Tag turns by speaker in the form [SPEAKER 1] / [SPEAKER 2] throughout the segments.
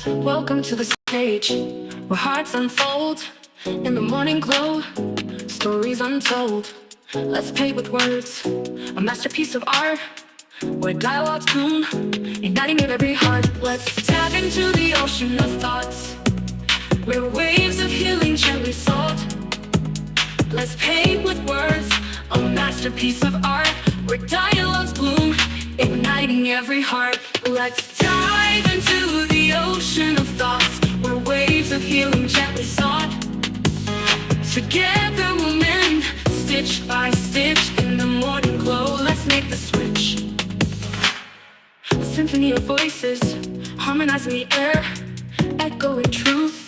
[SPEAKER 1] Welcome to the stage where hearts unfold in the morning glow, stories untold. Let's paint with words, a masterpiece of art where dialogues bloom, igniting in every heart. Let's tap into the ocean of thoughts where waves of healing gently salt. Let's paint with words, a masterpiece of art where dialogues bloom, igniting every heart. Let's dive into the ocean of thoughts where waves of healing gently sought. Together we'll mend, stitch by stitch in the morning glow. Let's make the switch. A symphony of voices, harmonizing the air, echoing truth,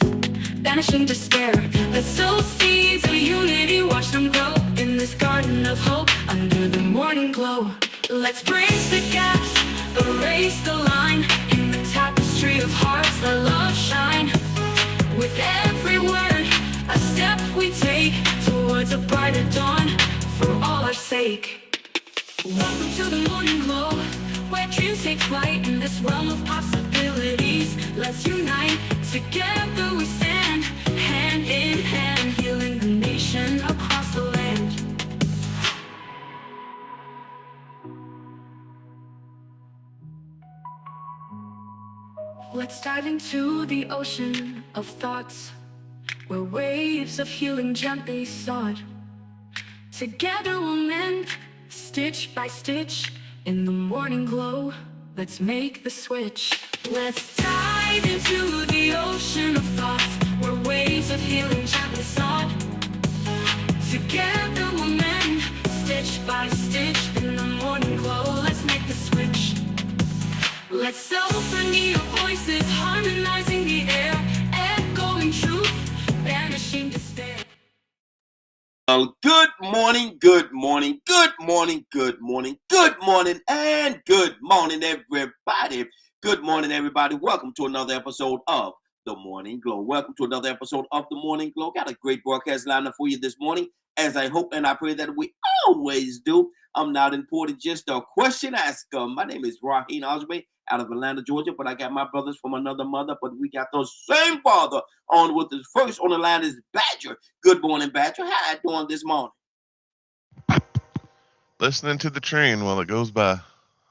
[SPEAKER 1] banishing despair. Let's sow seeds of unity, watch them grow in this garden of hope under the morning glow. Let's bridge the gaps, erase the line in the tapestry of hearts. Let love shine with every word, a step we take towards a brighter dawn for all our sake. Welcome to the morning glow, where dreams take flight in this realm of possibilities. Let's unite, together we stand, hand in hand, healing the nation across the land. Let's dive into the ocean of thoughts where waves of healing gently sought. Together we'll mend, stitch by stitch in the morning glow. Let's make the switch. Let's dive into the ocean of thoughts where waves of healing gently sought. Together we'll mend, stitch by stitch in the morning glow. Let's make the switch. Let's symphony of voices, harmonizing the air, echoing truth, banishing despair.
[SPEAKER 2] Good morning, good morning, good morning, good morning, good morning, and good morning, everybody. Good morning, everybody. Welcome to another episode of The Morning Glow. Welcome to another episode of The Morning Glow. Got a great broadcast lineup for you this morning, as I hope and I pray that we always do. I'm not important, just a question asker. My name is Raheem Osway out of Atlanta, Georgia, but I got my brothers from another mother, but we got the same father on with us. First on the line is Badger. Good morning, Badger. How you doing this morning?
[SPEAKER 3] Listening to the train while it goes by.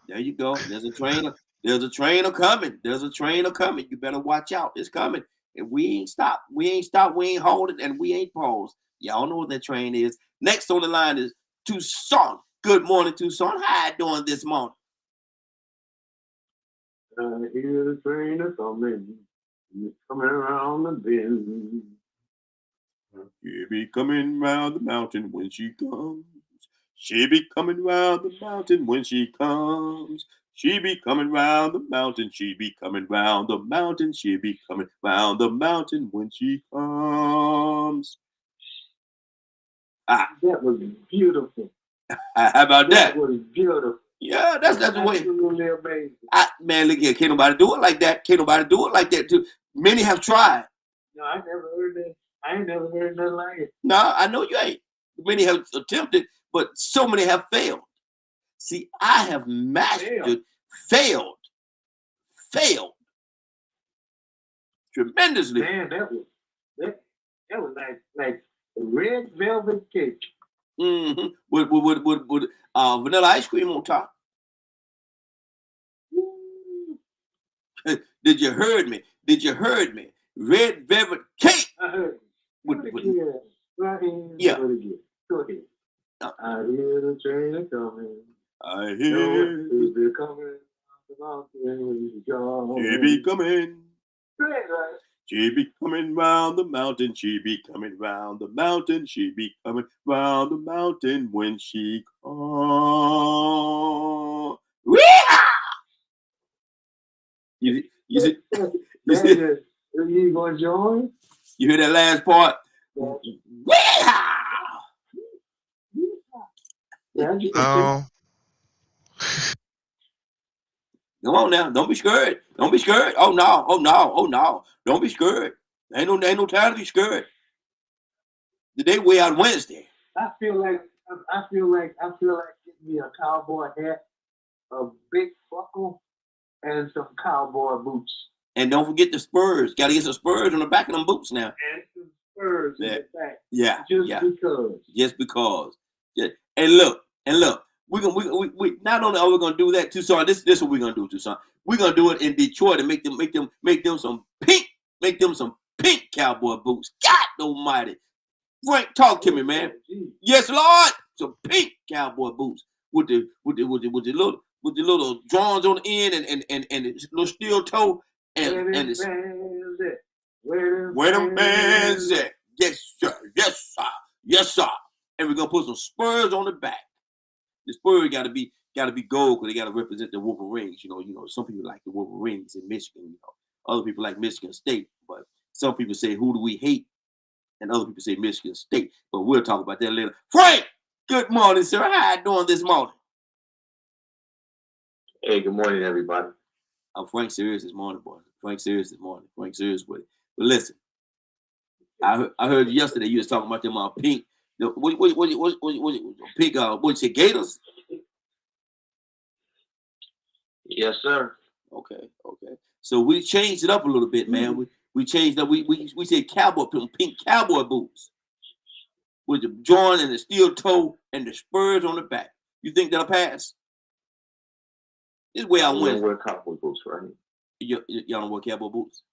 [SPEAKER 2] There you go. There's a train. There's a train coming. There's a train coming. You better watch out. It's coming. And we ain't stopped. We ain't stopped. We ain't holding, and we ain't paused. Y'all know what that train is. Next on the line is Tucson. Good morning, Tucson. How you doing this morning?
[SPEAKER 4] I hear the train a coming, it's coming around the bend.
[SPEAKER 2] She be coming round the mountain when she comes. She be coming round the mountain when she comes. She be coming round the mountain. She be coming round the mountain. She be coming round the mountain when she comes.
[SPEAKER 4] That was beautiful.
[SPEAKER 2] How about that?
[SPEAKER 4] That was beautiful.
[SPEAKER 2] Yeah, that's the way.
[SPEAKER 4] Absolutely amazing.
[SPEAKER 2] Man, look here. Can't nobody do it like that. Can't nobody do it like that too. Many have tried.
[SPEAKER 4] No, I never heard that. I ain't never heard nothing like it.
[SPEAKER 2] No, I know you ain't. Many have attempted, but so many have failed. See, I have mastered, failed tremendously.
[SPEAKER 4] Man, that was like a red velvet cake.
[SPEAKER 2] Mm-hmm. With vanilla ice cream on top. Did you heard me? Did you heard me? Red velvet cake.
[SPEAKER 4] I heard.
[SPEAKER 2] Yeah.
[SPEAKER 4] Go ahead. I hear the train coming.
[SPEAKER 2] I hear
[SPEAKER 4] it coming. The mountain is gone.
[SPEAKER 2] she be coming.
[SPEAKER 4] Right.
[SPEAKER 2] She be coming round the mountain. She be coming round the mountain. She be coming round the mountain when she comes. You see?
[SPEAKER 4] You gonna join?
[SPEAKER 2] You hear that last part?
[SPEAKER 3] Oh,
[SPEAKER 2] Come on now, don't be scared. Don't be scared. Oh no, oh no, oh no. Don't be scared. Ain't no time to be scared. The day way out Wednesday.
[SPEAKER 4] I feel like getting me a cowboy hat, a big buckle, and some cowboy boots.
[SPEAKER 2] And don't forget the spurs. Got to get some spurs on the back of them boots now.
[SPEAKER 4] And some spurs in the back.
[SPEAKER 2] Yeah.
[SPEAKER 4] Just because.
[SPEAKER 2] Just because. Yeah. And look. We not only are we gonna do that, Tucson. This is what we're gonna do, Tucson. We're gonna do it in Detroit and make them some pink cowboy boots. God Almighty, Frank, talk to me, man. Yes, Lord, some pink cowboy boots with the little drawings on the end and the little steel toe and where them bands at? Yes, sir. And we're gonna put some spurs on the back. The spurs gotta be gold because they gotta represent the Wolverines. You know, some people like the Wolverines in Michigan. Other people like Michigan State, but some people say, who do we hate? And other people say Michigan State. But we'll talk about that later. Frank, good morning, sir. How you doing this morning?
[SPEAKER 4] Hey, good morning, everybody.
[SPEAKER 2] I'm Frank serious this morning, boy. Frank serious with it. But listen, I heard yesterday you was talking about them pink. What pink? What you say, Gators?
[SPEAKER 4] Yes, sir.
[SPEAKER 2] Okay. So we changed it up a little bit, man. We changed up. We said pink cowboy boots with the joint and the steel toe and the spurs on the back. You think that'll pass? This is way I win.
[SPEAKER 4] Wear cowboy boots, right?
[SPEAKER 2] Y'all don't wear cowboy boots.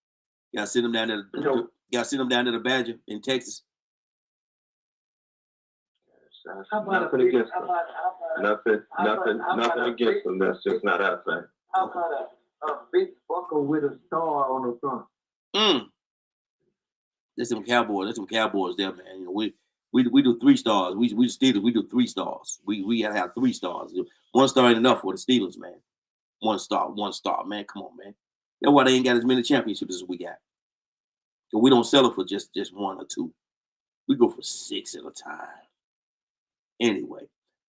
[SPEAKER 2] Gotta send them down there. Gotta send them down to the Badger in Texas.
[SPEAKER 4] Nothing against them. Nothing against them. That's just not our thing. How about a big buckle with a star on the front?
[SPEAKER 2] There's some cowboys there, man. You know, we do 3 stars. We Steelers, we do 3 stars. We gotta have 3 stars. 1 star ain't enough for the Steelers, man. 1 star, man. Come on, man. That's why they ain't got as many championships as we got. So we don't sell it for just 1 or 2. We go for 6 at a time. Anyway,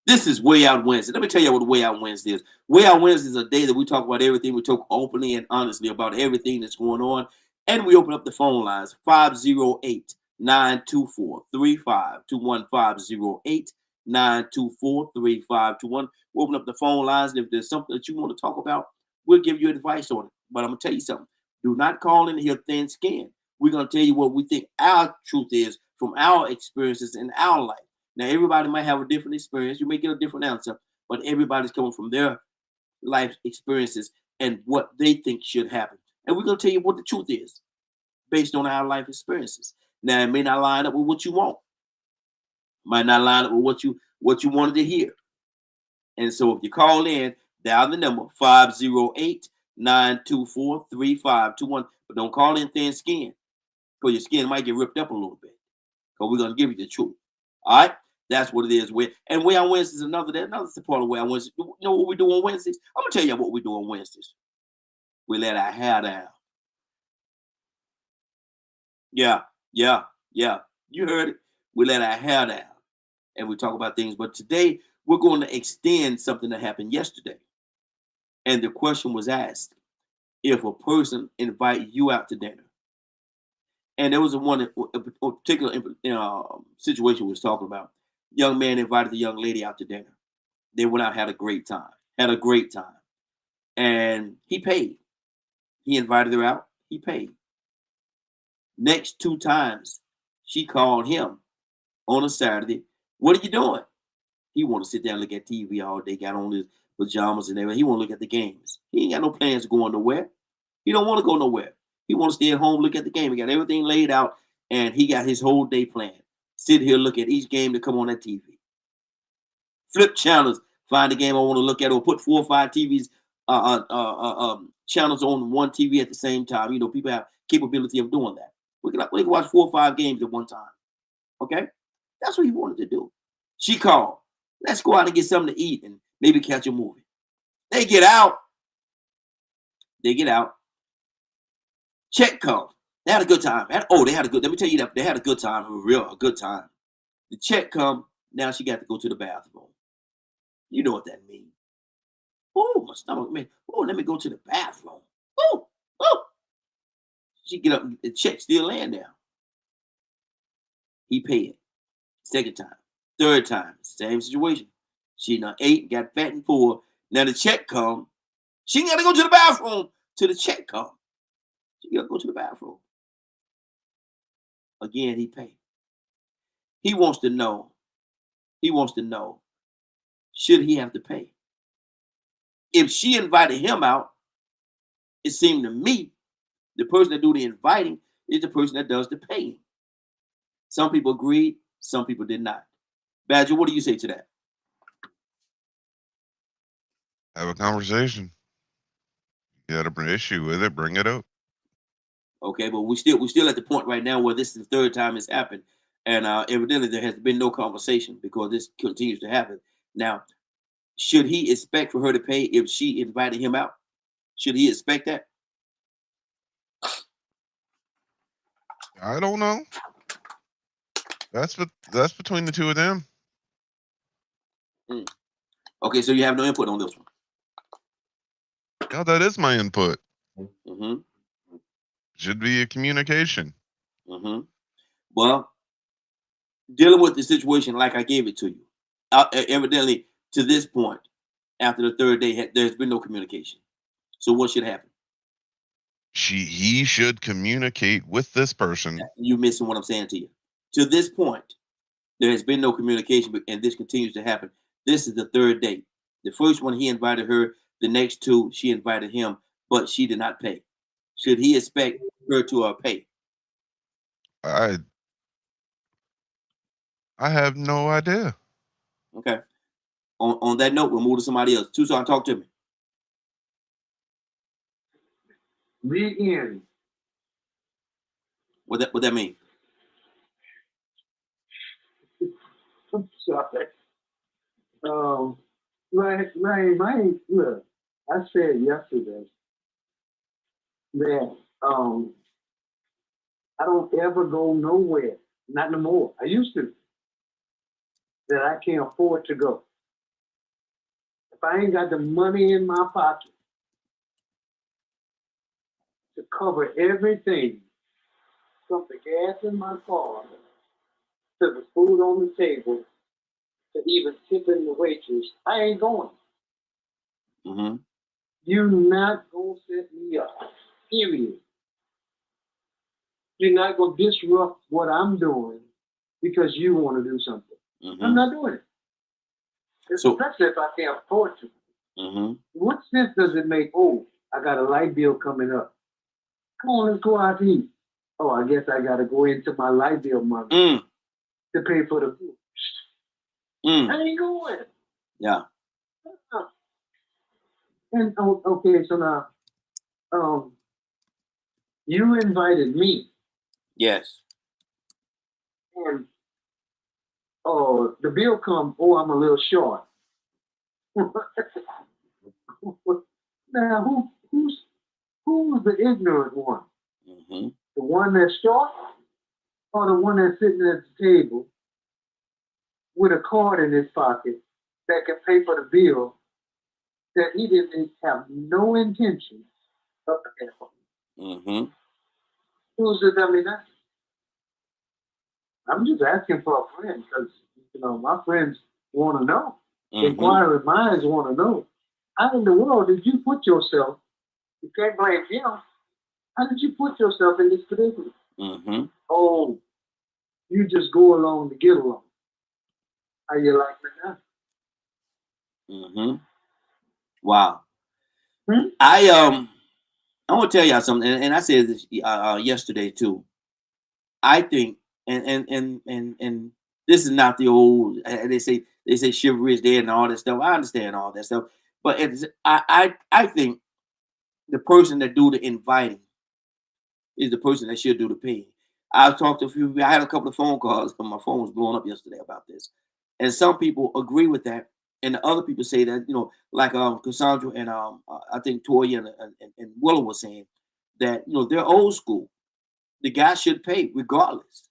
[SPEAKER 2] this is Way Out Wednesday. Let me tell you what Way Out Wednesday is. Way Out Wednesday is a day that we talk about everything. We talk openly and honestly about everything that's going on. And we open up the phone lines, 508-924-3521, 508-924-3521. We open up the phone lines, and if there's something that you want to talk about, we'll give you advice on it. But I'm going to tell you something. Do not call in here thin skinned. We're going to tell you what we think our truth is from our experiences in our life. Now, everybody might have a different experience. You may get a different answer, but everybody's coming from their life experiences and what they think should happen. And we're going to tell you what the truth is based on our life experiences. Now, it may not line up with what you want. Might not line up with what you wanted to hear. And so if you call in, dial the number 508-924-3521. But don't call in thin skin, because your skin might get ripped up a little bit. Because we're going to give you the truth. All right? That's what it is. Way Out Wednesdays is another part of Way Out Wednesdays. You know what we do on Wednesdays? I'm going to tell you what we do on Wednesdays. We let our hair down. Yeah. You heard it. We let our hair down. And we talk about things. But today, we're going to extend something that happened yesterday. And the question was asked, if a person invite you out to dinner. And there was a particular situation we was talking about. Young man invited the young lady out to dinner. They went out, had a great time. And he paid. He invited her out. He paid. Next 2 times, she called him on a Saturday. What are you doing? He want to sit down and look at TV all day, got on his pajamas and everything. He want to look at the games. He ain't got no plans to go nowhere. He don't want to go nowhere. He want to stay at home, look at the game. He got everything laid out, and he got his whole day planned. Sit here, look at each game that come on that TV. Flip channels, find the game I want to look at, or put 4 or 5 TVs, channels on one TV at the same time. You know, people have capability of doing that. We can watch 4 or 5 games at one time. Okay? That's what he wanted to do. She called. Let's go out and get something to eat and maybe catch a movie. They get out. Check come. They had a good time. Let me tell you that. They had a good time. A good time. The check come. Now she got to go to the bathroom. You know what that means. Oh, my stomach, man. Oh, let me go to the bathroom. Oh. She get up, the check still laying down. He paid. 2nd time. 3rd time. Same situation. She done ate, got fat and full. Now the check come. She got to go to the bathroom till the check come. She got to go to the bathroom. Again, he paid. He wants to know. He wants to know, should he have to pay? If she invited him out, it seemed to me the person that do the inviting is the person that does the paying. Some people agreed, some people did not. Badger, what do you say to that?
[SPEAKER 3] Have a conversation. You got an issue with it, bring it up.
[SPEAKER 2] Okay, but we're still at the point right now where this is the third time it's happened, and evidently there has been no conversation because this continues to happen. Now, should he expect for her to pay if she invited him out? Should he expect that?
[SPEAKER 3] I don't know. That's between the two of them.
[SPEAKER 2] Okay, so you have no input on this one.
[SPEAKER 3] No, that is my input.
[SPEAKER 2] Mm-hmm.
[SPEAKER 3] Should be a communication.
[SPEAKER 2] Mm-hmm. Well, dealing with the situation like I gave it to you, evidently to this point, after the third day, there's been no communication. So what should happen?
[SPEAKER 3] He should communicate with this person.
[SPEAKER 2] You missing what I'm saying to you. To this point, there has been no communication, and this continues to happen. This is the third date. The first one, he invited her. The next two, she invited him, but she did not pay. Should he expect her to pay?
[SPEAKER 3] I have no idea.
[SPEAKER 2] Okay. On that note, we'll move to somebody else. Tucson, talk to me.
[SPEAKER 4] Begin.
[SPEAKER 2] What that mean?
[SPEAKER 4] I'm sorry. Look, I said yesterday that I don't ever go nowhere, not no more. I used to, that I can't afford to go. If I ain't got the money in my pocket to cover everything, from the gas in my car to the food on the table, to even tipping the waitress, I ain't going.
[SPEAKER 2] Mm-hmm.
[SPEAKER 4] You're not gonna set me up. Period. You're not gonna disrupt what I'm doing because you want to do something.
[SPEAKER 2] Mm-hmm.
[SPEAKER 4] I'm not doing it. Especially if I can't afford to.
[SPEAKER 2] Mm-hmm.
[SPEAKER 4] What sense does it make? Oh, I got a light bill coming up. Come on, let's go out to eat. Oh, I guess I got to go into my light bill money to pay for the food. I ain't going.
[SPEAKER 2] Yeah.
[SPEAKER 4] And okay, so now, you invited me.
[SPEAKER 2] Yes.
[SPEAKER 4] And the bill come. Oh, I'm a little short. Now, who's the ignorant one?
[SPEAKER 2] Mm-hmm.
[SPEAKER 4] The one that's short, or the one that's sitting at the table with a card in his pocket that can pay for the bill that he didn't have no intention of paying for?
[SPEAKER 2] Mm-hmm.
[SPEAKER 4] Who's the dummy now? I'm just asking for a friend because my friends want to know.
[SPEAKER 2] Mm-hmm.
[SPEAKER 4] Inquiring minds want to know. How in the world did you put yourself? You can't blame him. How did you put yourself in this predicament?
[SPEAKER 2] Mm-hmm.
[SPEAKER 4] Oh, you just go along to get along. How you like me now?
[SPEAKER 2] Mm-hmm. Wow.
[SPEAKER 4] Hmm?
[SPEAKER 2] I want to tell y'all something, and I said this yesterday too. I think, and this is not the old. They say chivalry is dead and all that stuff. I understand all that stuff, but I think the person that do the inviting is the person that should do the paying. I've talked to a few. I had a couple of phone calls, but my phone was blowing up yesterday about this, and some people agree with that, and the other people say that like Cassandra and I think Toya and Willow was saying that they're old school. The guy should pay regardless,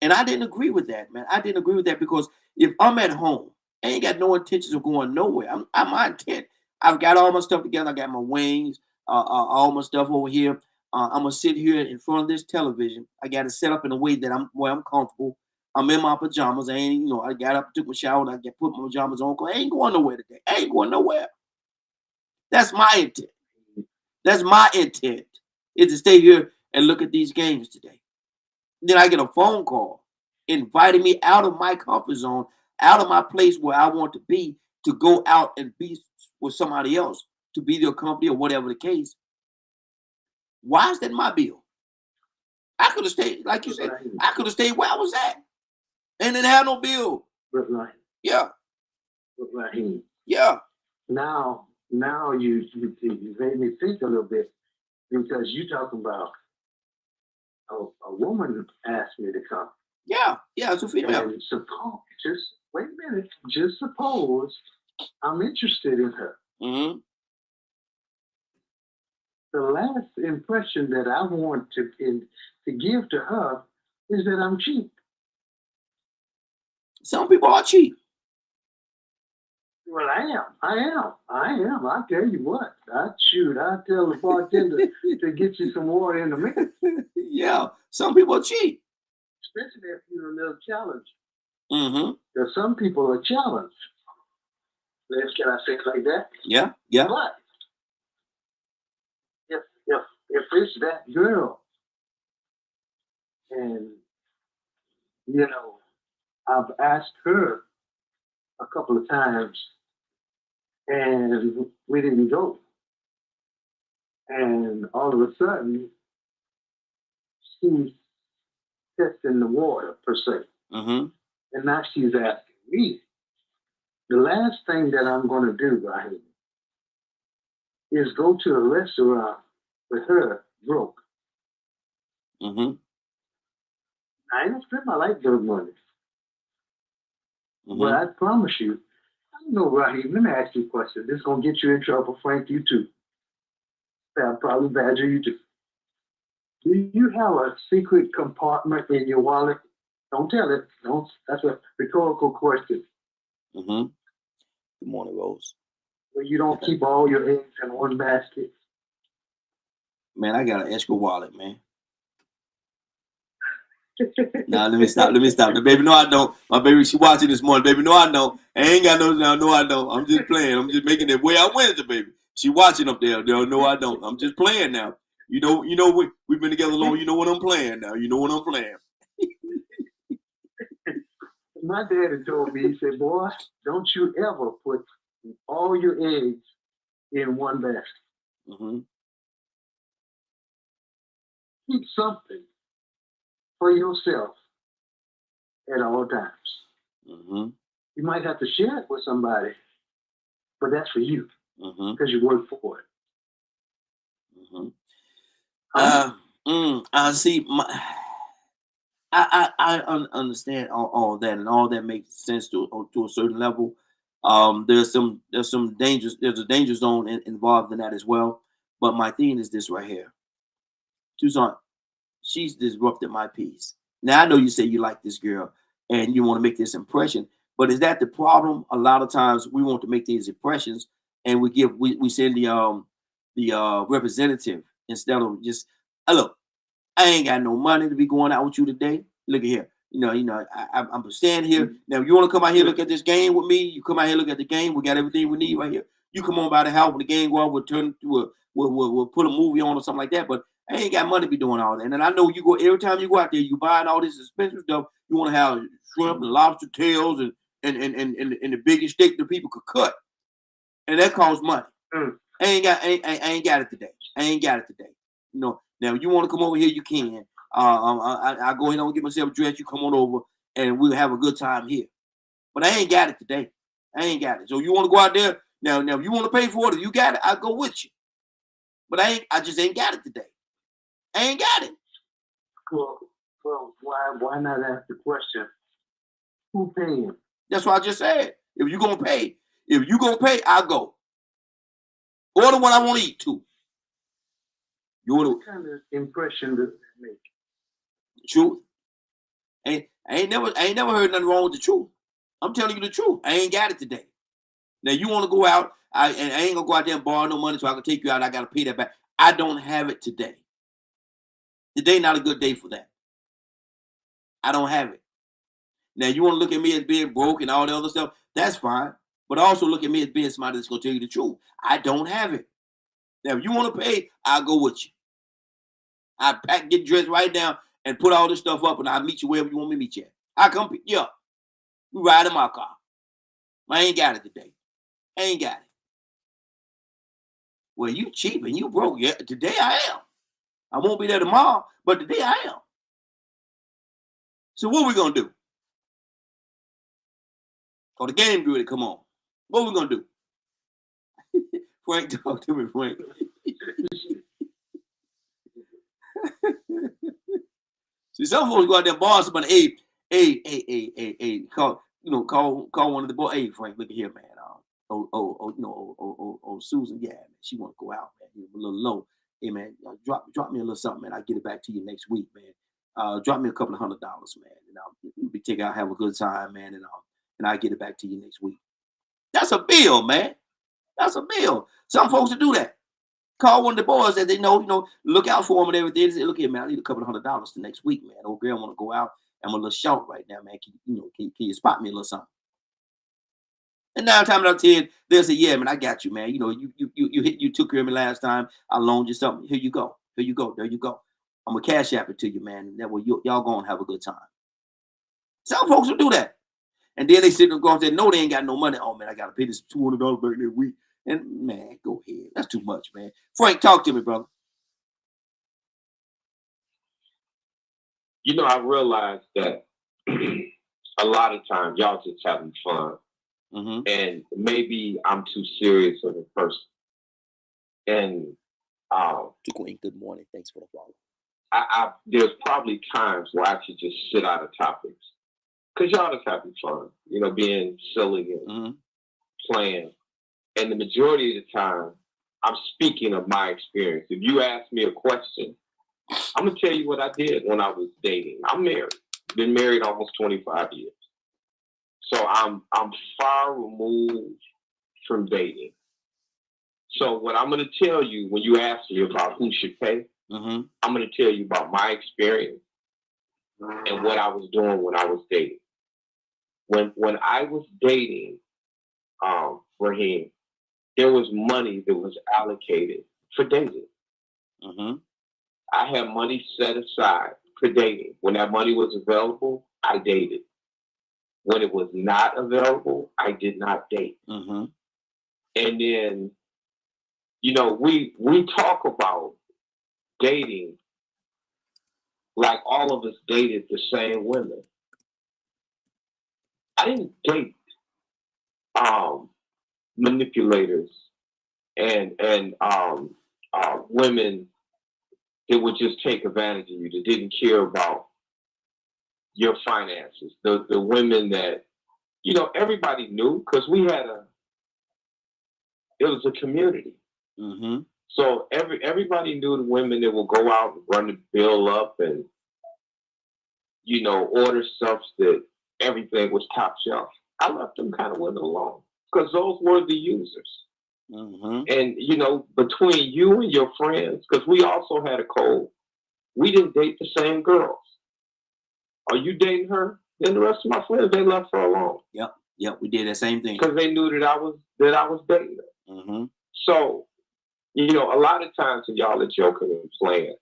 [SPEAKER 2] and I didn't agree with that, man. I didn't agree with that because if I'm at home, I ain't got no intentions of going nowhere. I'm my intent. I've got all my stuff together. I got my wings, all my stuff over here. I'm gonna sit here in front of this television. I got it set up in a way that I'm comfortable. I'm in my pajamas. I ain't, I got up, took a shower, I put my pajamas on. I ain't going nowhere today. I ain't going nowhere. That's my intent. That's my intent. is to stay here and look at these games today. Then I get a phone call inviting me out of my comfort zone, out of my place where I want to be, to go out and be with somebody else, to be their company or whatever the case. Why is that my bill? I could have stayed, like you said, I could have stayed where I was at and didn't have no bill.
[SPEAKER 4] But like,
[SPEAKER 2] Yeah,
[SPEAKER 4] but Raheem,
[SPEAKER 2] yeah.
[SPEAKER 4] now you made me think a little bit because you talking about a woman asked me to come.
[SPEAKER 2] Yeah, it's a female.
[SPEAKER 4] And just wait a minute, just suppose I'm interested in her.
[SPEAKER 2] Mm-hmm.
[SPEAKER 4] The last impression that I want to give to her is that I'm cheap.
[SPEAKER 2] Some people are cheap.
[SPEAKER 4] Well, I am. I tell you what, I tell the bartender to get you some water in the mix.
[SPEAKER 2] Yeah, some people are cheap.
[SPEAKER 4] Especially if you're a little challenged.
[SPEAKER 2] Mm-hmm.
[SPEAKER 4] Because some people are challenged. Can I say it like that?
[SPEAKER 2] Yeah.
[SPEAKER 4] But if it's that girl, and I've asked her a couple of times, and we didn't go, and all of a sudden she's testing the water per se,
[SPEAKER 2] Mm-hmm.
[SPEAKER 4] and now she's asking me. The last thing that I'm going to do, Raheem, is go to a restaurant with her broke.
[SPEAKER 2] Mm-hmm.
[SPEAKER 4] I ain't gonna spend my life good money.
[SPEAKER 2] Mm-hmm.
[SPEAKER 4] But I promise you, I don't know, Raheem, let me ask you a question. This is gonna get you in trouble, Frank, you too. I'll probably badger you too. Do you have a secret compartment in your wallet? Don't tell it. Don't. That's a rhetorical question.
[SPEAKER 2] Mm-hmm. Good morning, Rose.
[SPEAKER 4] Where you don't keep all your eggs in one basket.
[SPEAKER 2] Man, I got an extra wallet, man. Nah, let me stop. The baby, no, I don't. My baby, she watching this morning. Baby, no, I don't. I ain't got no, I don't. I'm just playing. I'm just making it way I went to, baby. She watching up there. No, I don't. I'm just playing now. You know, we've been together long. You know what I'm playing now. You know what I'm playing.
[SPEAKER 4] My daddy told me, he said, boy, don't you ever put all your eggs in one basket.
[SPEAKER 2] Mm-hmm.
[SPEAKER 4] Keep something for yourself at all times.
[SPEAKER 2] Mm-hmm.
[SPEAKER 4] You might have to share it with somebody, but that's for you because you work for it.
[SPEAKER 2] Mm-hmm. I see. I understand all that, and all that makes sense to a certain level. There's some dangers. There's a danger zone involved in that as well. But my thing is this right here, Tucson. She's disrupted my peace. Now I know you say you like this girl and you want to make this impression, but is that the problem? A lot of times we want to make these impressions, and we send the representative instead of just look. I ain't got no money to be going out with you today. Look at here. I'm standing here. Now, if you want to come out here look at this game with me, you come out here look at the game. We got everything we need right here. You come on by the house when the game go on, we'll put a movie on or something like that. But I ain't got money to be doing all that. And I know you go every time you go out there, you buying all this expensive stuff. You want to have shrimp and lobster tails and the biggest steak that people could cut, and that costs money. I ain't got it today. I ain't got it today. Now you want to come over here, you can. I go ahead and get myself dressed. You come on over, and we'll have a good time here. But I ain't got it today. I ain't got it. So you want to go out there now? If you want to pay for it, if you got it, I'll go with you. But I just ain't got it today. I ain't got it.
[SPEAKER 4] Well, why not ask the question? Who paying?
[SPEAKER 2] That's what I just said. If you gonna pay, I'll go. Order what I want to eat too.
[SPEAKER 4] What kind of impression does that make?
[SPEAKER 2] Truth. I ain't never heard nothing wrong with the truth. I'm telling you the truth. I ain't got it today. Now you want to go out, I ain't gonna go out there and borrow no money so I can take you out. I gotta pay that back. I don't have it today. Today not a good day for that. I don't have it. Now you want to look at me as being broke and all the other stuff. That's fine. But also look at me as being somebody that's gonna tell you the truth. I don't have it. Now if you want to pay, I'll go with you. I pack, get dressed right now, and put all this stuff up, and I'll meet you wherever you want me to meet you at. I come pick you up. We ride in my car. I ain't got it today. I ain't got it. Well, you cheap and you broke. Yeah, today I am. I won't be there tomorrow, but today I am. So what we gonna do? Oh, the game ready. Come on. What we gonna do? Frank, talk to me, Frank. See, some folks go out there borrow somebody. Hey, call one of the boys. Hey, Frank, look at here, man. Susan, yeah, man, she want to go out, man. A little low. Hey, man, drop me a little something, man. I'll get it back to you next week, man. Drop me a couple of $100, man, and I'll be take out, have a good time, man, and I'll get it back to you next week. That's a bill, man. That's a bill. Some folks will do that. Call one of the boys that they know, look out for them and everything. Say, look here, man, I need a couple of $100 the next week, man. Old girl want to go out. I'm a little short right now, man. Can you spot me a little something? And 9 times out of 10, they'll say, yeah, man, I got you, man. You took care of me last time. I loaned you something. Here you go. There you go. I'm gonna cash app it to you, man. And that way y'all gonna have a good time. Some folks will do that. And then they sit there and say, no, they ain't got no money. Oh man, I gotta pay this $200 back that week. And man, go ahead. That's too much, man. Frank, talk to me, brother.
[SPEAKER 5] I realized that a lot of times y'all just having fun.
[SPEAKER 2] Mm-hmm.
[SPEAKER 5] And maybe I'm too serious of a person. And
[SPEAKER 2] to Queen, good morning. Thanks for the follow.
[SPEAKER 5] There's probably times where I should just sit out of topics. Because y'all just having fun, being silly and playing. And the majority of the time, I'm speaking of my experience. If you ask me a question, I'm going to tell you what I did when I was dating. I'm married. Been married almost 25 years. So I'm far removed from dating. So what I'm going to tell you when you ask me about who should pay, I'm going to tell you about my experience and what I was doing when I was dating. When I was dating Raheem, there was money that was allocated for dating. I had money set aside for dating. When that money was available, I dated. When it was not available, I did not date. And then, we talk about dating like all of us dated the same women. I didn't date manipulators and women that would just take advantage of you, that didn't care about your finances. The women that, everybody knew, because it was a community. So everybody knew the women that would go out and run the bill up and, order stuff that everything was top shelf. I left them kind of women alone because those were the users. And, between you and your friends, because we also had a code, we didn't date the same girls. Are you dating her? Then the rest of my friends, they left her alone.
[SPEAKER 2] Yep, we did that same thing.
[SPEAKER 5] Because they knew that I was dating her. So, a lot of times when y'all are joking and playing,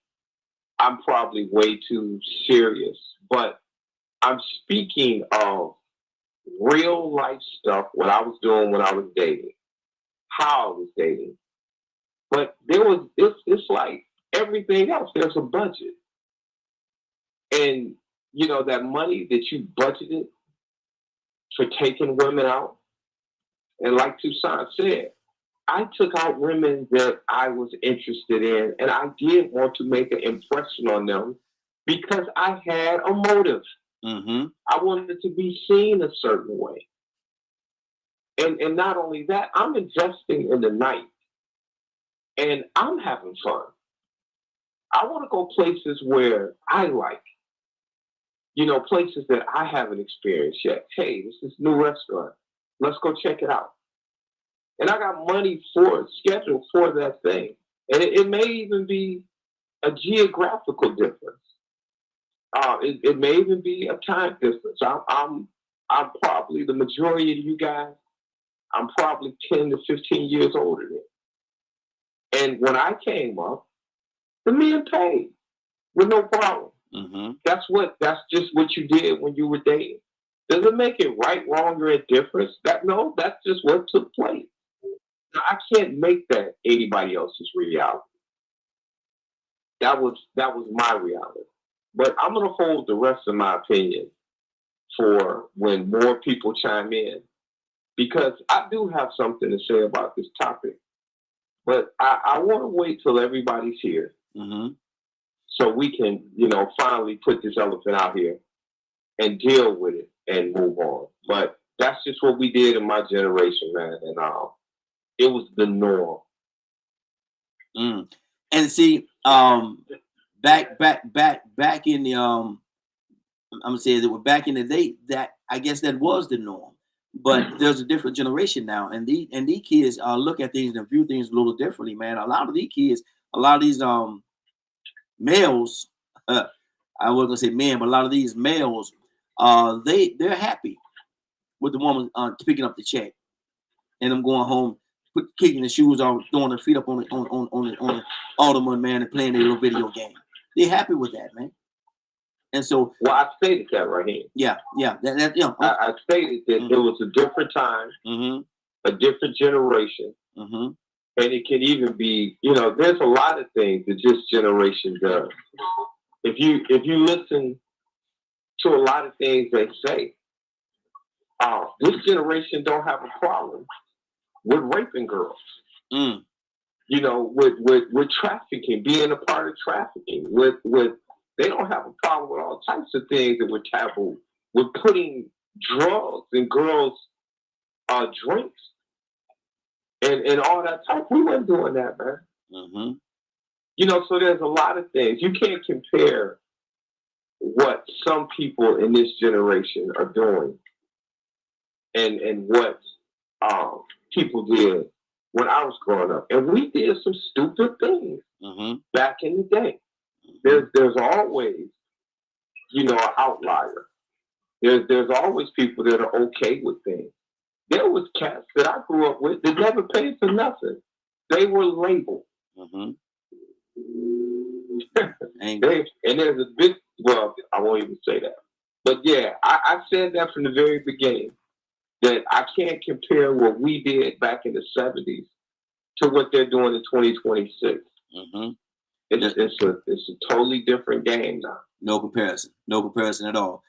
[SPEAKER 5] I'm probably way too serious. But I'm speaking of real life stuff, what I was doing when I was dating, how I was dating. But it's like everything else, there's a budget. And, that money that you budgeted for taking women out, and like Toussaint said, I took out women that I was interested in, and I did want to make an impression on them because I had a motive. I wanted to be seen a certain way. And not only that, I'm investing in the night, and I'm having fun. I want to go places where I like, places that I haven't experienced yet. Hey, this is a new restaurant. Let's go check it out. And I got money scheduled for that thing. And it may even be a geographical difference. It may even be a time difference. I'm probably, the majority of you guys, I'm probably 10 to 15 years older than. And when I came up, the men paid. with no problem.
[SPEAKER 2] Mm-hmm.
[SPEAKER 5] That's just what you did when you were dating. Does it make it right, wrong, or a difference? No, that's just what took place. Now, I can't make that anybody else's reality. That was my reality. But I'm gonna hold the rest of my opinion for when more people chime in, because I do have something to say about this topic. But I want to wait till everybody's here,
[SPEAKER 2] Mm-hmm.
[SPEAKER 5] so we can, finally put this elephant out here and deal with it and move on. But that's just what we did in my generation, man. And it was the norm.
[SPEAKER 2] Mm. And see, back in the I'm gonna say that we're back in the day, that I guess that was the norm. But there's a different generation now, and these kids look at things and view things a little differently, man. A lot of these kids, a lot of these males, I wasn't gonna say men, but a lot of these males, they're happy with the woman picking up the check and them going home, kicking the shoes off, throwing their feet up on the ottoman, man, and playing their little video game. They're happy with that, man. And so,
[SPEAKER 5] well, I stated that right here.
[SPEAKER 2] Yeah.
[SPEAKER 5] I stated that it was a different time, a different generation, and it can even be, there's a lot of things that this generation does. If you listen to a lot of things they say, this generation don't have a problem with raping girls. With trafficking, being a part of trafficking, with they don't have a problem with all types of things that were taboo. With putting drugs in girls' drinks and all that type. We weren't doing that, man. So there's a lot of things. You can't compare what some people in this generation are doing and what people did when I was growing up. And we did some stupid things back in the day. There's always, an outlier. There's always people that are okay with things. There was cats that I grew up with that never paid for nothing. They were labeled. And there's a big, well, I won't even say that. But yeah, I said that from the very beginning, that I can't compare what we did back in the 70s to what they're doing in 2026. It's a totally different game now.
[SPEAKER 2] No comparison at all.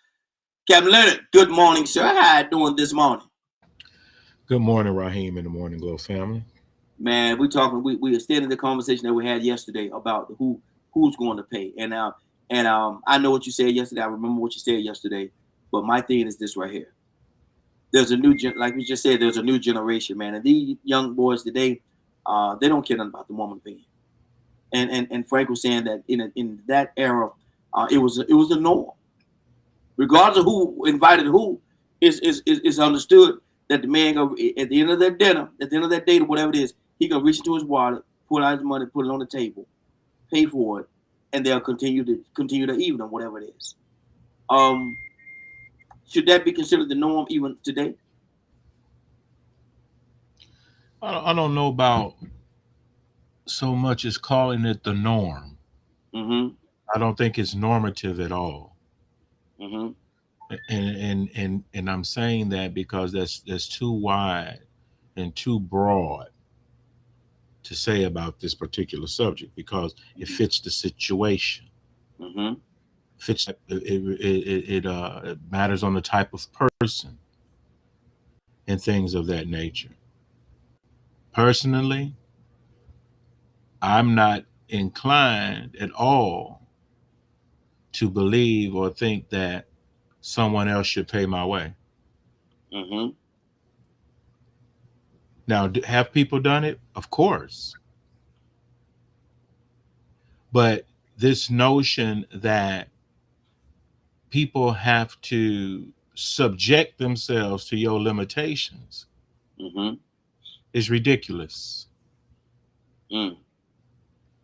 [SPEAKER 2] Captain Leonard, good morning, sir. How you doing this morning?
[SPEAKER 6] Good morning, Raheem and the Morning Glow family.
[SPEAKER 2] Man, we extended the conversation that we had yesterday about who's going to pay. And I know what you said yesterday. I remember what you said yesterday. But my thing is this right here. There's a new like we just said, there's a new generation, man. And these young boys today, they don't care nothing about the woman paying. And Frank was saying that in that era, it was the norm. Regardless of who invited who, is understood that the man at the end of that dinner, at the end of that date or whatever it is, he gonna reach into his wallet, pull out his money, put it on the table, pay for it, and they'll continue the evening, whatever it is. Should that be considered the norm even today?
[SPEAKER 6] I don't know about so much as calling it the norm. I don't think it's normative at all. And I'm saying that because that's too wide and too broad to say about this particular subject, because it fits the situation. Fits it matters on the type of person and things of that nature. Personally, I'm not inclined at all to believe or think that someone else should pay my way. Now, have people done it? Of course. But this notion that people have to subject themselves to your limitations is ridiculous.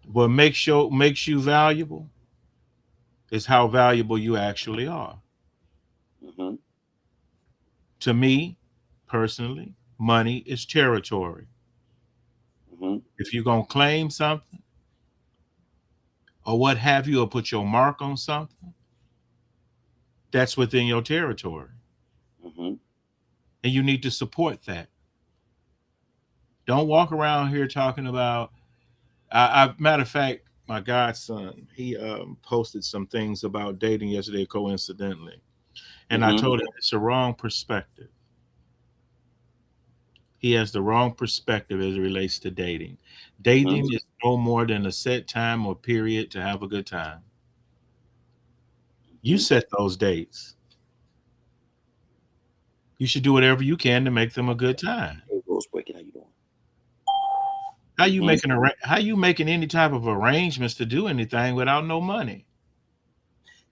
[SPEAKER 6] What makes you valuable is how valuable you actually are. To me, personally, money is territory. If you're going to claim something, or what have you, or put your mark on something, that's within your territory.
[SPEAKER 2] Mm-hmm.
[SPEAKER 6] And you need to support that. Don't walk around here talking about, matter of fact, my godson, he posted some things about dating yesterday, coincidentally. And I
[SPEAKER 2] Mm-hmm.
[SPEAKER 6] told him it's a wrong perspective. He has the wrong perspective as it relates to dating. Dating
[SPEAKER 2] Mm-hmm.
[SPEAKER 6] is no more than a set time or period to have a good time. You set those dates. You should do whatever you can to make them a good time.
[SPEAKER 2] Hey, Rose Breaking, how you doing?
[SPEAKER 6] How you making any type of arrangements to do anything without no money?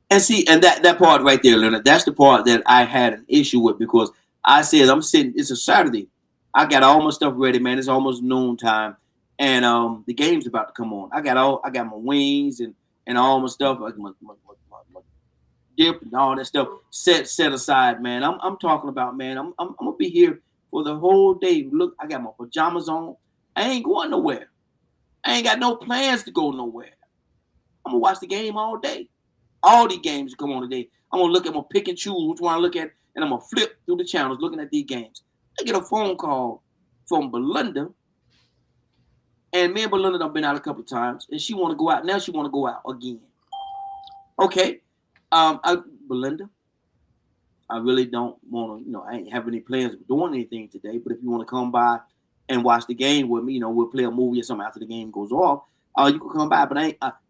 [SPEAKER 2] And see, and that part right there, Leonard, that's the part that I had an issue with, because I said I'm sitting. It's a Saturday. I got all my stuff ready, man. It's almost noon time, and the game's about to come on. I got my wings and all my stuff, like my dip and all that stuff set aside, man. I'm talking about, man. I'm gonna be here for the whole day. Look, I got my pajamas on. I ain't going nowhere. I ain't got no plans to go nowhere. I'm gonna watch the game all day. All these games come on today. I'm gonna look at, I'm gonna pick and choose which one I look at, and I'm gonna flip through the channels looking at these games. I get a phone call from Belinda, and me and Belinda have been out a couple of times, and she want to go out. Now she want to go out again. Okay, Belinda, I really don't want to. I ain't have any plans of doing anything today. But if you want to come by and watch the game with me, we'll play a movie or something after the game goes off. You can come by, but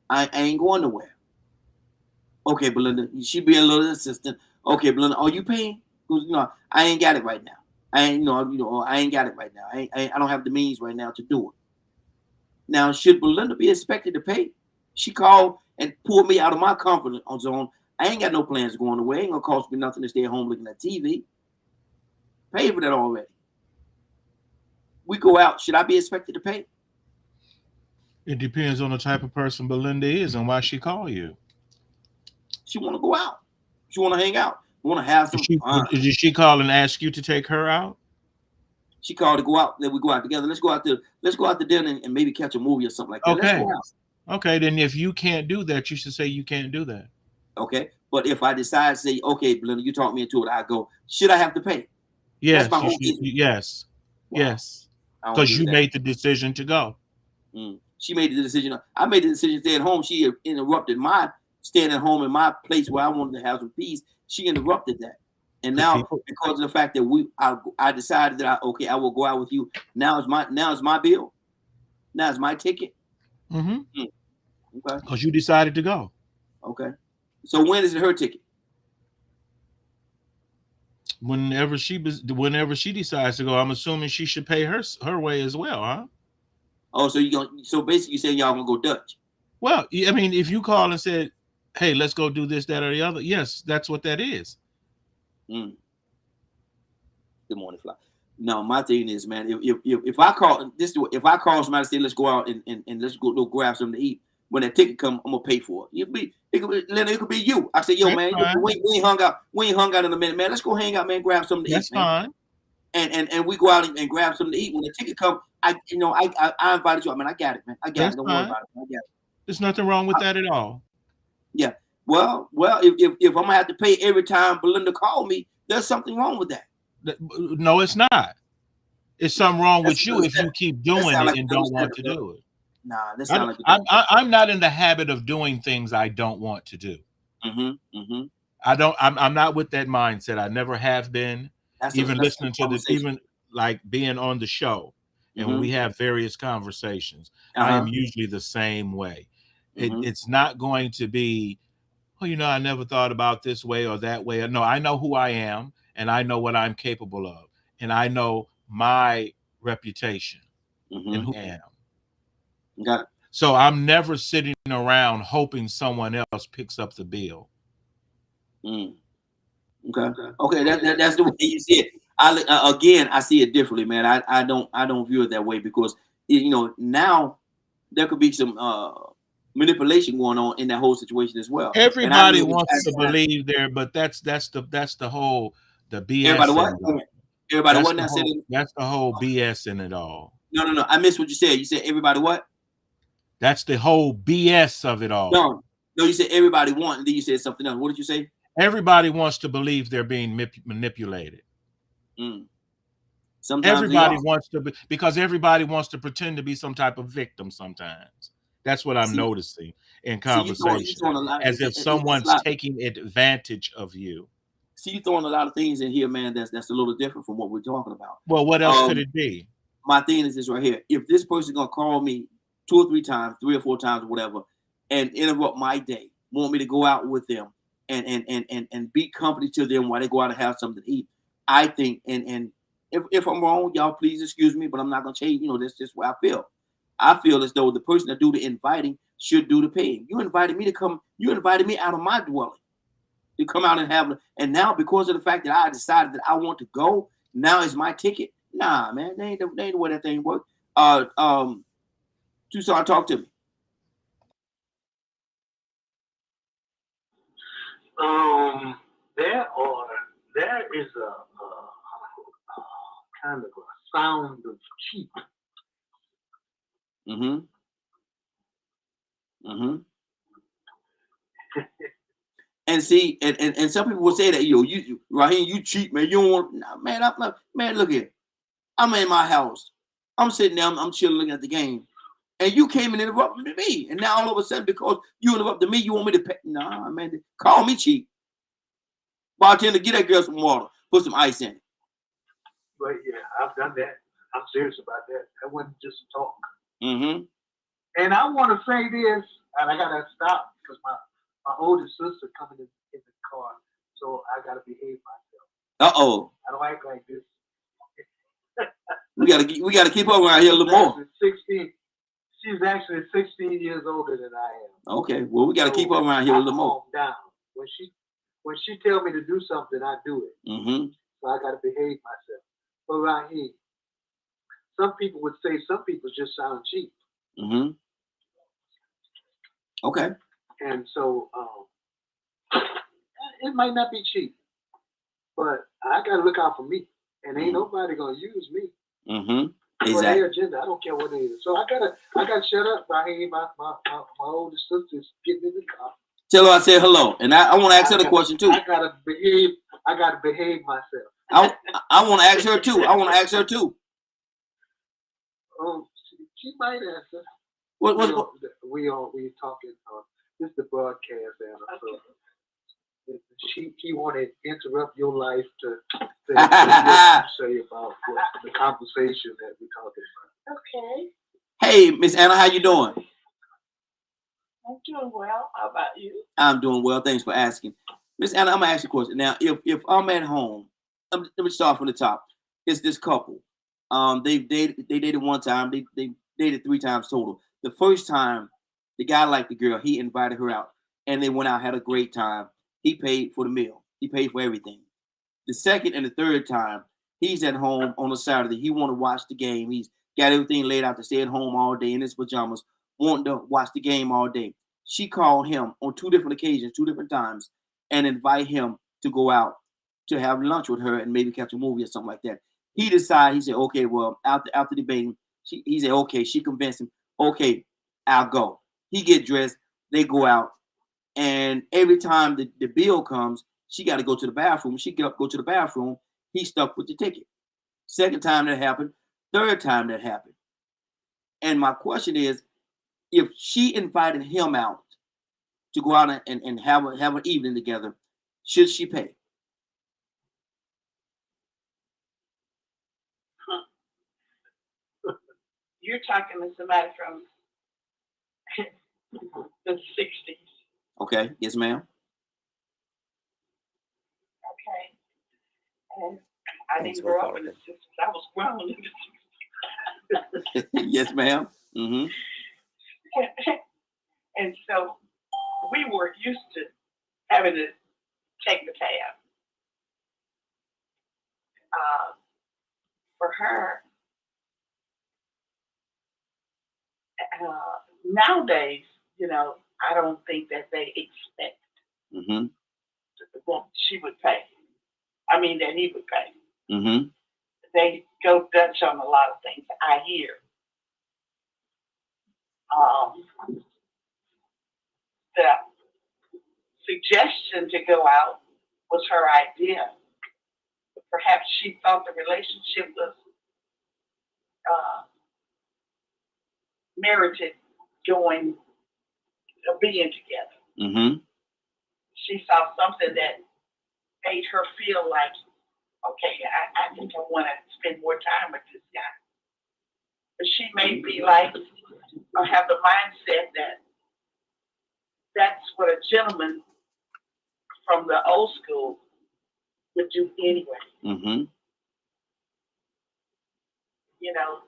[SPEAKER 2] I ain't going nowhere. Okay, Belinda, she be a little insistent. Okay, Belinda, are you paying? Because I ain't got it right now. I ain't I ain't got it right now. I don't have the means right now to do it. Now, should Belinda be expected to pay? She called and pulled me out of my comfort zone. I ain't got no plans going away. Ain't gonna cost me nothing to stay at home looking at TV. Pay for that already. We go out. Should I be expected to pay?
[SPEAKER 6] It depends on the type of person Belinda is and why she called you.
[SPEAKER 2] She want to go out. She want to hang out. Want to have some fun.
[SPEAKER 6] Did she call and ask you to take her out?
[SPEAKER 2] She called to go out. Then we go out together. Let's go out to dinner and maybe catch a movie or something like that.
[SPEAKER 6] Okay.
[SPEAKER 2] Let's go out.
[SPEAKER 6] Okay, then if you can't do that, you should say you can't do that.
[SPEAKER 2] Okay, but if I decide to say, okay, Belinda, you talked me into it, I go, should I have to pay?
[SPEAKER 6] Yes,
[SPEAKER 2] That's my whole
[SPEAKER 6] yes,
[SPEAKER 2] wow.
[SPEAKER 6] Yes, because you made the decision to go.
[SPEAKER 2] She made the decision. I made the decision to stay at home. She interrupted my staying at home in my place where I wanted to have some peace. She interrupted that. And now, because of the fact that I decided that I will go out with you. Now it's my bill. Now it's my ticket.
[SPEAKER 6] Mm-hmm.
[SPEAKER 2] Okay.
[SPEAKER 6] Because you decided to go.
[SPEAKER 2] Okay. So when is it her ticket?
[SPEAKER 6] Whenever she decides to go, I'm assuming she should pay her way as well, huh?
[SPEAKER 2] Oh, so basically you saying y'all gonna go Dutch?
[SPEAKER 6] Well, I mean, if you call and said, "Hey, let's go do this, that, or the other," yes, that's what that is.
[SPEAKER 2] Good morning, Fly. No, my thing is, man, if I call somebody and say let's go out and let's go grab something to eat, when that ticket come, I'm gonna pay for it. It could be you. I say, yo, man, we ain't hung out. We ain't hung out in a minute, man. Let's go hang out, man. Grab something to eat. That's
[SPEAKER 6] fine.
[SPEAKER 2] And we go out and grab something to eat. When the ticket come, I invited you. I mean, I got it, man. I got it. Don't worry about it. I got it.
[SPEAKER 6] There's nothing wrong with that at all.
[SPEAKER 2] Yeah. Well, if I'm gonna have to pay every time Belinda called me, there's something wrong with that.
[SPEAKER 6] No, it's not. It's something wrong with you if you keep doing it and don't want to do it.
[SPEAKER 2] Nah, that's not like
[SPEAKER 6] I'm not in the habit of doing things I don't want to do. I'm not with that mindset. I never have been. Listening to this, even like being on the show, and when we have various conversations, I am usually the same way. It's not going to be, I never thought about this way or that way. No, I know who I am, and I know what I'm capable of, and I know my reputation and who I am.
[SPEAKER 2] Got it.
[SPEAKER 6] So I'm never sitting around hoping someone else picks up the bill.
[SPEAKER 2] Okay. That's the way you see it. I see it differently, man. I don't view it that way because now there could be some manipulation going on in that whole situation as well.
[SPEAKER 6] Everybody wants to believe there, but that's the BS.
[SPEAKER 2] Everybody what? Everybody what now?
[SPEAKER 6] That's the whole BS in it all.
[SPEAKER 2] No. I missed what you said. You said everybody what?
[SPEAKER 6] That's the whole BS of it all.
[SPEAKER 2] No, you said everybody want, and then you said something else. What did you say?
[SPEAKER 6] Everybody wants to believe they're being manipulated.
[SPEAKER 2] Sometimes
[SPEAKER 6] everybody wants to be, because everybody wants to pretend to be some type of victim sometimes. That's what I'm noticing in conversation, as if someone's taking advantage of you.
[SPEAKER 2] See, you're throwing a lot of things in here, man, that's a little different from what we're talking about.
[SPEAKER 6] Well, what else could it be?
[SPEAKER 2] My thing is this right here. If this person's going to call me 2 or 3 times, 3 or 4 times, whatever, and interrupt my day, want me to go out with them and be company to them while they go out and have something to eat, I think, and if I'm wrong, y'all please excuse me, but I'm not going to change. That's just what I feel. I feel as though the person that do the inviting should do the paying. You invited me to come. You invited me out of my dwelling to come out and have. And now, because of the fact that I decided that I want to go, now is my ticket. Nah, man, they ain't the way that thing works. Tucson, talk to me.
[SPEAKER 4] There is a kind of a sound of cheap.
[SPEAKER 2] And see, and some people will say that, you Raheem, you cheap, man. You don't want, nah, man. Man, look here. I'm in my house. I'm sitting there. I'm chilling, looking at the game, and you came and interrupted me. And now all of a sudden, because you interrupted me, you want me to pay? Nah, man. Call me cheap. Bartender, get that girl some water. Put some ice in it.
[SPEAKER 4] But yeah, I've done that. I'm serious about that. That wasn't just a talk. And I want to say this, and I gotta stop because my oldest sister coming in the car, so I gotta behave myself. I don't act like this.
[SPEAKER 2] we gotta keep up around here a little more.
[SPEAKER 4] 16. She's actually 16 years older than I am.
[SPEAKER 2] Okay, well we gotta keep up around here a little more.
[SPEAKER 4] Down. When she tell me to do something, I do it. So I gotta behave myself. But Raheem, some people would say some people just sound cheap.
[SPEAKER 2] Okay.
[SPEAKER 4] And so it might not be cheap, but I gotta look out for me, and ain't nobody gonna use me for their agenda. I don't care what it is. So I gotta shut up, Raheem. My oldest sister's getting in the car.
[SPEAKER 2] Tell her I said hello, and I want to ask her the question too.
[SPEAKER 4] I gotta behave myself.
[SPEAKER 2] I want to ask her too.
[SPEAKER 4] Oh, she might answer.
[SPEAKER 2] What?
[SPEAKER 4] We talking. This is the broadcast, Anna. So he want to interrupt your life to say about the conversation that we're talking about.
[SPEAKER 7] Okay.
[SPEAKER 2] Hey, Miss Anna, how you doing?
[SPEAKER 7] I'm doing well. How about you?
[SPEAKER 2] I'm doing well. Thanks for asking. Miss Anna, I'm gonna ask you a question. Now, if I'm at home, let me start from the top. It's this couple. They dated one time. They dated 3 times total. The first time, the guy liked the girl. He invited her out, and they went out, had a great time. He paid for the meal. He paid for everything. The second and the third time, he's at home on a Saturday. He want to watch the game. He's got everything laid out to stay at home all day in his pajamas, wanting to watch the game all day. She called him on 2 different occasions, 2 different times, and invite him to go out to have lunch with her and maybe catch a movie or something like that. He decided, he said, okay, well, after debating, he said, okay, she convinced him, okay, I'll go. He get dressed, they go out, and every time the bill comes, she got to go to the bathroom. She get up, go to the bathroom, he stuck with the ticket. Second time that happened, third time that happened. And my question is, if she invited him out to go out and have an evening together, should she pay?
[SPEAKER 7] You're talking to somebody from the 60s.
[SPEAKER 2] Okay. Yes, ma'am.
[SPEAKER 7] Okay. And I didn't grow up in the 60s. I was grown in the 60s.
[SPEAKER 2] Yes, ma'am.
[SPEAKER 7] And so we were used to having to take the tab. For her, nowadays, I don't think that they expect that she would pay. I mean, that he would pay. They go Dutch on a lot of things, I hear. the suggestion to go out was her idea. Perhaps she thought the relationship was merited being together.
[SPEAKER 2] Mm-hmm.
[SPEAKER 7] She saw something that made her feel like, okay, I think I want to spend more time with this guy. But she may be like, or have the mindset that that's what a gentleman from the old school would do anyway.
[SPEAKER 2] Mm-hmm.
[SPEAKER 7] You know,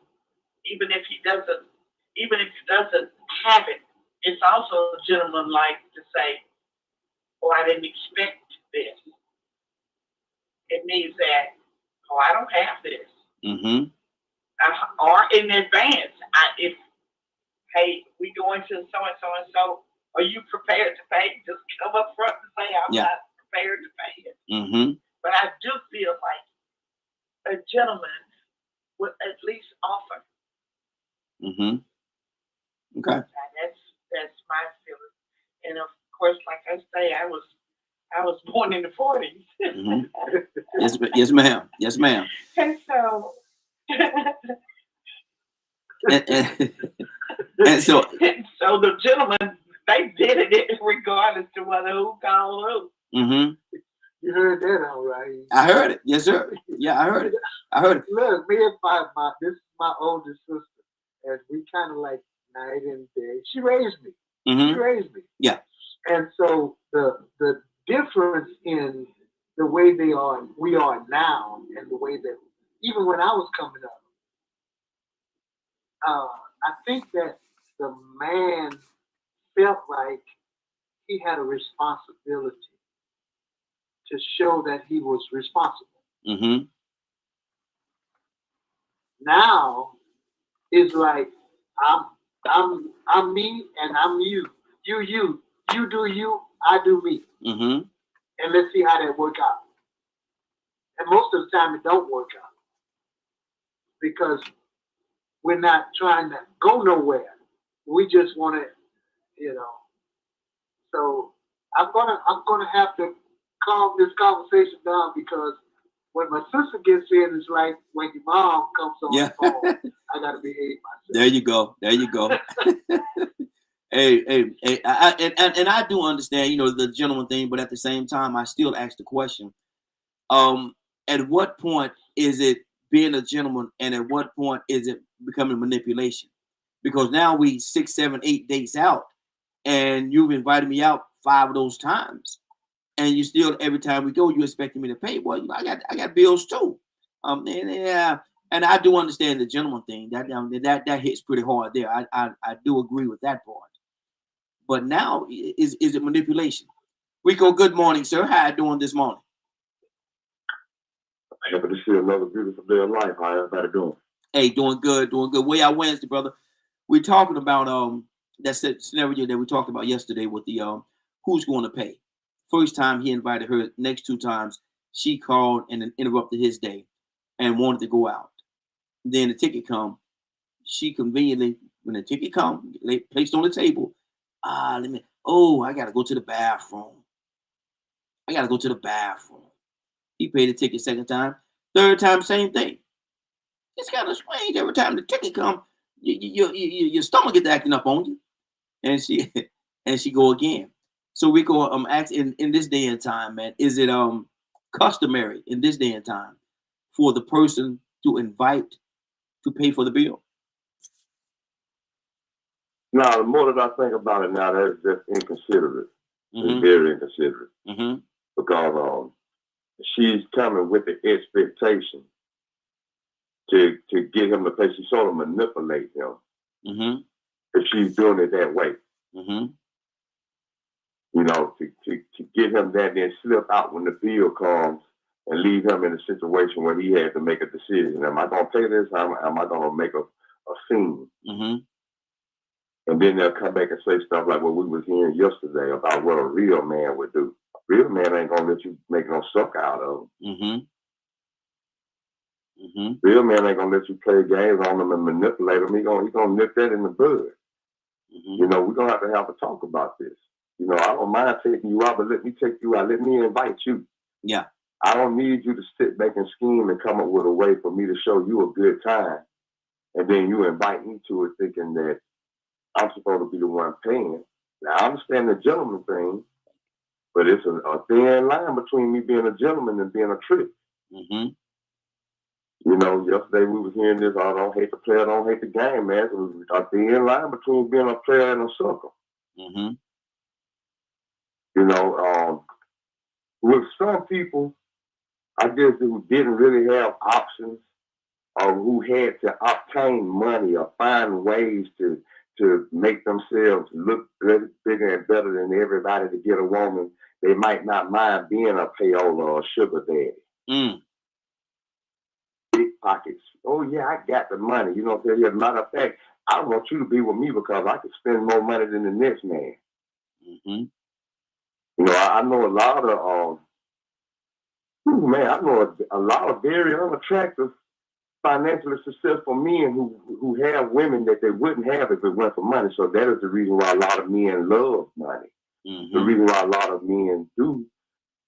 [SPEAKER 7] even if he doesn't have it, it's also gentlemanlike to say, "Oh, I didn't expect this." It means that, "Oh, I don't have this,"
[SPEAKER 2] Mm-hmm.
[SPEAKER 7] Or in advance, hey, we going to so and so and so. Are you prepared to pay? Just come up front and say, "I'm not prepared to pay it."
[SPEAKER 2] Mm-hmm.
[SPEAKER 7] But I do feel like a gentleman would at least offer.
[SPEAKER 2] Mm-hmm. Okay.
[SPEAKER 7] That's my feeling. And of course, like I say, I was born in the 40s.
[SPEAKER 2] Mm-hmm. Yes, ma'am. Yes, ma'am.
[SPEAKER 7] And so
[SPEAKER 2] and so
[SPEAKER 7] the gentlemen, they did it regardless to whether who called who.
[SPEAKER 2] Mm-hmm.
[SPEAKER 4] You heard that all right.
[SPEAKER 2] I heard it. Yes, sir. Yeah, I heard it.
[SPEAKER 4] Look, me and this is my oldest sister, and we kind of like night and day. She raised me.
[SPEAKER 2] Mm-hmm.
[SPEAKER 4] She raised me.
[SPEAKER 2] Yeah.
[SPEAKER 4] And so the difference in the way we are now, and the way that even when I was coming up, I think that the man felt like he had a responsibility to show that he was responsible.
[SPEAKER 2] Mm-hmm.
[SPEAKER 4] Now it's like I'm me and I'm you. You do you, I do me.
[SPEAKER 2] Mm-hmm.
[SPEAKER 4] And let's see how that work out. And most of the time it don't work out. Because we're not trying to go nowhere. We just want to, So I'm gonna have to calm this conversation down, because when my sister gets in, it's like when your mom comes on the phone. I gotta behave myself.
[SPEAKER 2] There you go. Hey, I do understand, the gentleman thing, but at the same time, I still ask the question: at what point is it being a gentleman, and at what point is it becoming manipulation? Because now we 6, 7, 8 dates out, and you've invited me out 5 of those times, and you still every time we go, you expecting me to pay. Well, I got bills too. And I do understand the gentleman thing. That hits pretty hard there. I do agree with that part. But now is it manipulation? Rico, good morning, sir. How you doing this morning?
[SPEAKER 8] Happy to see another beautiful day of life. How everybody doing?
[SPEAKER 2] Hey, doing good. Where y'all Wednesday, brother? We're talking about that scenario that we talked about yesterday with the who's going to pay. First time he invited her. Next 2 times she called and then interrupted his day and wanted to go out. Then the ticket come. She conveniently, when the ticket come, placed on the table. I gotta go to the bathroom. He paid the ticket 2nd time. 3rd time, same thing. It's kind of strange. Every time the ticket come, your stomach gets acting up on you, and she go again. So we go ask in this day and time, man. Is it customary in this day and time for the person to invite to pay for the bill?
[SPEAKER 8] Now, the more that I think about it now, that's just inconsiderate.
[SPEAKER 2] Mm-hmm.
[SPEAKER 8] It's very inconsiderate.
[SPEAKER 2] Mm-hmm.
[SPEAKER 8] Because she's coming with the expectation to get him to pay. She sort of manipulate him.
[SPEAKER 2] Mm-hmm.
[SPEAKER 8] If she's doing it that way.
[SPEAKER 2] Mm-hmm.
[SPEAKER 8] To get him that, then slip out when the bill comes and leave him in a situation where he had to make a decision. Am I going to pay this? Am I going to make a scene?
[SPEAKER 2] Mm-hmm.
[SPEAKER 8] And then they'll come back and say stuff like what we was hearing yesterday about what a real man would do. A real man ain't going to let you make no suck out of him.
[SPEAKER 2] Mm-hmm. Mm-hmm.
[SPEAKER 8] Real man ain't going to let you play games on him and manipulate him. He gonna nip that in the bud. You know, we're gonna have a talk about this. You know, I don't mind taking you out, but let me take you out. Let me invite you.
[SPEAKER 2] Yeah.
[SPEAKER 8] I don't need you to sit back and scheme and come up with a way for me to show you a good time, and then you invite me to it thinking that I'm supposed to be the one paying. Now, I understand the gentleman thing, but it's a thin line between me being a gentleman and being a trick.
[SPEAKER 2] Mm-hmm.
[SPEAKER 8] You know, yesterday we was hearing this, I don't hate the player, don't hate the game, man. It was a thin line between being a player and a sucker.
[SPEAKER 2] Mm-hmm.
[SPEAKER 8] You know, with some people, I guess who didn't really have options or who had to obtain money or find ways to make themselves look bigger and better than everybody to get a woman, they might not mind being a payola or a sugar daddy.
[SPEAKER 2] Mm.
[SPEAKER 8] Big pockets. Oh yeah, I got the money. You know what I'm saying? As a matter of fact, I want you to be with me because I can spend more money than the next man.
[SPEAKER 2] Mm-hmm.
[SPEAKER 8] You know, I know a lot of I know a lot of very unattractive, financially successful men who have women that they wouldn't have if it weren't for money. So that is the reason why a lot of men love money.
[SPEAKER 2] Mm-hmm.
[SPEAKER 8] The reason why a lot of men do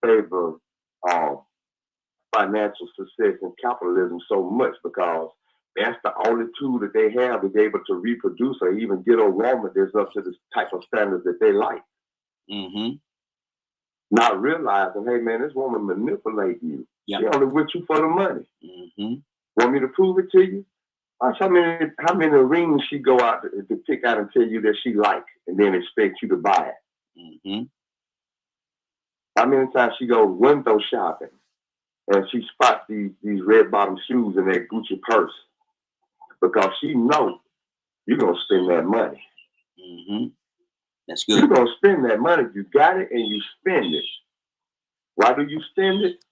[SPEAKER 8] favor financial success and capitalism so much, because that's the only tool that they have to be able to reproduce or even get a woman that's up to the type of standards that they like.
[SPEAKER 2] Mm-hmm.
[SPEAKER 8] Not realizing, hey man, this woman manipulate you.
[SPEAKER 2] Yep.
[SPEAKER 8] She only with you for the money.
[SPEAKER 2] Mm-hmm.
[SPEAKER 8] Want me to prove it to you? Watch how many rings she go out to pick out and tell you that she like, and then expect you to buy it.
[SPEAKER 2] Mm-hmm.
[SPEAKER 8] How many times she goes window shopping and she spots these red bottom shoes in that Gucci purse because she knows you're gonna spend that money.
[SPEAKER 2] Mm-hmm. That's
[SPEAKER 8] You're
[SPEAKER 2] good.
[SPEAKER 8] gonna spend that money. You got it and you spend it. Why do you spend it?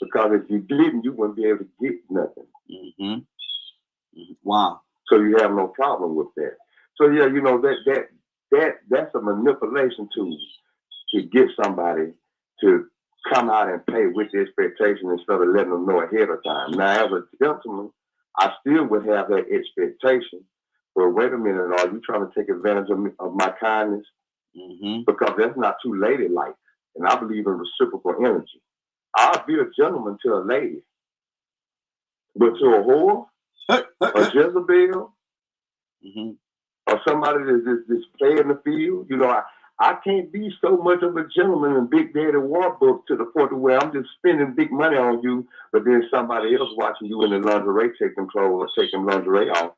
[SPEAKER 8] Because if you didn't, you wouldn't be able to get nothing.
[SPEAKER 2] Mm-hmm. Mm-hmm. Wow.
[SPEAKER 8] So you have no problem with that. So yeah, you know that's a manipulation tool to get somebody to come out and pay with the expectation instead of letting them know ahead of time. Now, as a gentleman, I still would have that expectation. But wait a minute, are you trying to take advantage of my kindness?
[SPEAKER 2] Mm-hmm.
[SPEAKER 8] Because that's not too ladylike. And I believe in reciprocal energy. I'll be a gentleman to a lady. But to a whore, a Jezebel,
[SPEAKER 2] Mm-hmm.
[SPEAKER 8] or somebody that's playing the field, you know, I can't be so much of a gentleman in Big Daddy War Book to the point of where I'm just spending big money on you, but then somebody else watching you in the lingerie taking clothes or taking lingerie off.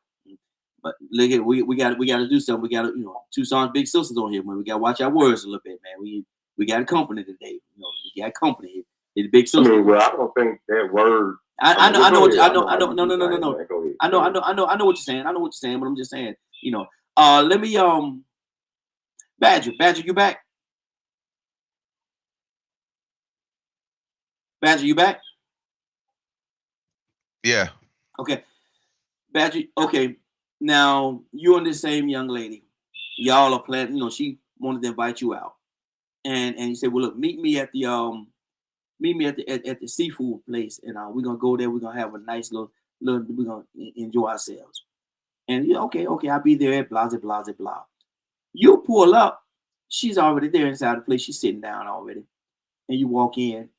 [SPEAKER 2] But look at we got to do something. We got to, Tucson's big sisters on here, man. We got to watch our words a little bit, man. We got company today. We got company. It's big sisters.
[SPEAKER 8] I mean, well, I don't think that word.
[SPEAKER 2] I know. No.
[SPEAKER 8] Go ahead.
[SPEAKER 2] I know what you're saying. I know what you're saying, but I'm just saying, let me Badger, you back? Badger, you back?
[SPEAKER 3] Yeah.
[SPEAKER 2] Okay. Badger, okay. Now you and this same young lady, y'all are planning, she wanted to invite you out. And you said, well, look, meet me at the at the seafood place, and we're gonna go there, we're gonna have a nice little we're gonna enjoy ourselves. And okay, I'll be there at blah blah blah blah. You pull up, she's already there inside the place, she's sitting down already. And you walk in,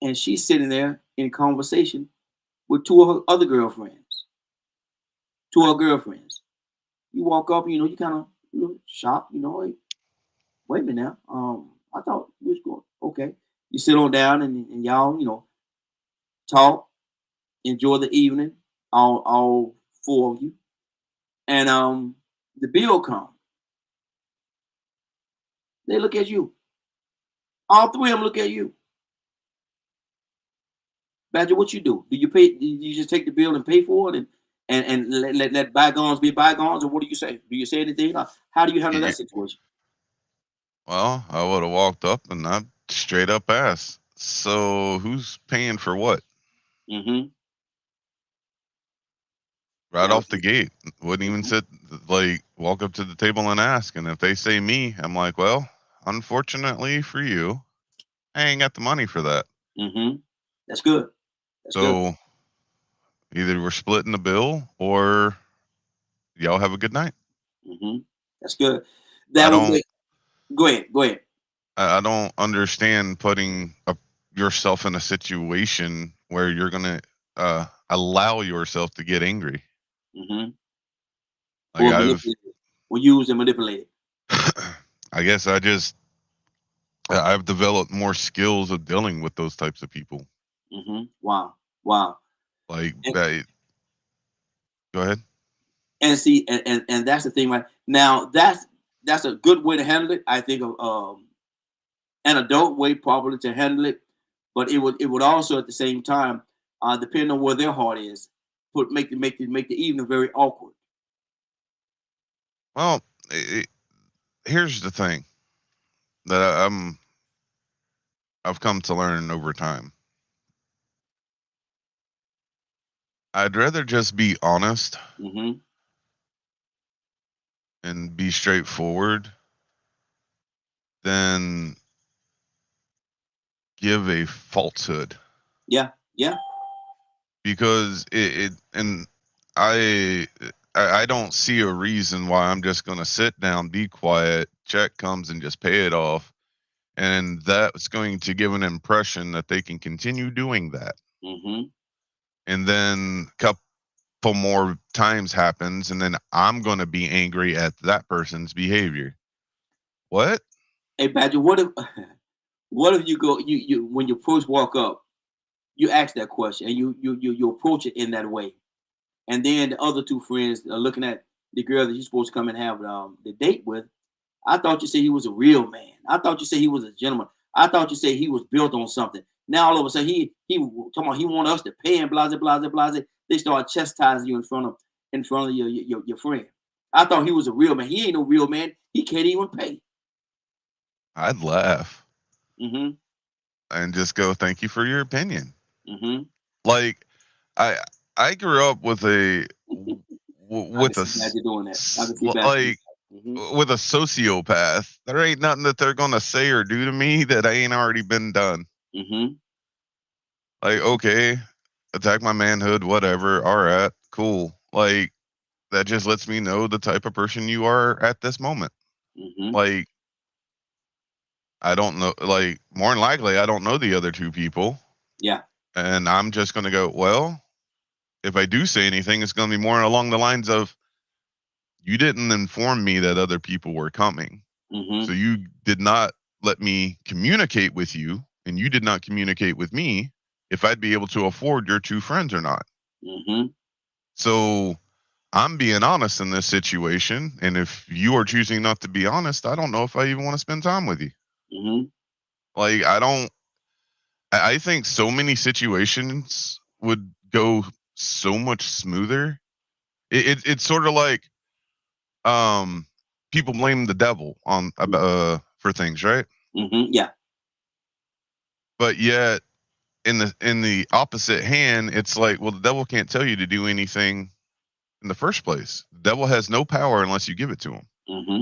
[SPEAKER 2] and she's sitting there in conversation with two of her other girlfriends. Two of her girlfriends. You walk up, you kind of shocked, like, wait a minute now. I thought you was going, okay. You sit on down and y'all, talk, enjoy the evening, all four of you. And the bill comes. They look at you. All three of them look at you. Badger, what you do? Do you pay? Do you just take the bill and pay for it, and let bygones be bygones, or what do you say? Do you say anything? How do you handle that situation?
[SPEAKER 3] Well, I would have walked up and I straight up asked, so who's paying for what?
[SPEAKER 2] Mm-hmm.
[SPEAKER 3] Right off the gate. Wouldn't even walk up to the table and ask. And if they say me, I'm like, well, unfortunately for you, I ain't got the money for that.
[SPEAKER 2] Mm-hmm. That's good.
[SPEAKER 3] So either we're splitting the bill or y'all have a good night.
[SPEAKER 2] Mm-hmm. That's good.
[SPEAKER 3] I
[SPEAKER 2] That will
[SPEAKER 3] don't
[SPEAKER 2] make. Go ahead. Go ahead.
[SPEAKER 3] I don't understand putting yourself in a situation where you're gonna allow yourself to get angry.
[SPEAKER 2] Mm-hmm.
[SPEAKER 3] Like
[SPEAKER 2] Or manipulate it. Or use and manipulate it.
[SPEAKER 3] I guess I've developed more skills of dealing with those types of people.
[SPEAKER 2] Mm-hmm. Wow. Wow.
[SPEAKER 3] Like,
[SPEAKER 2] And,
[SPEAKER 3] go ahead.
[SPEAKER 2] and see, and that's the thing, right? Now that's a good way to handle it. I think of an adult way probably to handle it, but it would also at the same time, depending on where their heart is, make the evening very awkward.
[SPEAKER 3] Well, here's the thing that I've come to learn over time. I'd rather just be honest
[SPEAKER 2] Mm-hmm.
[SPEAKER 3] and be straightforward than give a falsehood,
[SPEAKER 2] Yeah. Yeah.
[SPEAKER 3] because it and I I don't see a reason why I'm just going to sit down, be quiet, check comes and just pay it off, and that's going to give an impression that they can continue doing that.
[SPEAKER 2] Mm-hmm.
[SPEAKER 3] And then a couple more times happens, and then I'm going to be angry at that person's behavior. What?
[SPEAKER 2] Hey, Badger, what if you go you when you first walk up, you ask that question and you approach it in that way, and then the other two friends are looking at the girl that you're supposed to come and have the date with. I thought you said he was a real man. I thought you said he was a gentleman. I thought you said he was built on something. Now all of a sudden he talking about he want us to pay and blah blah blah blah. They start chastising you in front of your friend. I thought he was a real man. He ain't no real man. He can't even pay.
[SPEAKER 3] I'd laugh
[SPEAKER 2] Mm-hmm.
[SPEAKER 3] and just go, "Thank you for your opinion."
[SPEAKER 2] Mm-hmm.
[SPEAKER 3] Like, I I grew up with a
[SPEAKER 2] I can
[SPEAKER 3] with a
[SPEAKER 2] see Badger doing that. I can see Badger doing
[SPEAKER 3] like
[SPEAKER 2] that. Mm-hmm.
[SPEAKER 3] with a sociopath. There ain't nothing that they're gonna say or do to me that ain't already been done.
[SPEAKER 2] Mm-hmm.
[SPEAKER 3] Like, okay, attack my manhood, whatever. All right, cool. Like, that just lets me know the type of person you are at this moment.
[SPEAKER 2] Mm-hmm.
[SPEAKER 3] Like, I don't know. Like, more than likely, I don't know the other two people,
[SPEAKER 2] Yeah.
[SPEAKER 3] and I'm just gonna go, well, if I do say anything, it's gonna be more along the lines of, you didn't inform me that other people were coming.
[SPEAKER 2] Mm-hmm.
[SPEAKER 3] So you did not let me communicate with you, and you did not communicate with me if I'd be able to afford your two friends or not.
[SPEAKER 2] Mm-hmm.
[SPEAKER 3] So I'm being honest in this situation. And if you are choosing not to be honest, I don't know if I even want to spend time with you.
[SPEAKER 2] Mm-hmm.
[SPEAKER 3] Like, I think so many situations would go so much smoother. It's sort of like, um, people blame the devil on for things, right?
[SPEAKER 2] Mm-hmm. Yeah.
[SPEAKER 3] But yet in the opposite hand, it's like, well, the devil can't tell you to do anything in the first place. The devil has no power unless you give it to him.
[SPEAKER 2] Mm-hmm.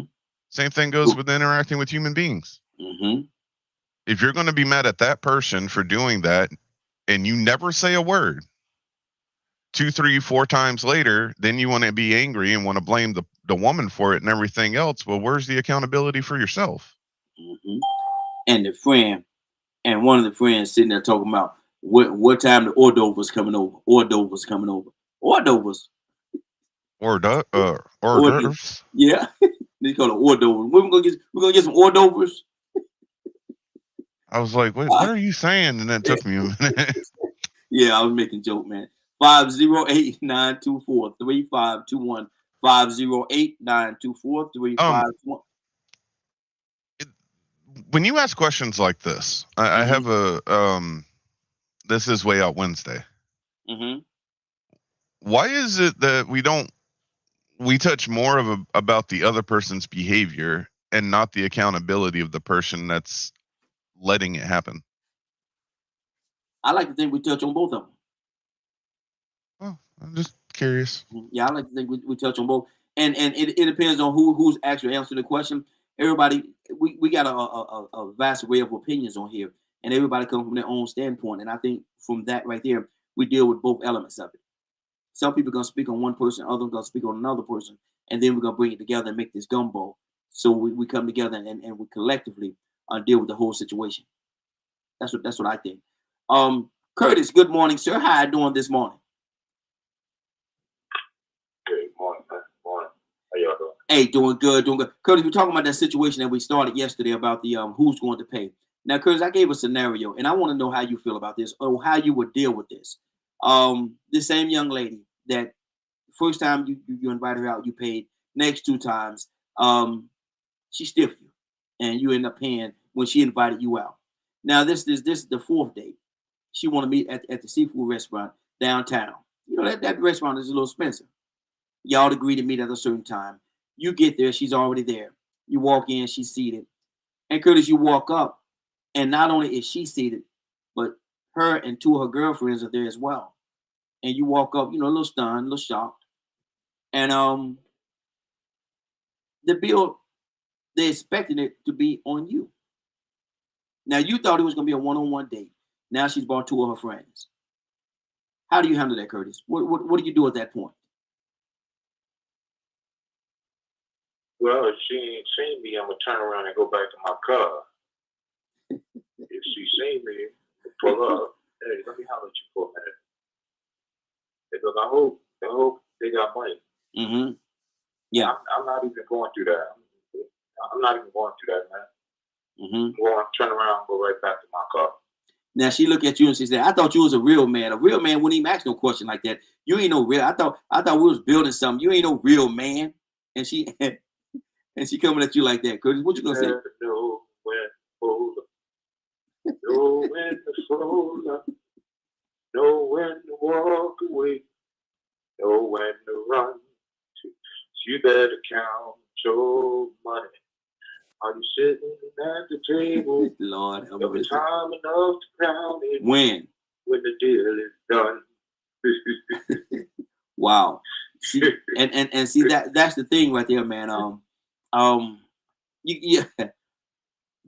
[SPEAKER 3] Same thing goes with interacting with human beings.
[SPEAKER 2] Mm-hmm.
[SPEAKER 3] If you're going to be mad at that person for doing that and you never say a word, 2, 3, 4 times later, then you want to be angry and want to blame the woman for it and everything else. Well, where's the accountability for yourself?
[SPEAKER 2] Mm-hmm. And the friend, and one of the friends sitting there talking about what time the hors d'oeuvres coming over. Hors d'oeuvres coming over. Hors d'oeuvres.
[SPEAKER 3] Hors
[SPEAKER 2] Hors d'oeuvres.
[SPEAKER 3] d'oeuvres.
[SPEAKER 2] Yeah. They call it hors d'oeuvres. We're gonna get some hors d'oeuvres.
[SPEAKER 3] I was like, wait, what are you saying? And then it took me a minute.
[SPEAKER 2] Yeah, I was making a joke, man. 508-924-3521. 508-924-3521.
[SPEAKER 3] When you ask questions like this, I have a this is Way Out Wednesday.
[SPEAKER 2] Mm-hmm.
[SPEAKER 3] Why is it that we touch more about the other person's behavior and not the accountability of the person that's letting it happen?
[SPEAKER 2] I like to think we touch on both of them.
[SPEAKER 3] Well, I'm just curious.
[SPEAKER 2] Yeah, I like to think we touch on both, and it depends on who's actually answering the question. Everybody, we got a vast array of opinions on here, and everybody comes from their own standpoint. And I think from that right there, we deal with both elements of it. Some people gonna speak on one person, others gonna speak on another person, and then we're gonna bring it together and make this gumbo. So we come together and we collectively deal with the whole situation. That's what I think. Curtis, good morning, sir. How you doing this morning?
[SPEAKER 5] Good morning, man. Morning. How y'all doing?
[SPEAKER 2] Hey, doing good, doing good. Curtis, we're talking about that situation that we started yesterday about the who's going to pay. Now, Curtis, I gave a scenario, and I want to know how you feel about this or how you would deal with this. The same young lady that first time you invited her out, you paid. Next 2 times, she stiffed you, and you end up paying when she invited you out. Now, this is the 4th date. She want to meet at the seafood restaurant downtown. You know that restaurant is a little expensive. Y'all agree to meet at a certain time. You get there, she's already there. You walk in, she's seated. And Curtis, you walk up, and not only is she seated, but her and 2 of her girlfriends are there as well. And you walk up, you know, a little stunned, a little shocked. And the bill, they expected it to be on you. Now you thought it was gonna be a one-on-one date. Now she's brought 2 of her friends. How do you handle that, Curtis? What do you do at that point?
[SPEAKER 5] Well, if she ain't seen me, I'm gonna turn around and go back to my car. If she seen me, pull up. Hey, let me holler at you for a minute. Because I hope they got money.
[SPEAKER 2] Mm-hmm. Yeah.
[SPEAKER 5] I'm not even going through that. I'm not even going through that, man.
[SPEAKER 2] Mm-hmm.
[SPEAKER 5] Well, turn around and go right back to my car.
[SPEAKER 2] Now she look at you and she said, "I thought you was a real man. A real man wouldn't even ask no question like that. You ain't no real. I thought we was building something. You ain't no real man." And she and she coming at you like that. Curtis, what you gonna say?
[SPEAKER 5] Know when to fold up. Know when to fold up. Know when to walk away. Know when to run. You better count your money. Are you sitting at the table?
[SPEAKER 2] Lord,
[SPEAKER 5] There'll be time enough to count it
[SPEAKER 2] when
[SPEAKER 5] the deal is done.
[SPEAKER 2] Wow. See, and see that's the thing right there, man. You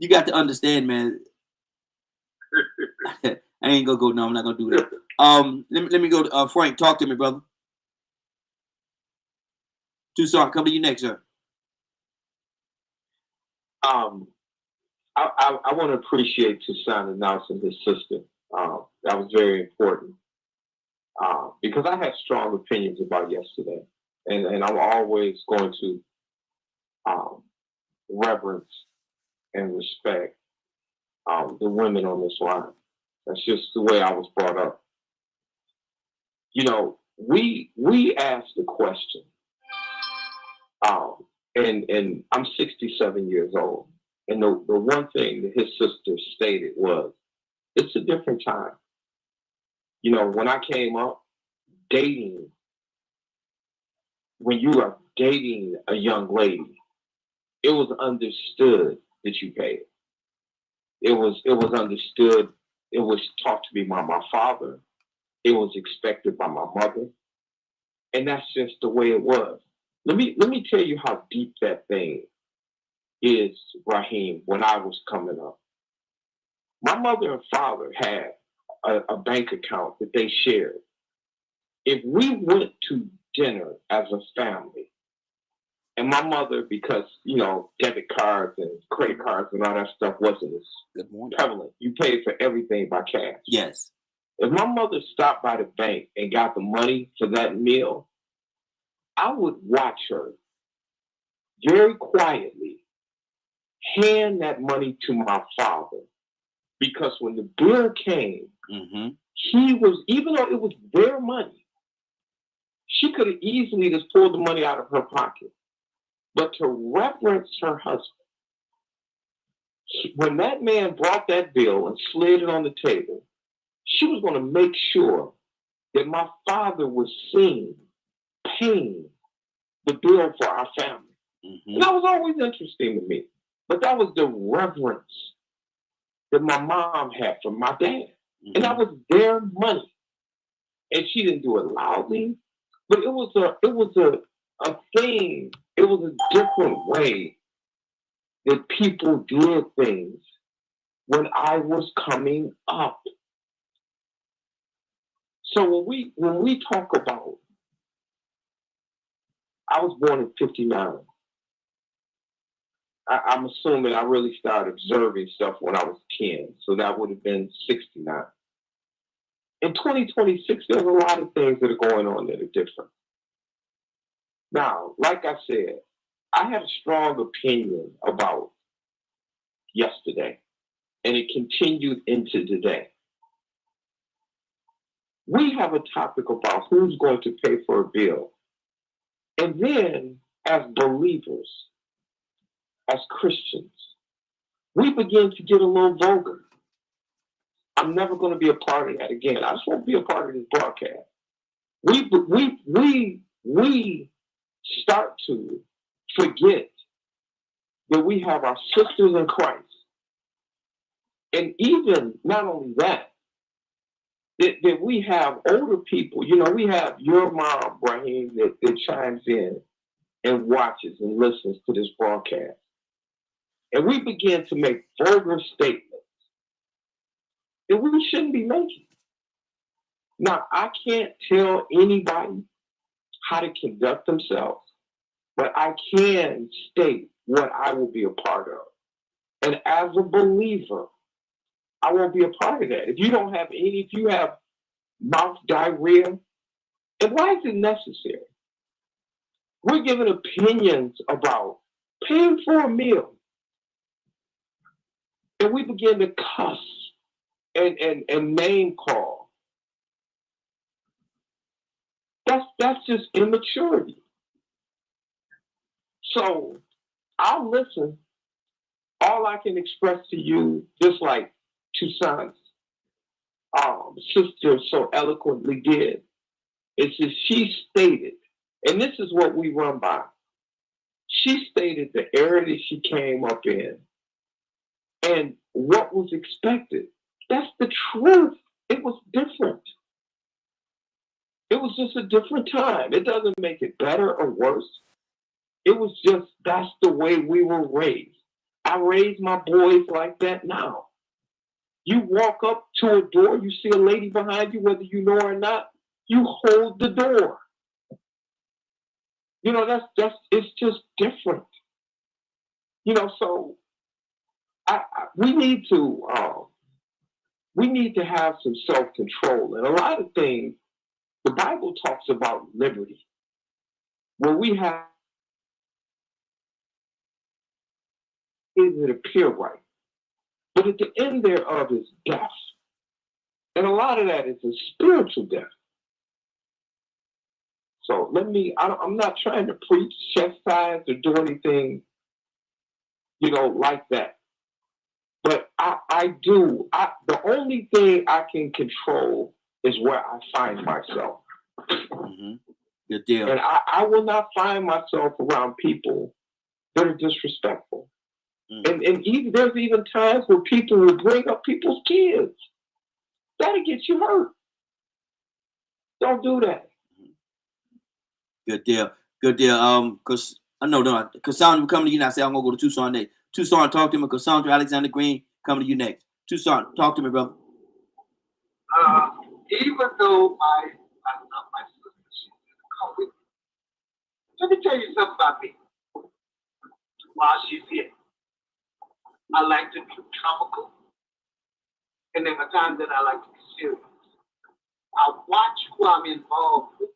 [SPEAKER 2] got to understand, man. I ain't gonna go. No, I'm not gonna do that. Let me go to Frank. Talk to me, brother. Tucson, come to you next, sir.
[SPEAKER 5] I want to appreciate Tucson announcing his sister. That was very important. Because I had strong opinions about yesterday. And I'm always going to reverence and respect the women on this line. That's just the way I was brought up. You know, we asked the question, and I'm 67 years old. And the one thing that his sister stated was, it's a different time. You know, when I came up, dating, when you are dating a young lady, it was understood that you paid. It was understood. It was taught to me by my father. It was expected by my mother. And that's just the way it was. Let me tell you how deep that thing is, Raheem, when I was coming up. My mother and father had a bank account that they shared. If we went to dinner as a family, and my mother, because, you know, debit cards and credit cards and all that stuff wasn't as prevalent, you paid for everything by cash.
[SPEAKER 2] Yes.
[SPEAKER 5] If my mother stopped by the bank and got the money for that meal, I would watch her very quietly hand that money to my father. Because when the bill came, he was, even though it was their money, she could have easily just pulled the money out of her pocket. But to reverence her husband, when that man brought that bill and slid it on the table, she was going to make sure that my father was seen paying the bill for our family. And that was always interesting to me. But that was the reverence that my mom had for my dad. And that was their money. And she didn't do it loudly, but it was a thing. It was a different way that people did things when I was coming up. So when we talk about I was born in 59. I'm assuming I really started observing stuff when I was 10. So that would have been 69. In 2026, there's a lot of things that are going on that are different. Now, like I said, I had a strong opinion about yesterday, and it continued into today. We have a topic about who's going to pay for a bill. And then, as believers, as Christians, we begin to get a little vulgar. I'm never going to be a part of that again. I just won't be a part of this broadcast. We start to forget that we have our sisters in Christ. And even not only that, that we have older people. You know, we have your mom, Raheem, that chimes in and watches and listens to this broadcast. And we begin to make vulgar statements that we shouldn't be making. Now, I can't tell anybody how to conduct themselves, but I can state what I will be a part of. And as a believer, I won't be a part of that. If you have mouth diarrhea, and why is it necessary? We're giving opinions about paying for a meal. And we begin to cuss and name call. That's just immaturity. So I'll listen. All I can express to you, just like Toussaint's sister so eloquently did, is that she stated, and this is what we run by. She stated the era that she came up in and what was expected. That's the truth. It was different. It was just a different time. It doesn't make it better or worse. It was just, that's the way we were raised. I raise my boys like that now. You walk up to a door, you see a lady behind you, whether you know her or not, you hold the door. You know, it's just different. You know, so we need to have some self-control. And a lot of things, the Bible talks about liberty, where we have it appear right. But at the end thereof is death. And a lot of that is a spiritual death. So I'm not trying to preach, chastise, or do anything, like that. But the only thing I can control is where I find myself.
[SPEAKER 2] Mm-hmm. Good deal.
[SPEAKER 5] And I will not find myself around people that are disrespectful. Mm-hmm. And even there's even times where people will bring up people's kids. That'll get you hurt. Don't do that.
[SPEAKER 2] Good deal. Good deal. Because I know, Cassandra coming to you now. Say I'm gonna go to Toussaint next. Toussaint, talk to me. Cassandra Alexander Green coming to you next. Toussaint, talk to me, brother.
[SPEAKER 4] Even though I love my sister, she's come with me. Let me tell you something about me. While she's here, I like to be comical, and there are times that I like to be serious. I watch who I'm involved with,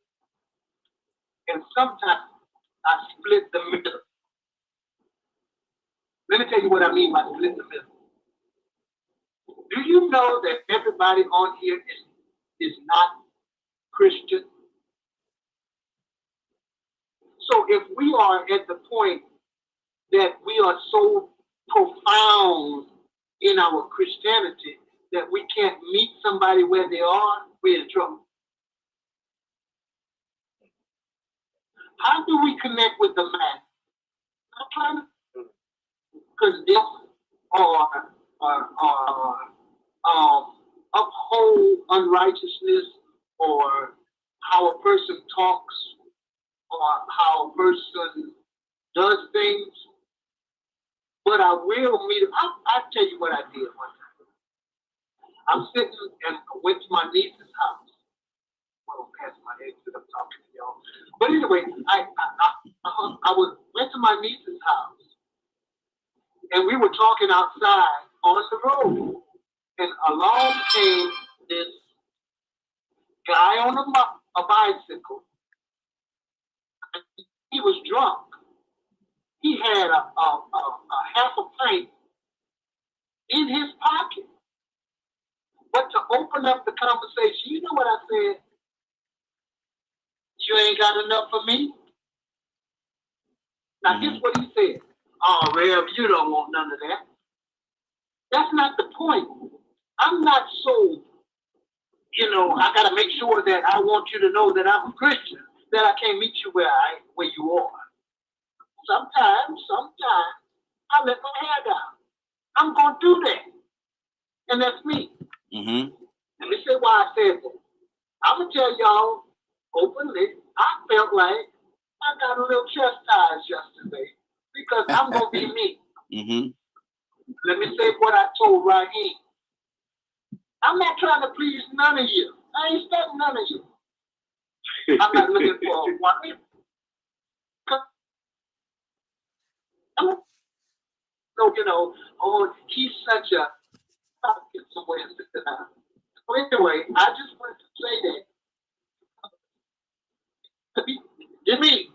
[SPEAKER 4] and sometimes I split the middle. Let me tell you what I mean by split the middle. Do you know that everybody on here is not Christian? So if we are at the point that we are so profound in our Christianity that we can't meet somebody where they are, we're in trouble. How do we connect with the man? I'm trying to, because this or uphold unrighteousness, or how a person talks, or how a person does things. But I will meet him. I'll tell you what I did one time. I'm sitting and I went to my niece's house. I don't pass my head because I'm talking to y'all. But anyway, went to my niece's house, and we were talking outside on the road, and along came this guy on a bicycle. He was drunk. He had a half a pint in his pocket. But to open up the conversation, you know what I said? You ain't got enough for me? Now, here's what he said. Oh, Rev, you don't want none of that. That's not the point. I'm not so, I got to make sure that I want you to know that I'm a Christian, that I can't meet you where you are. Sometimes, I let my hair down. I'm going to do that. And that's me.
[SPEAKER 2] Mm-hmm.
[SPEAKER 4] Let me say why I said that. I'm going to tell y'all openly, I felt like I got a little chastised yesterday because I'm going to be me.
[SPEAKER 2] Mm-hmm.
[SPEAKER 4] Let me say what I told Raheem. I'm not trying to please none of you. I ain't studying none of you. I'm not looking for a woman. So, he's such a... I'll get somewhere and sit down. So anyway, I just wanted to say that. Jimmy,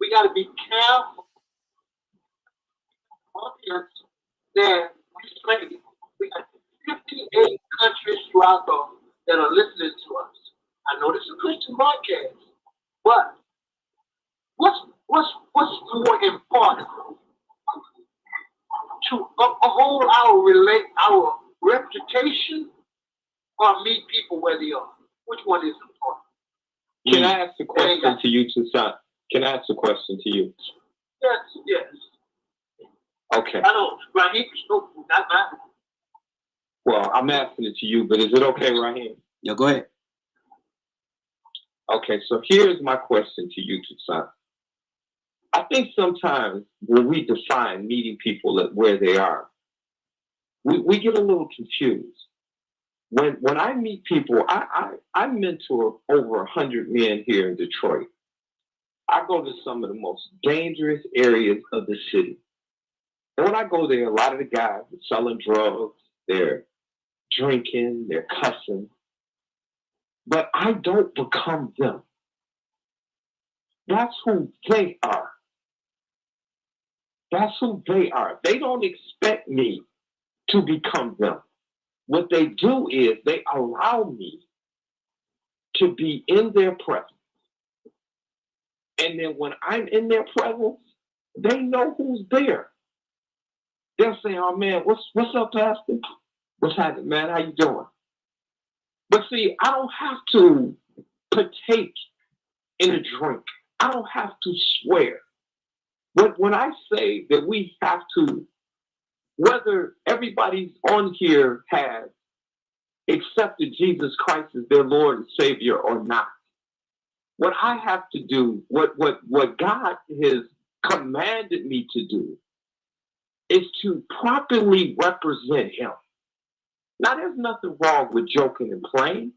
[SPEAKER 4] we got to be careful that we say we got 58 countries throughout that are listening to us. I know this is a Christian broadcast, but what's more important to uphold our reputation or meet people where they are? Which one is important?
[SPEAKER 5] Can I ask a question to you, Toussaint? Can I ask a question to you?
[SPEAKER 4] Yes.
[SPEAKER 5] Okay.
[SPEAKER 4] I don't, Raheem, not mine.
[SPEAKER 5] Well, I'm asking it to you, but is it okay, Raheem?
[SPEAKER 2] Yeah, go ahead.
[SPEAKER 5] Okay, so here's my question to you, Toussaint. I think sometimes when we define meeting people at where they are, we get a little confused. When I meet people, I mentor over 100 men here in Detroit. I go to some of the most dangerous areas of the city. And when I go there, a lot of the guys are selling drugs, they're drinking, they're cussing. But I don't become them. That's who they are. That's who they are. They don't expect me to become them. What they do is they allow me to be in their presence. And then when I'm in their presence, they know who's there. They'll say, oh man, what's up, Pastor? What's happening, man? How you doing? But see, I don't have to partake in a drink. I don't have to swear. But when I say that we have to, whether everybody on here has accepted Jesus Christ as their Lord and Savior or not, what I have to do, what God has commanded me to do, is to properly represent Him. Now, there's nothing wrong with joking and playing,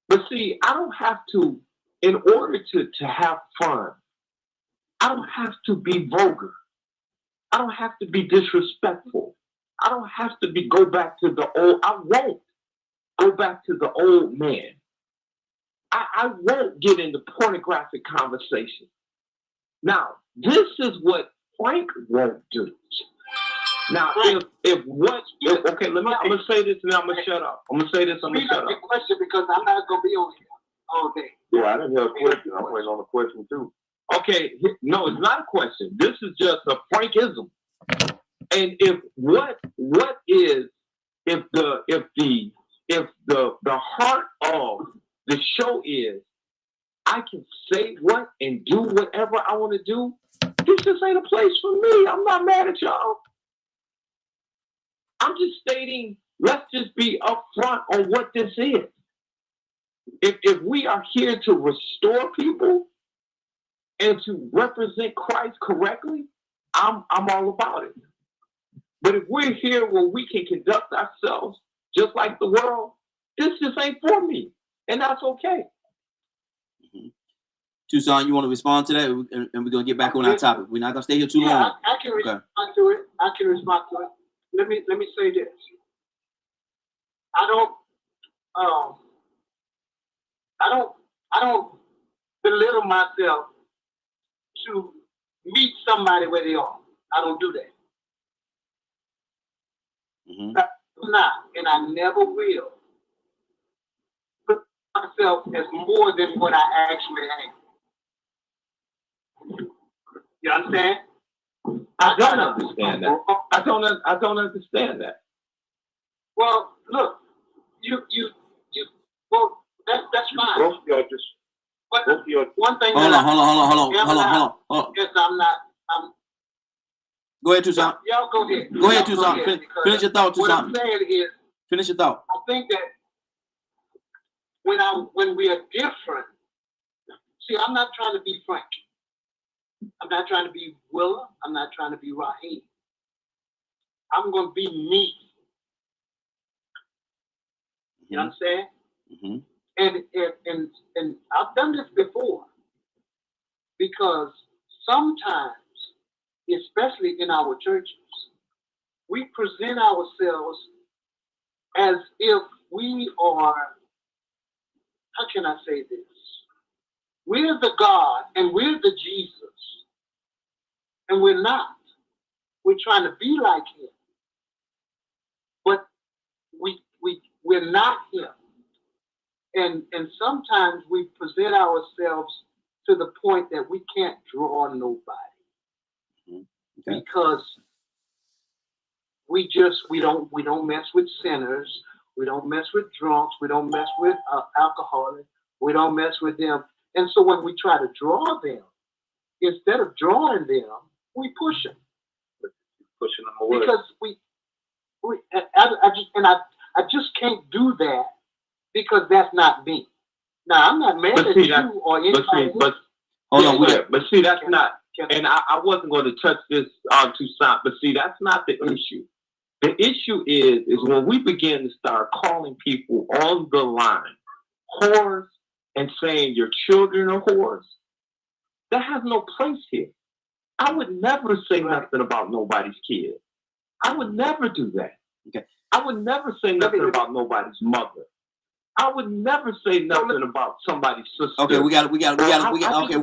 [SPEAKER 5] but see, I don't have to, in order to have fun, I don't have to be vulgar. I don't have to be disrespectful. I don't have to go back to the old. I won't go back to the old man. I won't get into pornographic conversation. Now, this is what Frank won't do. Now, I'm gonna say this and I'm gonna shut up. I'm gonna say this, I'm gonna shut up.
[SPEAKER 4] Question because I'm not gonna be on here all day.
[SPEAKER 8] Yeah, I didn't have a question. I'm waiting on a question too.
[SPEAKER 5] Okay, no, it's not a question. This is just a Frankism. And if the heart of the show is I can say what and do whatever I want to do, this just ain't a place for me. I'm not mad at y'all. I'm just stating, let's just be upfront on what this is. If we are here to restore people and to represent Christ correctly, I'm all about it. But if we're here where we can conduct ourselves just like the world, this just ain't for me. And that's okay.
[SPEAKER 2] Mm-hmm. Tucson, you want to respond to that, and we're gonna get back on our topic. We're not gonna stay here too
[SPEAKER 4] Yeah,
[SPEAKER 2] long.
[SPEAKER 4] I can
[SPEAKER 2] Okay.
[SPEAKER 4] respond to it. I can respond to it. Let me say this. I don't belittle myself to meet somebody where they are. I don't do that.
[SPEAKER 2] Mm-hmm.
[SPEAKER 4] I'm not, and I never will put myself as more than what I actually am. You understand?
[SPEAKER 5] I don't understand that. I don't understand that.
[SPEAKER 4] Well, look, you. Well, that's fine.
[SPEAKER 8] Both of y'all just,
[SPEAKER 4] But
[SPEAKER 8] both of y'all.
[SPEAKER 4] one thing.
[SPEAKER 2] Hold on.
[SPEAKER 4] Yes, I'm not.
[SPEAKER 2] Go ahead, Tucson.
[SPEAKER 4] Y'all go ahead.
[SPEAKER 2] Go ahead, Tucson. Finish your thought,
[SPEAKER 4] What I'm
[SPEAKER 2] Tucson.
[SPEAKER 4] saying is,
[SPEAKER 2] Finish your thought.
[SPEAKER 4] I think that when we are different, see, I'm not trying to be Frank. I'm not trying to be Willa. I'm not trying to be Raheem. I'm going to be me. You understand?
[SPEAKER 2] Mm-hmm.
[SPEAKER 4] And I've done this before, because sometimes, especially in our churches, we present ourselves as if we are, how can I say this? We're the God and we're the Jesus, and we're not. We're trying to be like him, but we're not him. And sometimes we present ourselves to the point that we can't draw nobody. Okay. Because we don't mess with sinners, we don't mess with drunks, we don't mess with alcoholics, we don't mess with them. And so when we try to draw them, instead of drawing them, we push them.
[SPEAKER 5] Pushing them away.
[SPEAKER 4] Because I just can't do that, because that's not me. Now, I'm not mad at you or anybody.
[SPEAKER 5] But see, that's not. And I wasn't going to touch this on Tucson, but see, that's not the issue. The issue is when we begin to start calling people on the line whores and saying your children are whores. That has no place here. I would never say nothing about nobody's kid. I would never do that.
[SPEAKER 2] Okay.
[SPEAKER 5] I would never say nothing about nobody's mother. I would never say nothing about somebody's sister.
[SPEAKER 2] Okay, we got. Okay,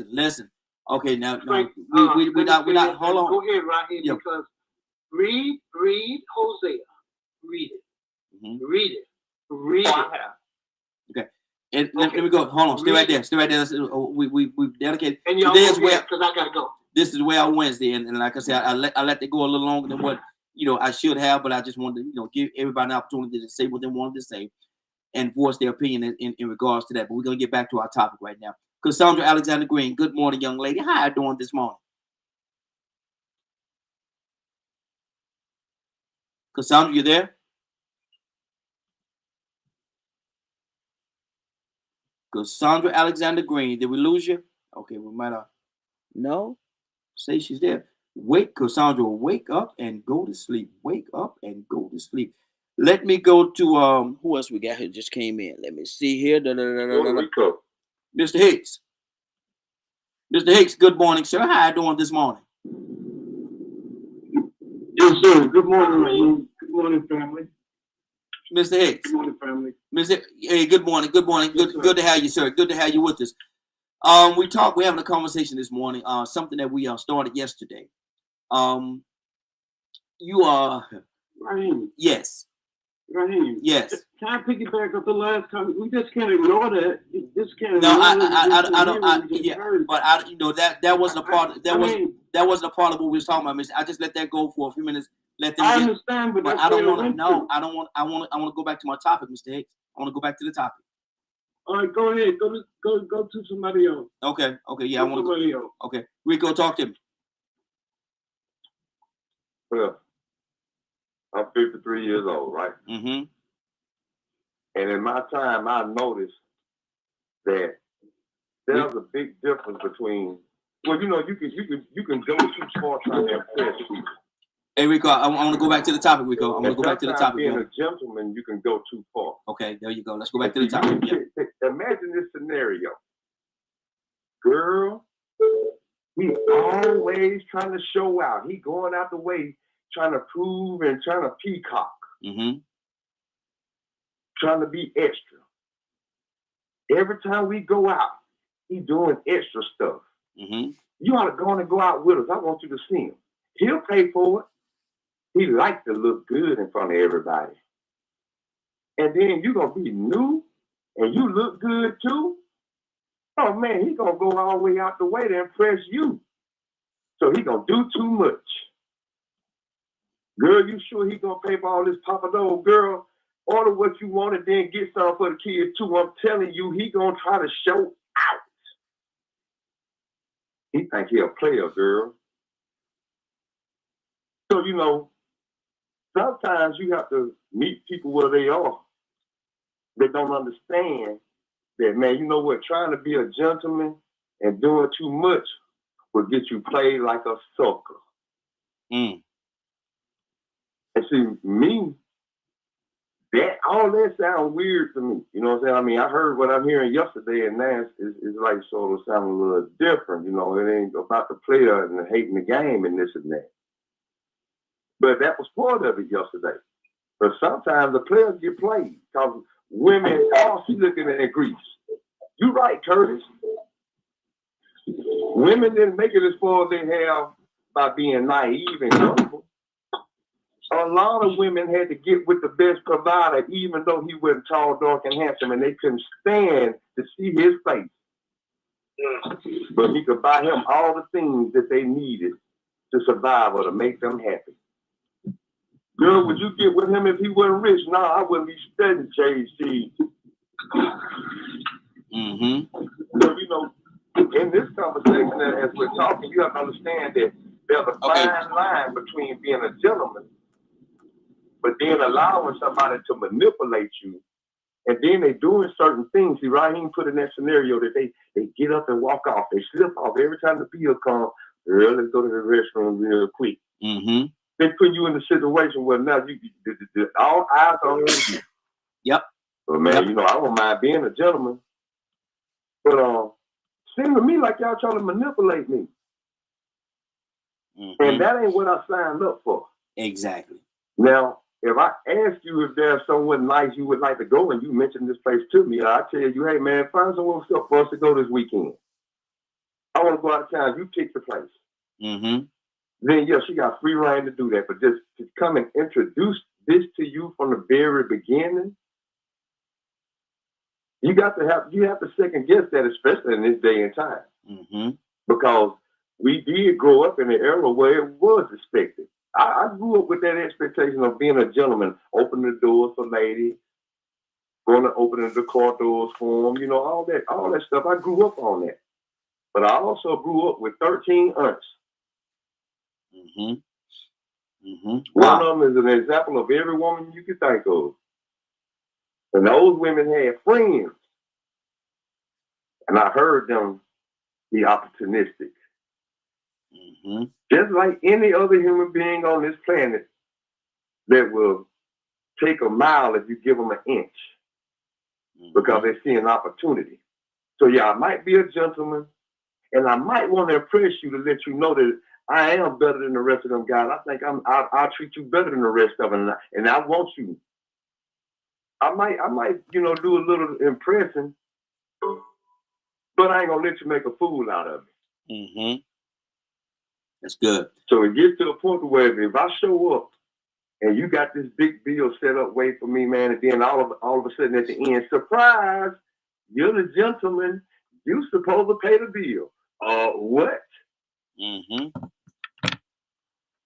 [SPEAKER 2] listen. Okay, now we're not. Hold on.
[SPEAKER 4] Go ahead, Raheem, because read Hosea. Read it. Mm-hmm. Read it. Okay.
[SPEAKER 2] And let me go. Hold on. Stay right there. We've dedicated.
[SPEAKER 4] And y'all go ahead, because I gotta go.
[SPEAKER 2] This is where our Wednesday, and like I said, I let it go a little longer than what I should have, but I just wanted to give everybody an opportunity to say what they wanted to say and voice their opinion in regards to that. But we're gonna get back to our topic right now. Cassandra Alexander Green, good morning, young lady. How are you doing this morning? Cassandra, you there? Cassandra Alexander Green, did we lose you? Okay, we might have. No, say she's there. Cassandra, wake up and go to sleep. Wake up and go to sleep. Let me go to who else we got here just came in. Let me see here. Mr. Hicks. Mr. Hicks, good morning, sir. How are you doing this morning?
[SPEAKER 9] Yes, sir. Good morning, Raheem. Good morning, family.
[SPEAKER 2] Mr. Hicks.
[SPEAKER 9] Good morning, family.
[SPEAKER 2] Hey, good morning. Good morning. Good to have you, sir. Good to have you with us. We're having a conversation this morning, something that we started yesterday. You are
[SPEAKER 9] Raheem.
[SPEAKER 2] Yes.
[SPEAKER 9] Raheem.
[SPEAKER 2] Yes.
[SPEAKER 9] Can I piggyback up the last comment? We just can't ignore that.
[SPEAKER 2] That wasn't a part. That wasn't a part of what we was talking about, Mister. I just let that go for a few minutes. Let them.
[SPEAKER 9] I understand, but
[SPEAKER 2] I don't want to. No, I don't want. I want to go back to my topic, Mr. Hicks. I want to go back to the topic.
[SPEAKER 9] All right, go ahead. Go to somebody else.
[SPEAKER 2] Okay. Yeah, I want to go. Okay, Rico, talk to me.
[SPEAKER 8] Well, I'm 53 years old, right?
[SPEAKER 2] Mm-hmm.
[SPEAKER 8] And in my time, I noticed that there's a big difference between. Well, you can go too far trying to impress people.
[SPEAKER 2] Hey, Rico, I want to go back to the topic, Rico. I'm going to go back to the topic.
[SPEAKER 8] Being a gentleman, you can go too far.
[SPEAKER 2] Okay, there you go. Let's go back to the topic.
[SPEAKER 8] Imagine this scenario. girl, he always trying to show out. He going out the way, trying to prove and trying to peacock, trying to be extra. Every time we go out, he doing extra stuff. You ought to go out with us. I want you to see him. He'll pay for it. He likes to look good in front of everybody. And then you're going to be new and you look good too. Oh man, he going to go all the way out the way to impress you. So he going to do too much. Girl, you sure he going to pay for all this Papa Dog? Girl, order what you want and then get some for the kids too. I'm telling you, he going to try to show out. He think he a player, girl. So, you know, sometimes you have to meet people where they are. They don't understand that, man, you know what, trying to be a gentleman and doing too much will get you played like a sucker. And see, me, that all that sounds weird to me. You know what I'm saying? I mean, I heard what I'm hearing yesterday, and now it's like sort of sounding a little different. You know, it ain't about the player and hating the game and this and that. But that was part of it yesterday. But sometimes the players get played because women, all she looking at Greece. You right, Curtis. Women didn't make it as far as they have by being naive and gullible. A lot of women had to get with the best provider, even though he wasn't tall, dark, and handsome, and they couldn't stand to see his face. But he could buy him all the things that they needed to survive or to make them happy. Girl, would you get with him if he wasn't rich? No, I wouldn't be studying JC. So, you know, in this conversation, as we're talking, you have to understand that there's a fine line between being a gentleman, but then allowing somebody to manipulate you, and then they doing certain things. See, Raheem put in that scenario that they get up and walk off. They slip off every time the bill comes. Girl, let's go to the restroom real quick. They put you in a situation where now all eyes are on you.
[SPEAKER 2] Yep.
[SPEAKER 8] But man, you know, I don't mind being a gentleman. But seems to me like y'all trying to manipulate me. And that ain't what I signed up for.
[SPEAKER 2] Exactly.
[SPEAKER 8] Now, if I ask you if there's someone nice you would like to go and you mention this place to me, I tell you, hey man, find someone for us to go this weekend. I want to go out of town. You pick the place. Then yeah, she got free reign to do that. But just to come and introduce this to you from the very beginning, you have to second guess that, especially in this day and time. Because we did grow up in an era where it was expected. I grew up with that expectation of being a gentleman, opening the doors for ladies, going to opening the car doors for them, you know, all that stuff. I grew up on that. But I also grew up with 13 aunts. One of them is an example of every woman you can think of. And those women had friends. And I heard them be opportunistic. Just like any other human being on this planet that will take a mile if you give them an inch. Because they see an opportunity. So yeah, I might be a gentleman. And I might want to impress you to let you know that I am better than the rest of them guys. I think I'll treat you better than the rest of them, and I want you. I might, you know, do a little impressing, but I ain't gonna let you make a fool out of me.
[SPEAKER 2] That's good.
[SPEAKER 8] So it gets to a point where if I show up and you got this big bill set up, wait for me, man, and then all of a sudden at the end, surprise, you're the gentleman. You supposed to pay the bill. What?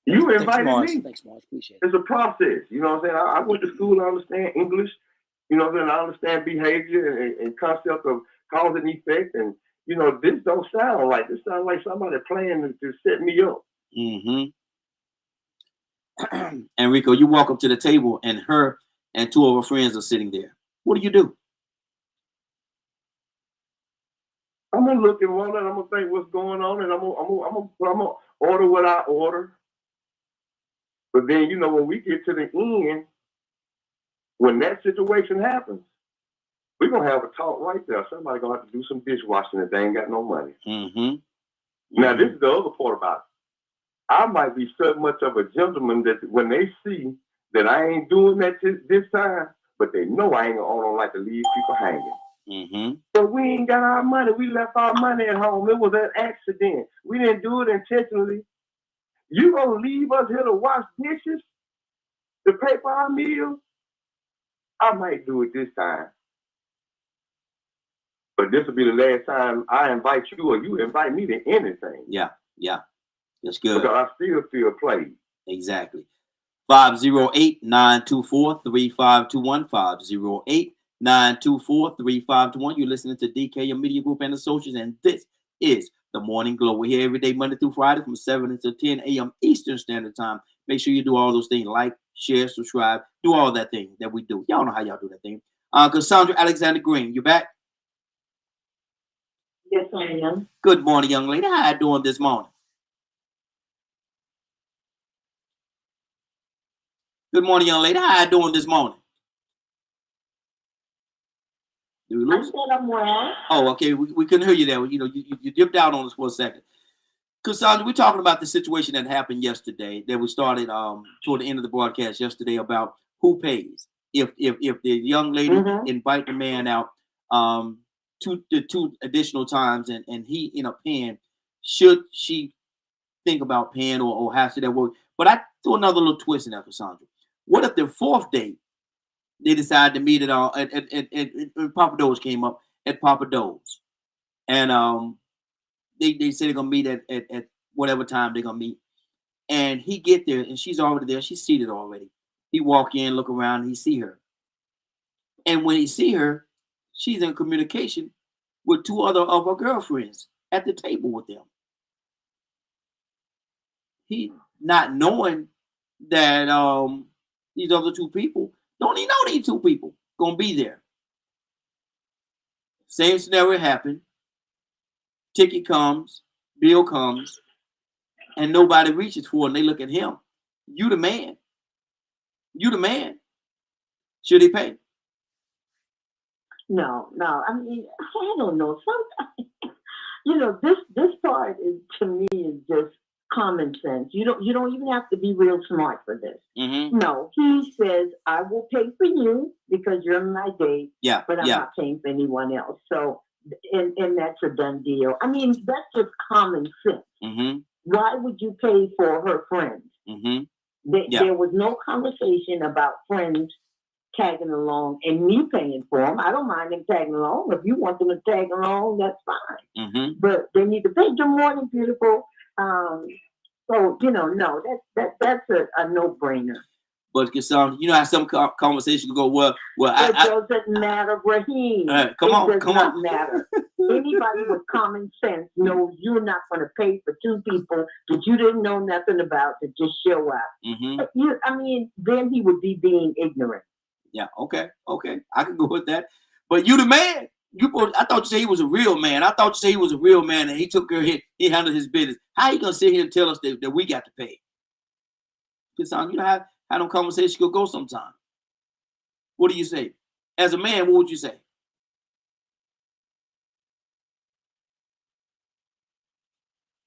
[SPEAKER 8] You invited me.
[SPEAKER 10] Thanks, Mars. Appreciate it.
[SPEAKER 8] It's a process. You know what I'm saying? I went to school. I understand English. You know what I'm saying? I understand behavior and concept of cause and effect. And, you know, this don't sound like, this sounds like somebody planning to set me up.
[SPEAKER 2] Enrico, you walk up to the table and her and two of her friends are sitting there. What do you do?
[SPEAKER 8] I'm gonna look and wonder, and I'm gonna think what's going on, and I'm gonna order what I order. But then, you know, when we get to the end, when that situation happens, we're gonna have a talk right there. Somebody gonna have to do some dishwashing if they ain't got no money. Now, this is the other part about it. I might be so much of a gentleman that when they see that I ain't doing that this time, but they know I don't like to leave people hanging. But we ain't got our money. We left our money at home. It was an accident. We didn't do it intentionally. You gonna leave us here to wash dishes, to pay for our meals? I might do it this time. But this will be the last time I invite you or you invite me to anything.
[SPEAKER 2] Yeah. That's good.
[SPEAKER 8] Because I still feel played.
[SPEAKER 2] Exactly. 508-924-3521. 508-924-3521. You're listening to DK Media Group and Associates, and this is the Morning Glow. We're here every day, Monday through Friday, from 7 until 10 a.m. Eastern Standard Time. Make sure you do all those things: like, share, subscribe, do all that thing that we do. Y'all know how y'all do that thing. Cassandra Alexander Green, you back?
[SPEAKER 7] Yes, I am.
[SPEAKER 2] Good morning, young lady. How you doing this morning? Good morning, young lady. How you doing this morning? Do we lose?
[SPEAKER 7] I said I'm well.
[SPEAKER 2] Oh, okay. We couldn't hear you there. You know, you dipped out on us for a second. Cassandra, we're talking about the situation that happened yesterday that we started toward the end of the broadcast yesterday about who pays. If the young lady invite the man out two additional times and he end up paying, should she think about paying or how should that work? But I threw another little twist in that, Cassandra. What if the fourth date they decided to meet at Papa Do's came up at Papa Do's, and they say they're gonna meet at whatever time they're gonna meet, and he get there and she's already there, she's seated already. He walk in, look around, and he see her, and when he see her, she's in communication with two other of her girlfriends at the table with them. He not knowing that these other two people don't even know these two people gonna be there. Same scenario happened. Ticket comes, bill comes, and nobody reaches for it, and they look at him. You the man. You the man. Should he pay?
[SPEAKER 7] No. I mean, I don't know. Sometimes, this part is, to me, is just common sense. You don't even have to be real smart for this. No, he says, I will pay for you because you're my date.
[SPEAKER 2] Yeah.
[SPEAKER 7] But I'm not paying for anyone else. So, and that's a done deal. I mean, that's just common sense. Why would you pay for her friends? There was no conversation about friends tagging along and me paying for them. I don't mind them tagging along. If you want them to tag along, that's fine. But they need to pay. Good morning, beautiful. So no, that's a no-brainer.
[SPEAKER 2] But Cassandra, you know how some conversations go, well,
[SPEAKER 7] it doesn't matter, Raheem.
[SPEAKER 2] Come on.
[SPEAKER 7] It does not matter. Anybody with common sense knows you're not going to pay for two people that you didn't know nothing about to just show up. Then he would be being ignorant.
[SPEAKER 2] Yeah, okay. I can go with that. But you the man. I thought you said he was a real man. I thought you said he was a real man and he took care of it. He handled his business. How you gonna sit here and tell us that we got to pay? Cassandra, you know how no conversation could go sometime. What do you say? As a man, what would you say?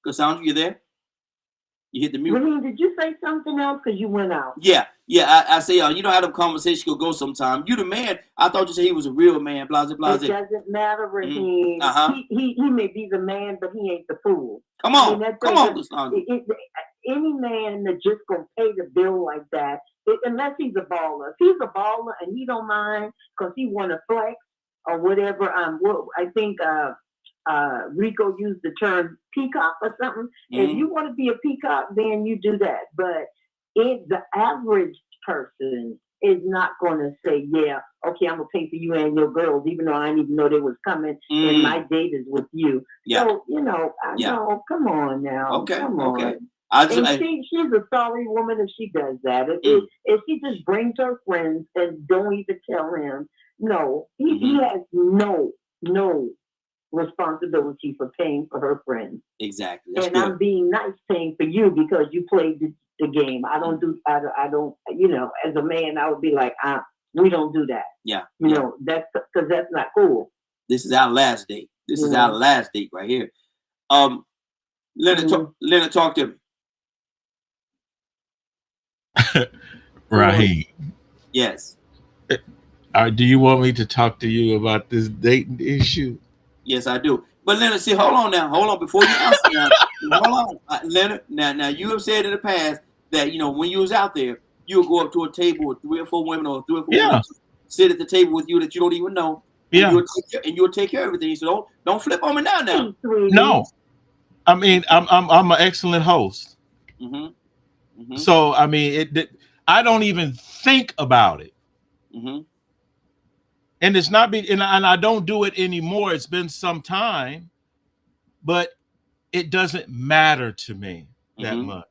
[SPEAKER 2] Cassandra, you there? You hit the mute.
[SPEAKER 7] Raheem, did you say something else? Because you went out.
[SPEAKER 2] Yeah. I say, you know how the conversation could go sometime. You the man. I thought you said he was a real man. Blase.
[SPEAKER 7] It doesn't matter, Raheem. He may be the man, but he ain't the fool.
[SPEAKER 2] Come on, Cassandra.
[SPEAKER 7] Any man that just gonna pay the bill like that, unless he's a baller. If he's a baller and he don't mind because he want to flex or whatever, I think Rico used the term peacock or something. If you want to be a peacock, then you do that. But the average person is not going to say, yeah, okay, I'm going to pay for you and your girls, even though I didn't even know they was coming and my date is with you.
[SPEAKER 2] Yeah.
[SPEAKER 7] So, I know, come on now.
[SPEAKER 2] Okay,
[SPEAKER 7] come
[SPEAKER 2] okay.
[SPEAKER 7] on. She's a sorry woman if she does that. If she just brings her friends and don't even tell him, no, he has no responsibility for paying for her friends.
[SPEAKER 2] Exactly.
[SPEAKER 7] That's good. I'm being nice paying for you because you played the game. I don't, as a man, I would be like,
[SPEAKER 10] we don't do that.
[SPEAKER 2] Yeah.
[SPEAKER 10] You know, that's because that's not cool.
[SPEAKER 2] This is our last date. This is our last date right here. Leonard, talk to me.
[SPEAKER 6] Raheem.
[SPEAKER 2] Yes.
[SPEAKER 6] Do you want me to talk to you about this dating issue?
[SPEAKER 2] Yes, I do. But Leonard, see, hold on now. Hold on before you answer now. Hold on. Leonard, now you have said in the past that, you know, when you was out there, you would go up to a table with 3 or 4 women or 3 or 4 women sit at the table with you that you don't even know. And you'll take care of everything. So don't flip on me now.
[SPEAKER 6] No. I mean, I'm an excellent host. So I mean, I don't even think about it. And it's not and I don't do it anymore. It's been some time, but it doesn't matter to me that much.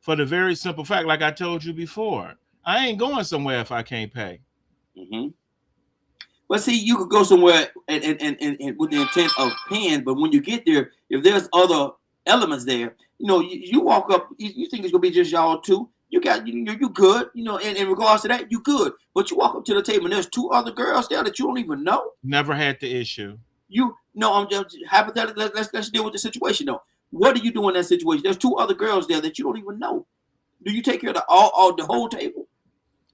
[SPEAKER 6] For the very simple fact, like I told you before, I ain't going somewhere if I can't pay.
[SPEAKER 2] Well, see, you could go somewhere and with the intent of paying, but when you get there, if there's other elements there, you know, you walk up, you think it's gonna be just y'all two. You good, you know, in regards to that, you good. But you walk up to the table and there's 2 other girls there that you don't even know.
[SPEAKER 6] Never had the issue.
[SPEAKER 2] I'm just hypothetically. Let's deal with the situation though. What do you do in that situation? There's 2 other girls there that you don't even know. Do you take care of the whole table?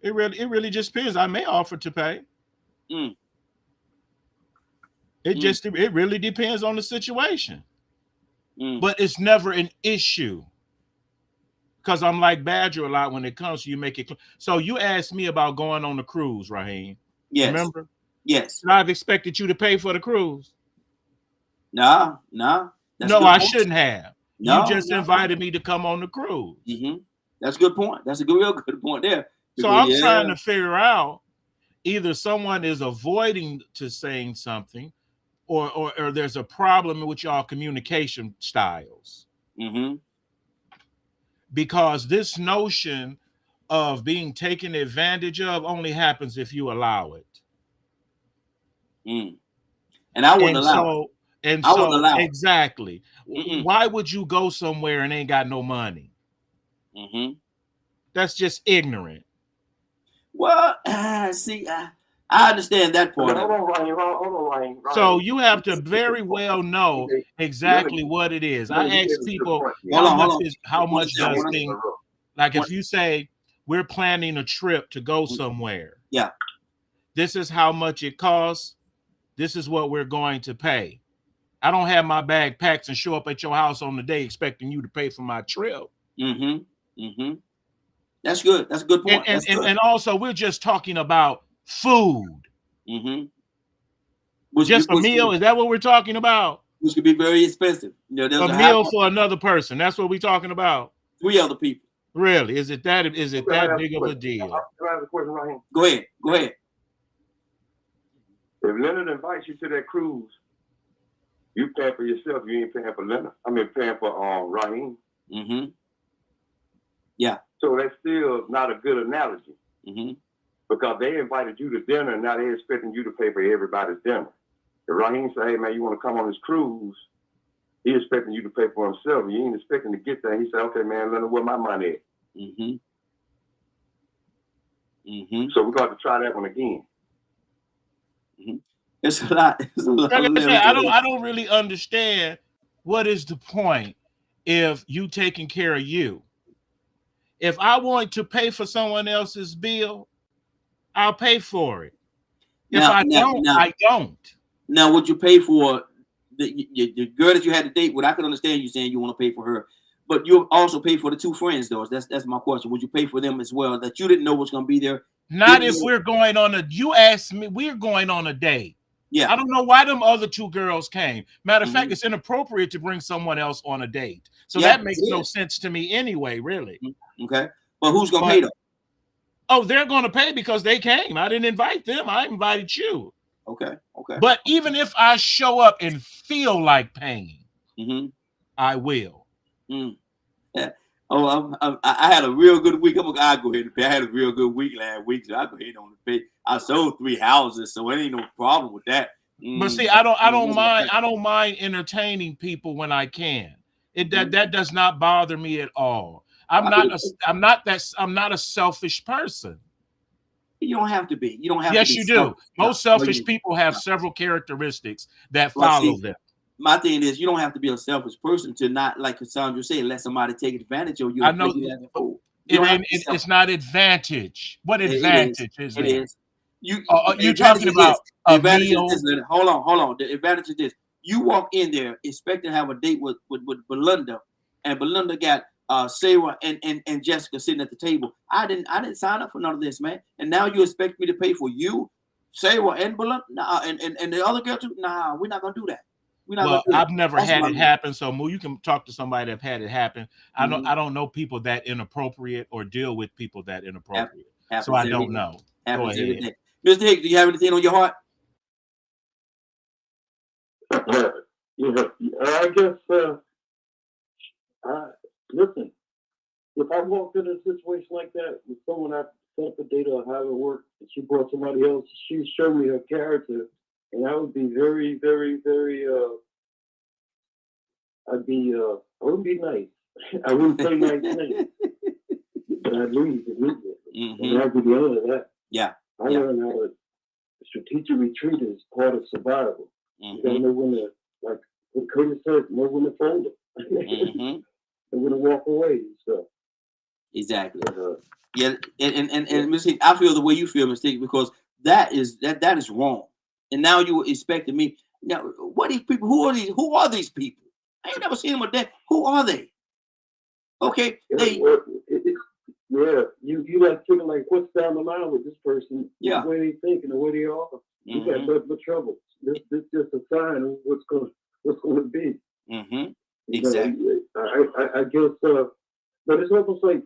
[SPEAKER 6] It really just depends. I may offer to pay. It really depends on the situation. But it's never an issue. Because I'm like Badger a lot when it comes to you make it. So you asked me about going on the cruise, Raheem.
[SPEAKER 2] Yes.
[SPEAKER 6] Remember?
[SPEAKER 2] Yes.
[SPEAKER 6] And I've expected you to pay for the cruise.
[SPEAKER 2] No.
[SPEAKER 6] No, I shouldn't have.
[SPEAKER 2] No,
[SPEAKER 6] you just invited me to come on the cruise.
[SPEAKER 2] That's a good point. That's a real good point there.
[SPEAKER 6] So I'm trying to figure out either someone is avoiding to saying something or there's a problem with y'all communication styles. Because this notion of being taken advantage of only happens if you allow it.
[SPEAKER 2] And I wouldn't allow it.
[SPEAKER 6] Exactly. Why would you go somewhere and ain't got no money? That's just ignorant.
[SPEAKER 2] Well, see, I understand that part.
[SPEAKER 8] Hold on, Ryan.
[SPEAKER 6] So you have to very well know exactly what it is. I ask people how much does things, like if you say we're planning a trip to go somewhere.
[SPEAKER 2] Yeah.
[SPEAKER 6] This is how much it costs. This is what we're going to pay. I don't have my bag packed and show up at your house on the day expecting you to pay for my trip.
[SPEAKER 2] That's good. That's a good point.
[SPEAKER 6] And also we're just talking about food. Just a meal? Is that what we're talking about?
[SPEAKER 2] Which could be very expensive. You know,
[SPEAKER 6] a meal for another person. That's what we're talking about.
[SPEAKER 2] 3 other people.
[SPEAKER 6] Really? Is it that big of a deal?
[SPEAKER 8] I have a question, Ryan.
[SPEAKER 2] Go ahead.
[SPEAKER 8] If Leonard invites you to that cruise, you pay for yourself. You ain't paying for Leonard. I mean, paying for Raheem.
[SPEAKER 2] Yeah.
[SPEAKER 8] So that's still not a good analogy. Because they invited you to dinner and now they're expecting you to pay for everybody's dinner. If Raheem say, hey man, you want to come on this cruise, he's expecting you to pay for himself. You ain't expecting to get there. He said, okay man, Leonard, where my money at? So we're going to try that one again.
[SPEAKER 2] It's a lot.
[SPEAKER 6] Like I said, I don't really understand what is the point if you taking care of you. If I want to pay for someone else's bill, I'll pay for it. If I don't.
[SPEAKER 2] Now, would you pay for the girl that you had to date with? I can understand you saying you want to pay for her, but you also pay for the 2 friends, though. That's my question. Would you pay for them as well that you didn't know was going to be there?
[SPEAKER 6] Not if we're going on you asked me, we're going on a date.
[SPEAKER 2] Yeah.
[SPEAKER 6] I don't know why them other 2 girls came. Matter of fact, it's inappropriate to bring someone else on a date. So that makes no sense to me anyway, really.
[SPEAKER 2] Okay. But who's going to pay them?
[SPEAKER 6] Oh, they're going to pay because they came. I didn't invite them. I invited you.
[SPEAKER 2] Okay.
[SPEAKER 6] But even if I show up and feel like paying, I will.
[SPEAKER 2] Yeah. Oh, I had a real good week. I'll go ahead and pay. I had a real good week last week, so I go ahead on the pay. I sold 3 houses, so it ain't no problem with that.
[SPEAKER 6] But see, I don't mind entertaining people when I can. That does not bother me at all. I'm not a selfish person.
[SPEAKER 2] You don't have to be. You don't have
[SPEAKER 6] Yes,
[SPEAKER 2] to be.
[SPEAKER 6] you do.
[SPEAKER 2] Selfish.
[SPEAKER 6] Most
[SPEAKER 2] No, no,
[SPEAKER 6] selfish
[SPEAKER 2] you-
[SPEAKER 6] people have
[SPEAKER 2] no.
[SPEAKER 6] several characteristics that
[SPEAKER 2] Well,
[SPEAKER 6] follow
[SPEAKER 2] see,
[SPEAKER 6] them.
[SPEAKER 2] my thing is, you don't have to be a selfish person to not, like Cassandra said, let somebody take advantage of you
[SPEAKER 6] I
[SPEAKER 2] and play
[SPEAKER 6] know
[SPEAKER 2] you as a fool. You
[SPEAKER 6] it
[SPEAKER 2] don't have
[SPEAKER 6] ain't.
[SPEAKER 2] to be selfish.
[SPEAKER 6] It's not advantage. What
[SPEAKER 2] It is.
[SPEAKER 6] advantage is
[SPEAKER 2] It
[SPEAKER 6] there?
[SPEAKER 2] is. You
[SPEAKER 6] You
[SPEAKER 2] the advantage
[SPEAKER 6] talking
[SPEAKER 2] is this.
[SPEAKER 6] about
[SPEAKER 2] The
[SPEAKER 6] a
[SPEAKER 2] advantage is
[SPEAKER 6] meal?
[SPEAKER 2] this. Leonard. Hold on. The advantage is this. You walk in there expecting to have a date with Belinda, and Belinda got Sarah and Jessica sitting at the table. I didn't sign up for none of this, man. And now you expect me to pay for you, Sarah, and Belinda, nah, and the other girl too? Nah, we're not gonna do that. We're not
[SPEAKER 6] Well,
[SPEAKER 2] gonna do that.
[SPEAKER 6] I've never
[SPEAKER 2] That's
[SPEAKER 6] had
[SPEAKER 2] my
[SPEAKER 6] it happen. So, Moo, you can talk to somebody that had it happen.
[SPEAKER 2] Mhm.
[SPEAKER 6] I don't know people that inappropriate or deal with people that inappropriate. So
[SPEAKER 2] happens
[SPEAKER 6] I
[SPEAKER 2] every
[SPEAKER 6] don't
[SPEAKER 2] day.
[SPEAKER 6] know. Go
[SPEAKER 2] Happens every
[SPEAKER 6] ahead.
[SPEAKER 2] day. Mr. Hicks, do you have anything on your heart?
[SPEAKER 9] I guess, listen, if I walked into a situation like that with someone I set up a date or have it work, and she brought somebody else, she showed me her character, and I would be very, very, very, I wouldn't be nice. I wouldn't say nice things, but I'd leave immediately. And that'd be the end of that.
[SPEAKER 2] Yeah.
[SPEAKER 9] I learned how to, strategic retreat is part of survival. You gotta know when to, like what Curtis said, know when to fold it. And when to walk away and stuff.
[SPEAKER 2] Exactly.
[SPEAKER 9] But,
[SPEAKER 2] Yeah, and Ms. Hicks, I feel the way you feel, Ms. Hicks, because that is wrong. And now you expecting me. Now, what these people? Who are these people? I ain't never seen them a day. Who are they? Okay,
[SPEAKER 9] you like thinking like what's down the line with this person?
[SPEAKER 2] Yeah.
[SPEAKER 9] The way they think and the way they are. You got nothing but trouble. This just a sign of what's gonna be.
[SPEAKER 2] Exactly.
[SPEAKER 9] I guess, but it's almost like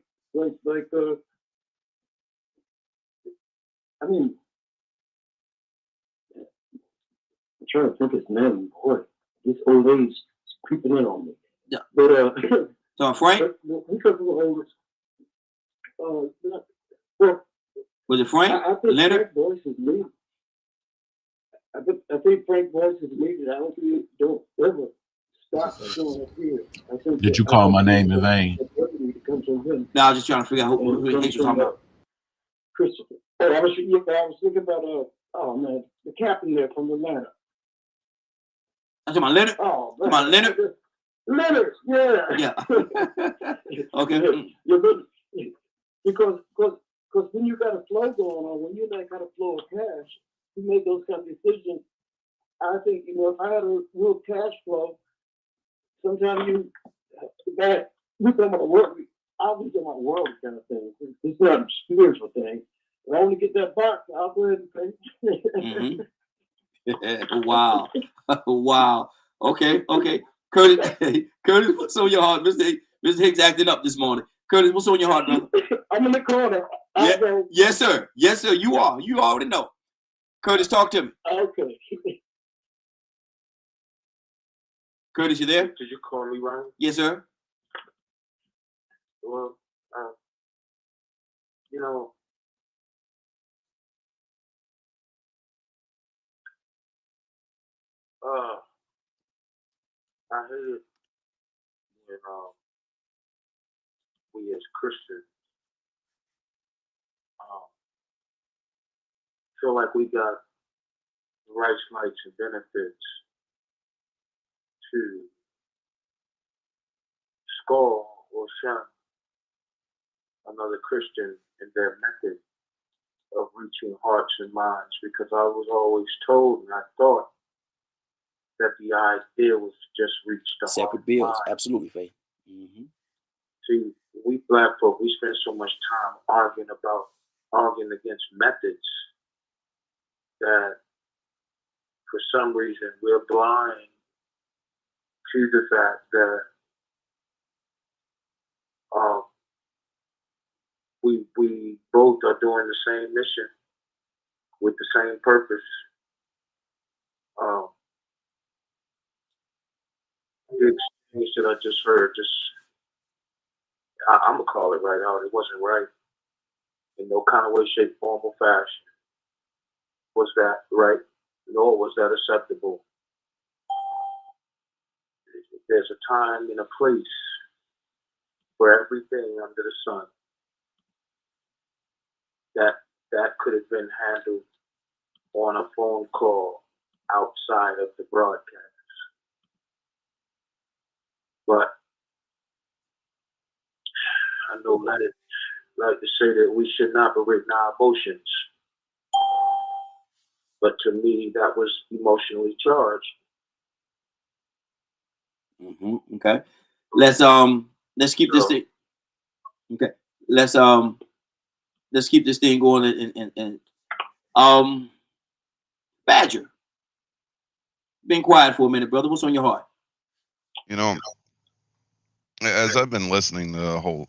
[SPEAKER 9] I mean, I'm trying to think his name. Boy, this old age is creeping in on me.
[SPEAKER 2] Yeah.
[SPEAKER 9] But
[SPEAKER 2] So Frank?
[SPEAKER 9] Because of the oldest. Well,
[SPEAKER 2] Was it Frank?
[SPEAKER 9] I think
[SPEAKER 2] Leonard?
[SPEAKER 9] Frank Boyce is needed. I think Frank Boyce is needed. I don't ever stop showing up here.
[SPEAKER 6] Did you call my name in vain?
[SPEAKER 2] No, I was just trying to figure out who Hicks was talking about.
[SPEAKER 9] Christopher. Oh, I was thinking about oh man, the captain there from Atlanta.
[SPEAKER 2] I'm talking about Leonard.
[SPEAKER 9] Oh, man.
[SPEAKER 2] Come on, Leonard.
[SPEAKER 9] Leonard, yeah.
[SPEAKER 2] Yeah. Okay.
[SPEAKER 9] Yeah, but because when you got a flow going on, when you like got a flow of cash, you make those kind of decisions. I think if I had a real cash flow, sometimes we talking about world. I'll be talking about world kind of thing. It's not a spiritual thing. If I want to get that box, I'll go ahead and pay.
[SPEAKER 2] Wow. Wow. Okay. Curtis, what's on your heart? Mr. Hicks acting up this morning. Curtis, what's on your heart, brother?
[SPEAKER 9] I'm in the corner.
[SPEAKER 2] Yes, sir. Yes, sir. You are. You already know. Curtis, talk to me.
[SPEAKER 9] Okay.
[SPEAKER 2] Curtis, you there?
[SPEAKER 5] Did you call me, Ryan?
[SPEAKER 2] Yes, sir.
[SPEAKER 5] Well, you know, I heard when we as Christians feel like we got rights, and benefits to score or shun another Christian in their method of reaching hearts and minds, because I was always told and I thought that the idea was to just reach the
[SPEAKER 2] Separate
[SPEAKER 5] heart
[SPEAKER 2] bills.
[SPEAKER 5] and mind.
[SPEAKER 2] Absolutely, Faith.
[SPEAKER 5] See, we black folk, we spend so much time arguing against methods that for some reason we're blind to the fact that we both are doing the same mission with the same purpose. The exchange that I just heard, I'm gonna call it right out. It wasn't right in no kind of way, shape, form, or fashion. Was that right? Nor was that acceptable. There's a time and a place for everything under the sun that
[SPEAKER 4] that could have been handled on a phone call outside of the broadcast. But I know like to say that we shouldn't operate in our emotions. But to me, that was emotionally charged.
[SPEAKER 2] Okay. Let's keep this thing. Okay. Let's keep this thing going and Badger. Been quiet for a minute, brother. What's on your heart?
[SPEAKER 3] You know, as I've been listening to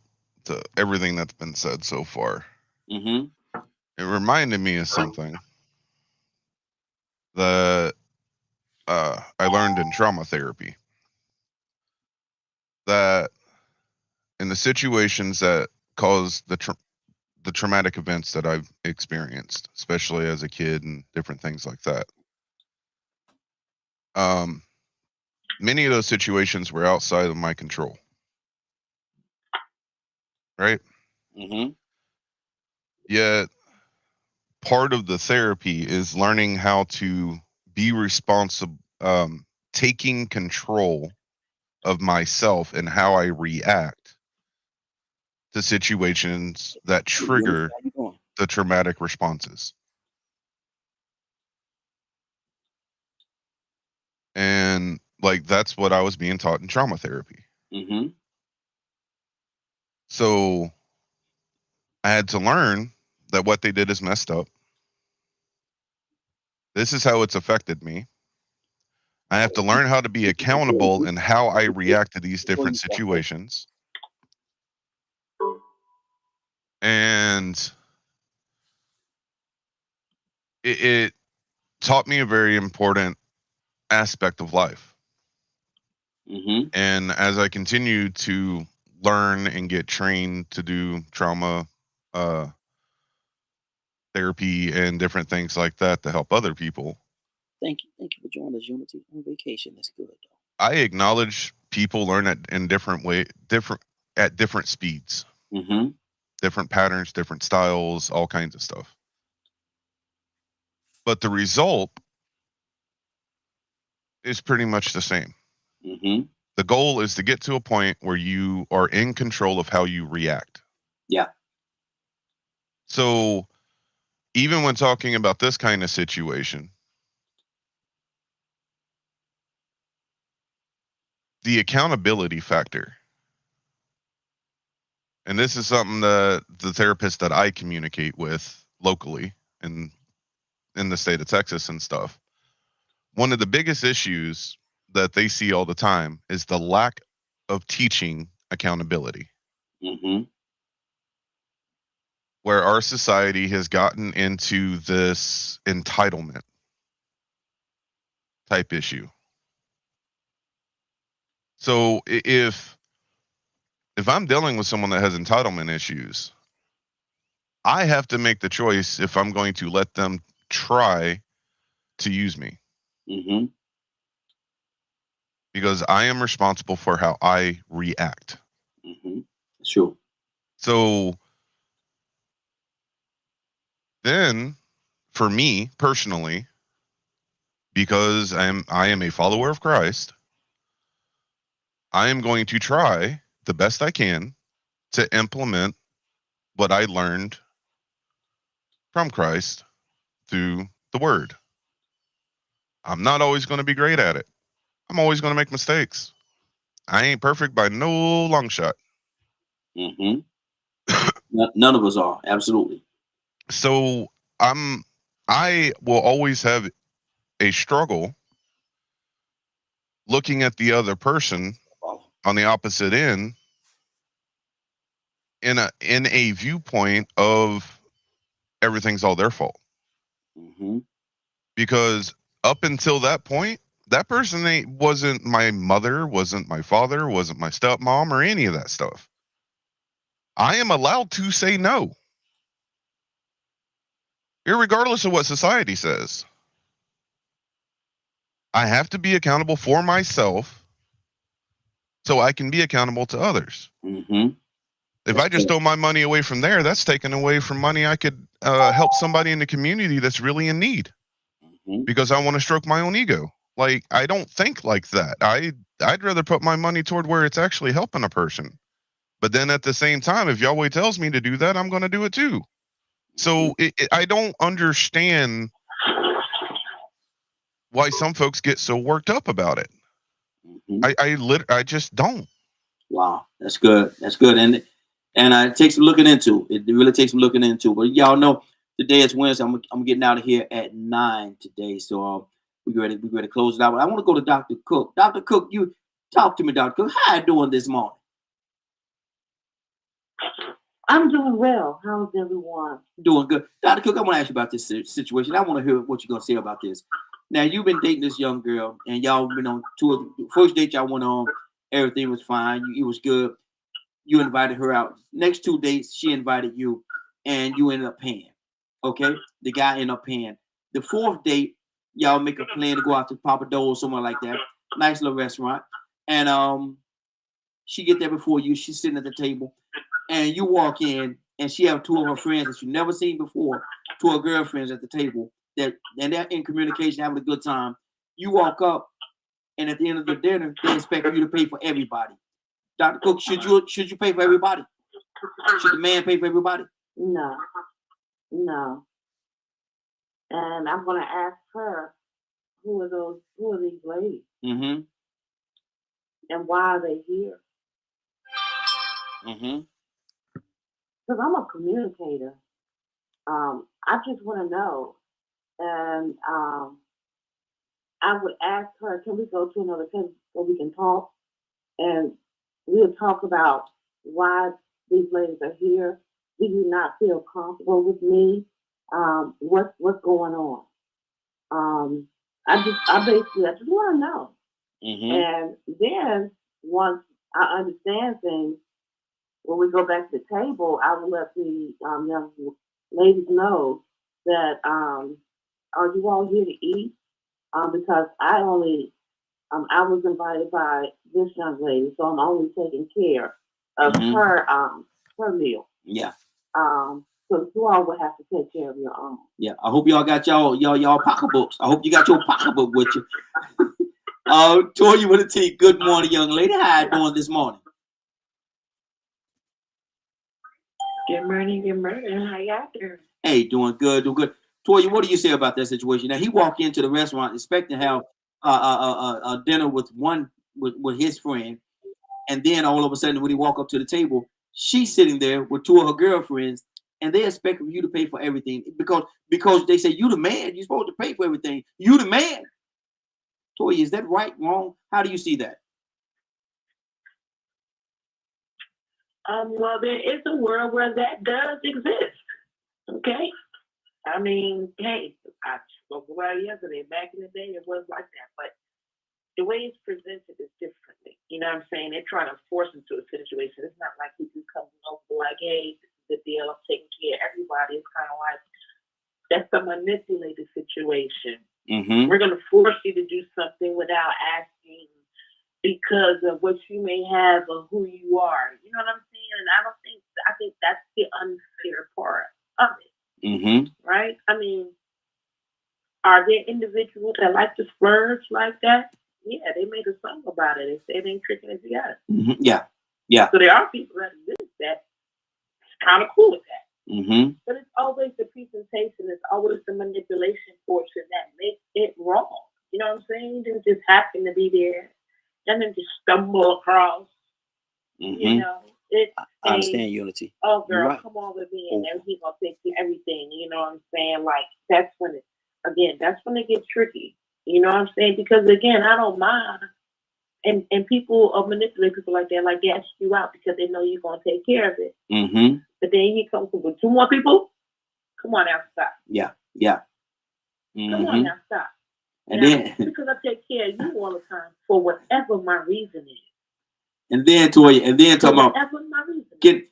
[SPEAKER 3] everything that's been said so far,
[SPEAKER 2] Mm-hmm.
[SPEAKER 3] it reminded me of something that I learned in trauma therapy. That in the situations that cause the traumatic events that I've experienced, especially as a kid and different things like that, many of those situations were outside of my control. Right?
[SPEAKER 2] Mm-hmm.
[SPEAKER 3] Yet part of the therapy is learning how to be responsible, taking control of myself and how I react to situations that trigger the traumatic responses. And like that's what I was being taught in trauma therapy.
[SPEAKER 2] Mm-hmm.
[SPEAKER 3] So I had to learn that what they did is messed up. This is how it's affected me. I have to learn how to be accountable in how I react to these different situations. And it taught me a very important aspect of life.
[SPEAKER 2] Mm-hmm.
[SPEAKER 3] And as I continue to learn and get trained to do trauma therapy and different things like that to help other people,
[SPEAKER 2] Thank you for joining us, Unity, on vacation. That's good.
[SPEAKER 3] I acknowledge people learn in different at different speeds,
[SPEAKER 2] Mm-hmm.
[SPEAKER 3] different patterns, different styles, all kinds of stuff. But the result is pretty much the same.
[SPEAKER 2] Mm-hmm.
[SPEAKER 3] The goal is to get to a point where you are in control of how you react.
[SPEAKER 2] Yeah.
[SPEAKER 3] So even when talking about this kind of situation, the accountability factor, and this is something that the therapist that I communicate with locally and in the state of Texas and stuff, one of the biggest issues that they see all the time is the lack of teaching accountability.
[SPEAKER 2] Mm-hmm.
[SPEAKER 3] Where our society has gotten into this entitlement type issue. So if I'm dealing with someone that has entitlement issues, I have to make the choice if I'm going to let them try to use me.
[SPEAKER 2] Mm-hmm.
[SPEAKER 3] Because I am responsible for how I react.
[SPEAKER 2] Mm-hmm. Sure.
[SPEAKER 3] So then for me personally, because I am a follower of Christ, I am going to try the best I can to implement what I learned from Christ through the word. I'm not always going to be great at it. I'm always going to make mistakes. I ain't perfect by no long shot.
[SPEAKER 2] Mm-hmm. None of us are. Absolutely.
[SPEAKER 3] So I will always have a struggle looking at the other person on the opposite end in a viewpoint of everything's all their fault.
[SPEAKER 2] Mm-hmm.
[SPEAKER 3] Because up until that point, that person wasn't my mother, wasn't my father, wasn't my stepmom, or any of that stuff. I am allowed to say no, irregardless of what society says. I have to be accountable for myself so I can be accountable to others.
[SPEAKER 2] Mm-hmm.
[SPEAKER 3] If I just throw my money away from there, that's taken away from money I could help somebody in the community that's really in need because I want to stroke my own ego. Like, I don't think like that. I'd rather put my money toward where it's actually helping a person. But then at the same time, if Yahweh tells me to do that, I'm going to do it too. So I don't understand why some folks get so worked up about it. I just don't.
[SPEAKER 2] Wow, that's good. That's good, and it takes some looking into. It really takes some looking into. But y'all know today is Wednesday. I'm getting out of here at 9 today, so we're ready to close it out. But I want to go to Dr. Cook. Dr. Cook, you talk to me, Dr. Cook. How you doing this morning?
[SPEAKER 10] I'm doing well. How's everyone?
[SPEAKER 2] Doing good. Dr. Cook, I want to ask you about this situation. I want to hear what you're going to say about this. Now, you've been dating this young girl, and y'all been on first date y'all went on. Everything was fine. It was good. You invited her out. Next 2 dates, she invited you, and you ended up paying. Okay? The guy ended up paying. The fourth date, y'all make a plan to go out to Papa Do's or somewhere like that. Nice little restaurant. And she get there before you. She's sitting at the table. And you walk in, and she have 2 of her friends that you've never seen before, 2 of her girlfriends at the table, and they're in communication, having a good time. You walk up, and at the end of the dinner, they expect you to pay for everybody. Dr. Cook, should you pay for everybody? Should the man pay for everybody?
[SPEAKER 10] No. And I'm gonna ask her, who are these ladies?
[SPEAKER 2] Mm-hmm.
[SPEAKER 10] And why are they here?
[SPEAKER 2] Mm-hmm.
[SPEAKER 10] Because I'm a communicator. I just want to know. And I would ask her, can we go to another table so we can talk? And we'll talk about why these ladies are here. Do you not feel comfortable with me? What's going on? I just want to know.
[SPEAKER 2] Mm-hmm.
[SPEAKER 10] And then once I understand things, when we go back to the table, I will let the young ladies know that are you all here to eat? Because I was invited by this young lady, so I'm only taking care of her meal.
[SPEAKER 2] Yeah.
[SPEAKER 10] So you all will have to take care of your own.
[SPEAKER 2] Yeah. I hope y'all got y'all pocketbooks. I hope you got your pocketbook with you. Toya with a T. Good morning, young lady. How you doing this morning?
[SPEAKER 7] Good morning. How y'all doing?
[SPEAKER 2] Hey, doing good. Toya, what do you say about that situation? Now, he walked into the restaurant expecting to have a dinner with his friend, and then all of a sudden, when he walk up to the table, she's sitting there with 2 of her girlfriends, and they expect you to pay for everything because they say you the man, you're supposed to pay for everything. You the man. Toya, is that right, wrong? How do you see that?
[SPEAKER 7] Well, there is a world where that does exist. Okay? I mean, hey, I spoke about it yesterday. Back in the day, it was like that. But the way it's presented is differently. You know what I'm saying? They're trying to force into a situation. It's not like you can come over like, hey, this is the deal. I'm taking care of everybody. It's kind of like, that's a manipulated situation.
[SPEAKER 2] Mm-hmm.
[SPEAKER 7] We're going to force you to do something without asking because of what you may have or who you are. You know what I'm saying? And I think that's the unfair part of it.
[SPEAKER 2] Mm-hmm.
[SPEAKER 7] Right? I mean, are there individuals that like to splurge like that? Yeah, they made a song about it. They say they ain't tricking if you got it.
[SPEAKER 2] Mm-hmm. Yeah.
[SPEAKER 7] So there are people that exist that kind of cool with that.
[SPEAKER 2] Mm-hmm.
[SPEAKER 7] But it's always the presentation, it's always the manipulation portion that makes it wrong. You know what I'm saying? You didn't just happen to be there. And then just stumble across.
[SPEAKER 2] Mm-hmm.
[SPEAKER 7] You know,
[SPEAKER 2] I understand, Unity.
[SPEAKER 7] Oh, girl,
[SPEAKER 2] right.
[SPEAKER 7] Come on with me, and everything gonna take you everything. You know what I'm saying? Like that's when it gets tricky. You know what I'm saying? Because again, I don't mind, and people manipulate people like that, like they ask you out because they know you're gonna take care of it.
[SPEAKER 2] Mm-hmm.
[SPEAKER 7] But then he comes with 2 more people. Come on now, stop.
[SPEAKER 2] Yeah. Mm-hmm.
[SPEAKER 7] Come on now, stop.
[SPEAKER 2] And
[SPEAKER 7] now,
[SPEAKER 2] then
[SPEAKER 7] because I take care of you all the time for whatever my reason is.
[SPEAKER 2] And then Toya, talking about can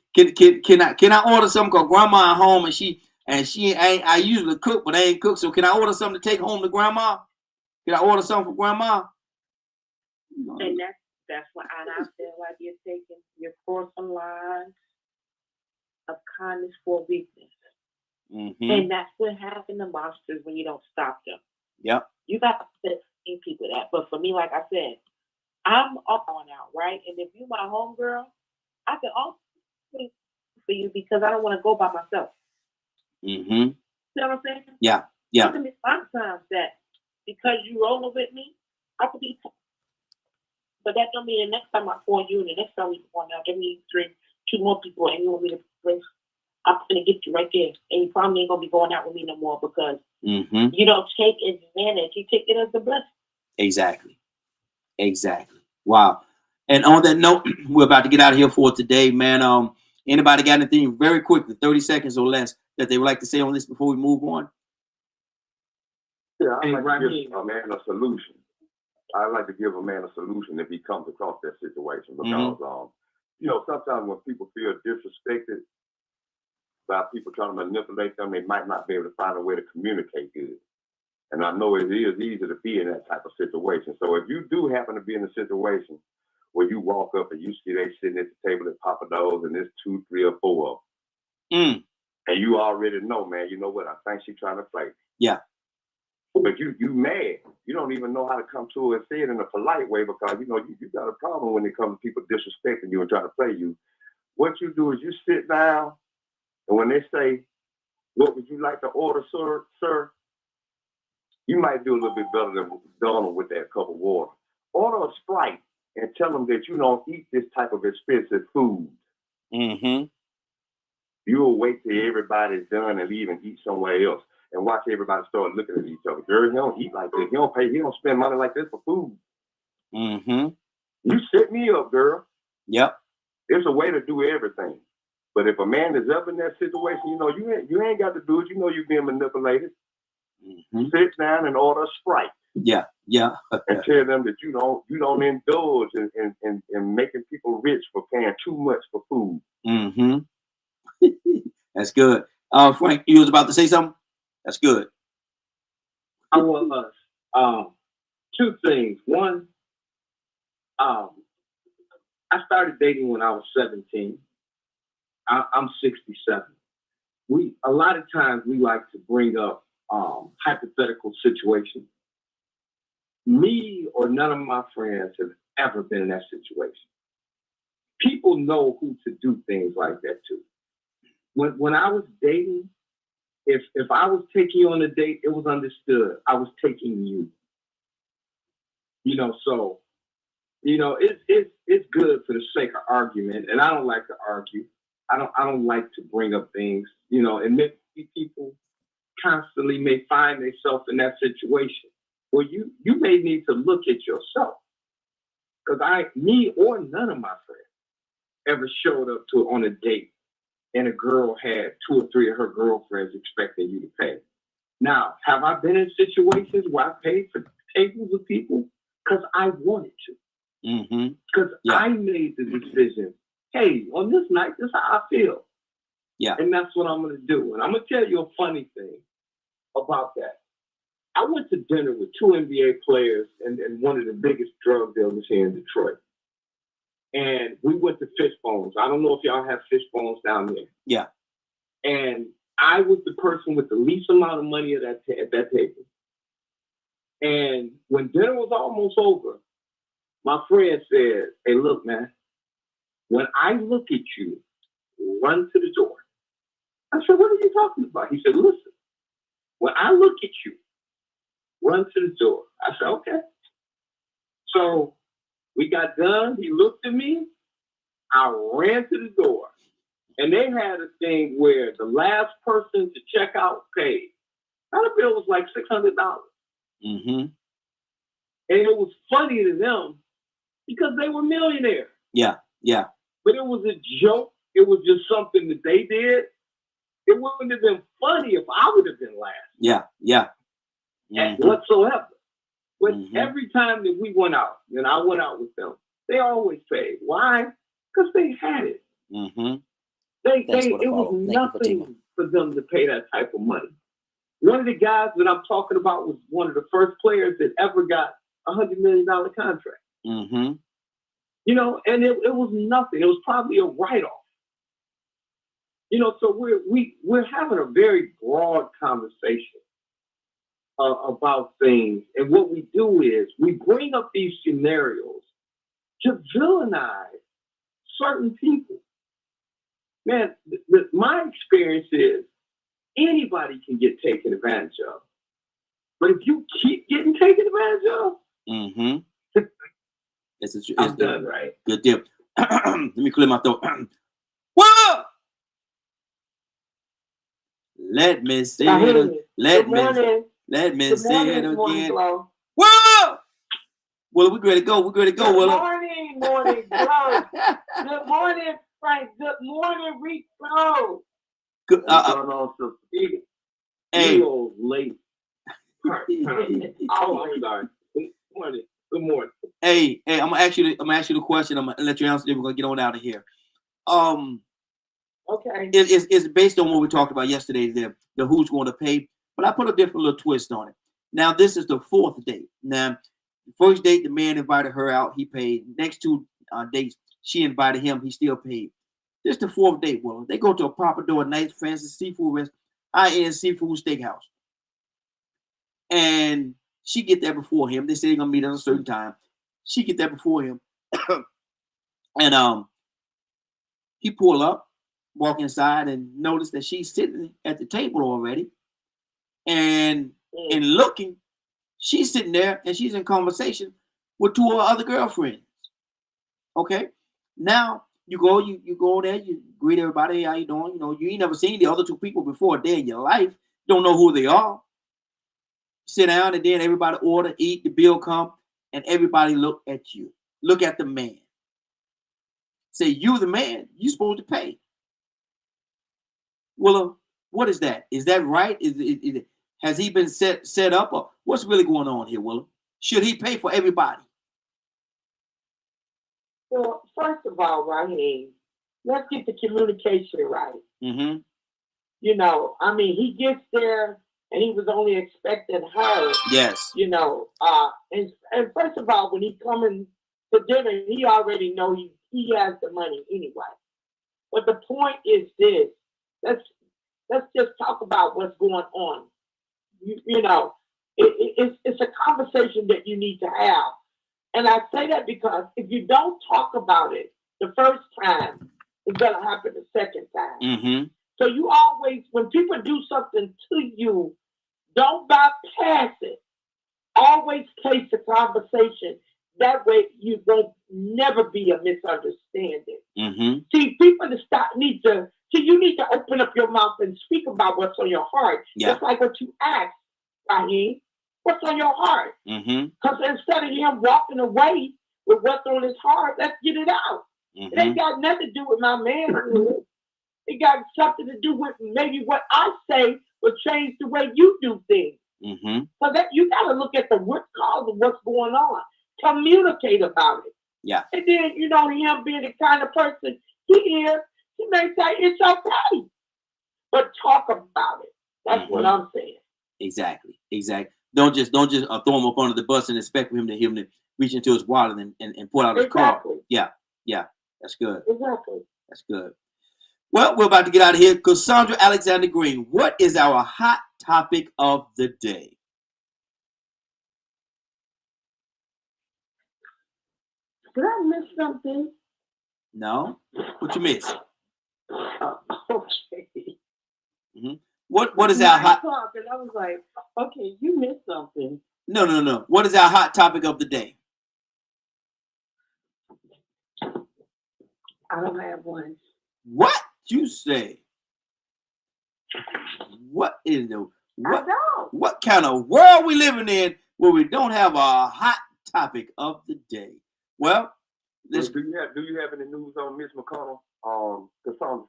[SPEAKER 2] I order something? Cause grandma at home and she ain't. I usually cook, but I ain't cook. So can I order something to take home to grandma? Can I order something for grandma?
[SPEAKER 7] And that's why I feel like you're crossing lines.
[SPEAKER 10] kindness for weakness.
[SPEAKER 2] Mm-hmm.
[SPEAKER 10] And that's what happens to monsters when you don't stop them.
[SPEAKER 2] Yep.
[SPEAKER 10] You got to see people that. But for me, like I said, I'm all out, right? And if you my homegirl, I can also speak for you because I don't want to go by myself.
[SPEAKER 2] Mm-hmm.
[SPEAKER 10] You know what I'm saying?
[SPEAKER 2] Yeah. Yeah.
[SPEAKER 10] There can be sometimes that because you rolling with me, I could be. But that don't mean the next time I call you and the next time we go out, give me two more people, and you want me to bring. I'm gonna get you right there, and you probably ain't gonna be going out with me no more because
[SPEAKER 2] Mm-hmm.
[SPEAKER 10] you don't take advantage. You take it as a blessing.
[SPEAKER 2] Exactly. Exactly. Wow. And on that note, we're about to get out of here for today, man. Anybody got anything very quickly, 30 seconds or less, that they would like to say on this before we move on?
[SPEAKER 8] Yeah, I'd like to give a man a solution. I'd like to give a man a solution if he comes across that situation because, sometimes when people feel disrespected by people trying to manipulate them, they might not be able to find a way to communicate good. And I know it is easy to be in that type of situation. So if you do happen to be in a situation where you walk up and you see they sitting at the table at Papa Do's and there's 2, 3, or 4 of them, and you already know, man, you know what? I think she's trying to play.
[SPEAKER 2] Yeah.
[SPEAKER 8] But you mad. You don't even know how to come to her and say it in a polite way because, you got a problem when it comes to people disrespecting you and trying to play you. What you do is you sit down, and when they say, what would you like to order, sir? You might do a little bit better than Donald with that cup of water. Order a Sprite and tell them that you don't eat this type of expensive food.
[SPEAKER 2] Mm-hmm.
[SPEAKER 8] You'll wait till everybody's done and leave and eat somewhere else and watch everybody start looking at each other. Girl, he don't eat like this. He don't spend money like this for food.
[SPEAKER 2] Mm-hmm.
[SPEAKER 8] You set me up, girl.
[SPEAKER 2] Yep.
[SPEAKER 8] It's a way to do everything. But if a man is ever in that situation, you ain't got to do it. You know you're being manipulated.
[SPEAKER 2] Mm-hmm.
[SPEAKER 8] Sit down and order a Sprite.
[SPEAKER 2] Yeah. Yeah.
[SPEAKER 8] And tell them that you don't indulge in making people rich for paying too much for food.
[SPEAKER 2] Mm-hmm. That's good. Frank, you was about to say something? That's good.
[SPEAKER 5] I was. Two things. One, I started dating when I was 17. I'm 67. A lot of times we like to bring up hypothetical situations. Me or none of my friends have ever been in that situation. People know who to do things like that to. When I was dating, if I was taking you on a date, it was understood. I was taking you. So it's good for the sake of argument, and I don't like to argue. I don't like to bring up things, and maybe people constantly may find themselves in that situation. Well, you may need to look at yourself. Because me or none of my friends ever showed up on a date and a girl had 2 or 3 of her girlfriends expecting you to pay. Now, have I been in situations where I paid for tables with people? Because I wanted to.
[SPEAKER 2] Mm-hmm.
[SPEAKER 5] Because I made the decision, hey, on this night, this is how I feel.
[SPEAKER 2] Yeah.
[SPEAKER 5] And that's what I'm going to do. And I'm going to tell you a funny thing about that. I went to dinner with 2 NBA players and one of the biggest drug dealers here in Detroit. And we went to Fishbones. I don't know if y'all have Fishbones down there.
[SPEAKER 2] Yeah.
[SPEAKER 5] And I was the person with the least amount of money at that table. And when dinner was almost over, my friend said, hey, look, man, when I look at you, run to the door. I said, what are you talking about? He said, listen, when I look at you, run to the door. I said, okay. So we got done. He looked at me. I ran to the door. And they had a thing where the last person to check out paid. Now the bill was like $600.
[SPEAKER 2] Mm-hmm.
[SPEAKER 5] And it was funny to them because they were millionaires.
[SPEAKER 2] Yeah, yeah.
[SPEAKER 5] But it was a joke. It was just something that they did. It wouldn't have been funny if I would have been last.
[SPEAKER 2] Yeah, yeah.
[SPEAKER 5] Mm-hmm. Whatsoever. But every time that we went out, and I went out with them, they always paid. Why? Because they had it.
[SPEAKER 2] Mm-hmm.
[SPEAKER 5] It was nothing for them to pay that type of money. One of the guys that I'm talking about was one of the first players that ever got a $100 million contract.
[SPEAKER 2] Mm-hmm.
[SPEAKER 5] And it was nothing. It was probably a write-off. You know, so we're having a very broad conversation about things, and what we do is we bring up these scenarios to villainize certain people. Man, my experience is anybody can get taken advantage of, but if you keep getting taken advantage of, I'm done, right?
[SPEAKER 2] Good deal. Let me clear my throat. Whoa! Let me say it. Let me say it again. Whoa! Well, we're ready to go. We're ready to go, Willow.
[SPEAKER 9] Morning, Glow. Good morning, Frank. Good morning, Rico.
[SPEAKER 2] Good. Hey.
[SPEAKER 5] Late. Oh, I'm sorry. Good morning. Good morning.
[SPEAKER 2] Hey, I'm gonna ask you the question. I'm gonna let you answer it. We're gonna get on out of here.
[SPEAKER 9] Okay.
[SPEAKER 2] It's based on what we talked about yesterday, the who's going to pay, but I put a different little twist on it. Now, this is the fourth date. Now, the first date, the man invited her out, he paid. Next two dates, she invited him, he still paid. This is the fourth date. Well, they go to a Papador, nice fancy seafood restaurant, high-end seafood steakhouse. And she get there before him. They say they're gonna meet at a certain time. She get there before him. And he pull up, walk inside, and notice that she's sitting at the table already. And in looking, she's sitting there and she's in conversation with two of her other girlfriends. Okay. Now you go there, you greet everybody, how you doing? You know, you ain't never seen the other two people before a day in your life. Don't know who they are. Sit down, and then everybody order, eat, the bill come, and everybody look at you. Look at the man. Say, you the man, you supposed to pay. Well, what is that? Is that right? Has he been set up, or what's really going on here, Willow? Should he pay for everybody?
[SPEAKER 9] Well, first of all, Raheem, let's get the communication right.
[SPEAKER 2] Mm-hmm.
[SPEAKER 9] You know, I mean, he gets there and he was only expecting her.
[SPEAKER 2] Yes.
[SPEAKER 9] You know, and first of all, when he coming to dinner, he already know he has the money anyway. But the point is this: let's just talk about what's going on. You know, it's a conversation that you need to have. And I say that because if you don't talk about it the first time, it's gonna happen the second time.
[SPEAKER 2] Mm-hmm.
[SPEAKER 9] So you always, when people do something to you, don't bypass it. Always place the conversation. That way you won't never be a misunderstanding.
[SPEAKER 2] Mm-hmm.
[SPEAKER 9] See, people need to open up your mouth and speak about what's on your heart.
[SPEAKER 2] Yeah.
[SPEAKER 9] Just like what you asked, Raheem. What's on your heart?
[SPEAKER 2] Mm-hmm.
[SPEAKER 9] Because instead of him walking away with what's on his heart, let's get it out.
[SPEAKER 2] Mm-hmm.
[SPEAKER 9] It ain't got nothing to do with my manhood. It got something to do with maybe what I say will change the way you do things.
[SPEAKER 2] Mm-hmm.
[SPEAKER 9] So that you got to look at the root cause of what's going on. Communicate about it.
[SPEAKER 2] Yeah.
[SPEAKER 9] And then, you know, him being the kind of person he is, he may say it's okay. But talk about it. That's what I'm saying.
[SPEAKER 2] Exactly. Don't just throw him up under the bus and expect him to reach into his wallet and pull out his card. Yeah. That's good.
[SPEAKER 9] Exactly.
[SPEAKER 2] That's good. Well, we're about to get out of here. Cassandra Alexander Green, what is our hot topic of the day?
[SPEAKER 9] Did I miss something?
[SPEAKER 2] No? What you miss?
[SPEAKER 9] Okay.
[SPEAKER 2] Mm-hmm. What is our hot?
[SPEAKER 9] And I was like, okay, you missed something.
[SPEAKER 2] No. What is our hot topic of the day?
[SPEAKER 9] I don't have one.
[SPEAKER 2] What you say? What is the what?
[SPEAKER 9] I know.
[SPEAKER 2] What kind of world we living in where we don't have a hot topic of the day? Well,
[SPEAKER 8] do you have any news on Mitch McConnell? Cassandra.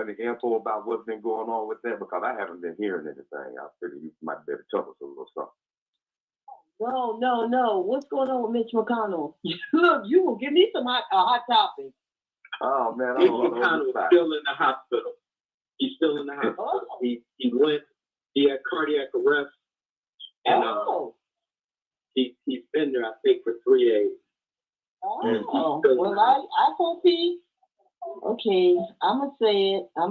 [SPEAKER 8] Any info about what's been going on with that? Because I haven't been hearing anything. I figure you might better tell us a little something.
[SPEAKER 10] No. What's going on with Mitch McConnell? Look, you will give me some hot topics.
[SPEAKER 8] Oh man,
[SPEAKER 5] Mitch McConnell is still in the hospital. He's still in the hospital.
[SPEAKER 10] Oh.
[SPEAKER 5] He had cardiac arrest, and he's been there, I think, for 3 days.
[SPEAKER 10] Oh, well, I hope he Okay, I'm gonna say it. I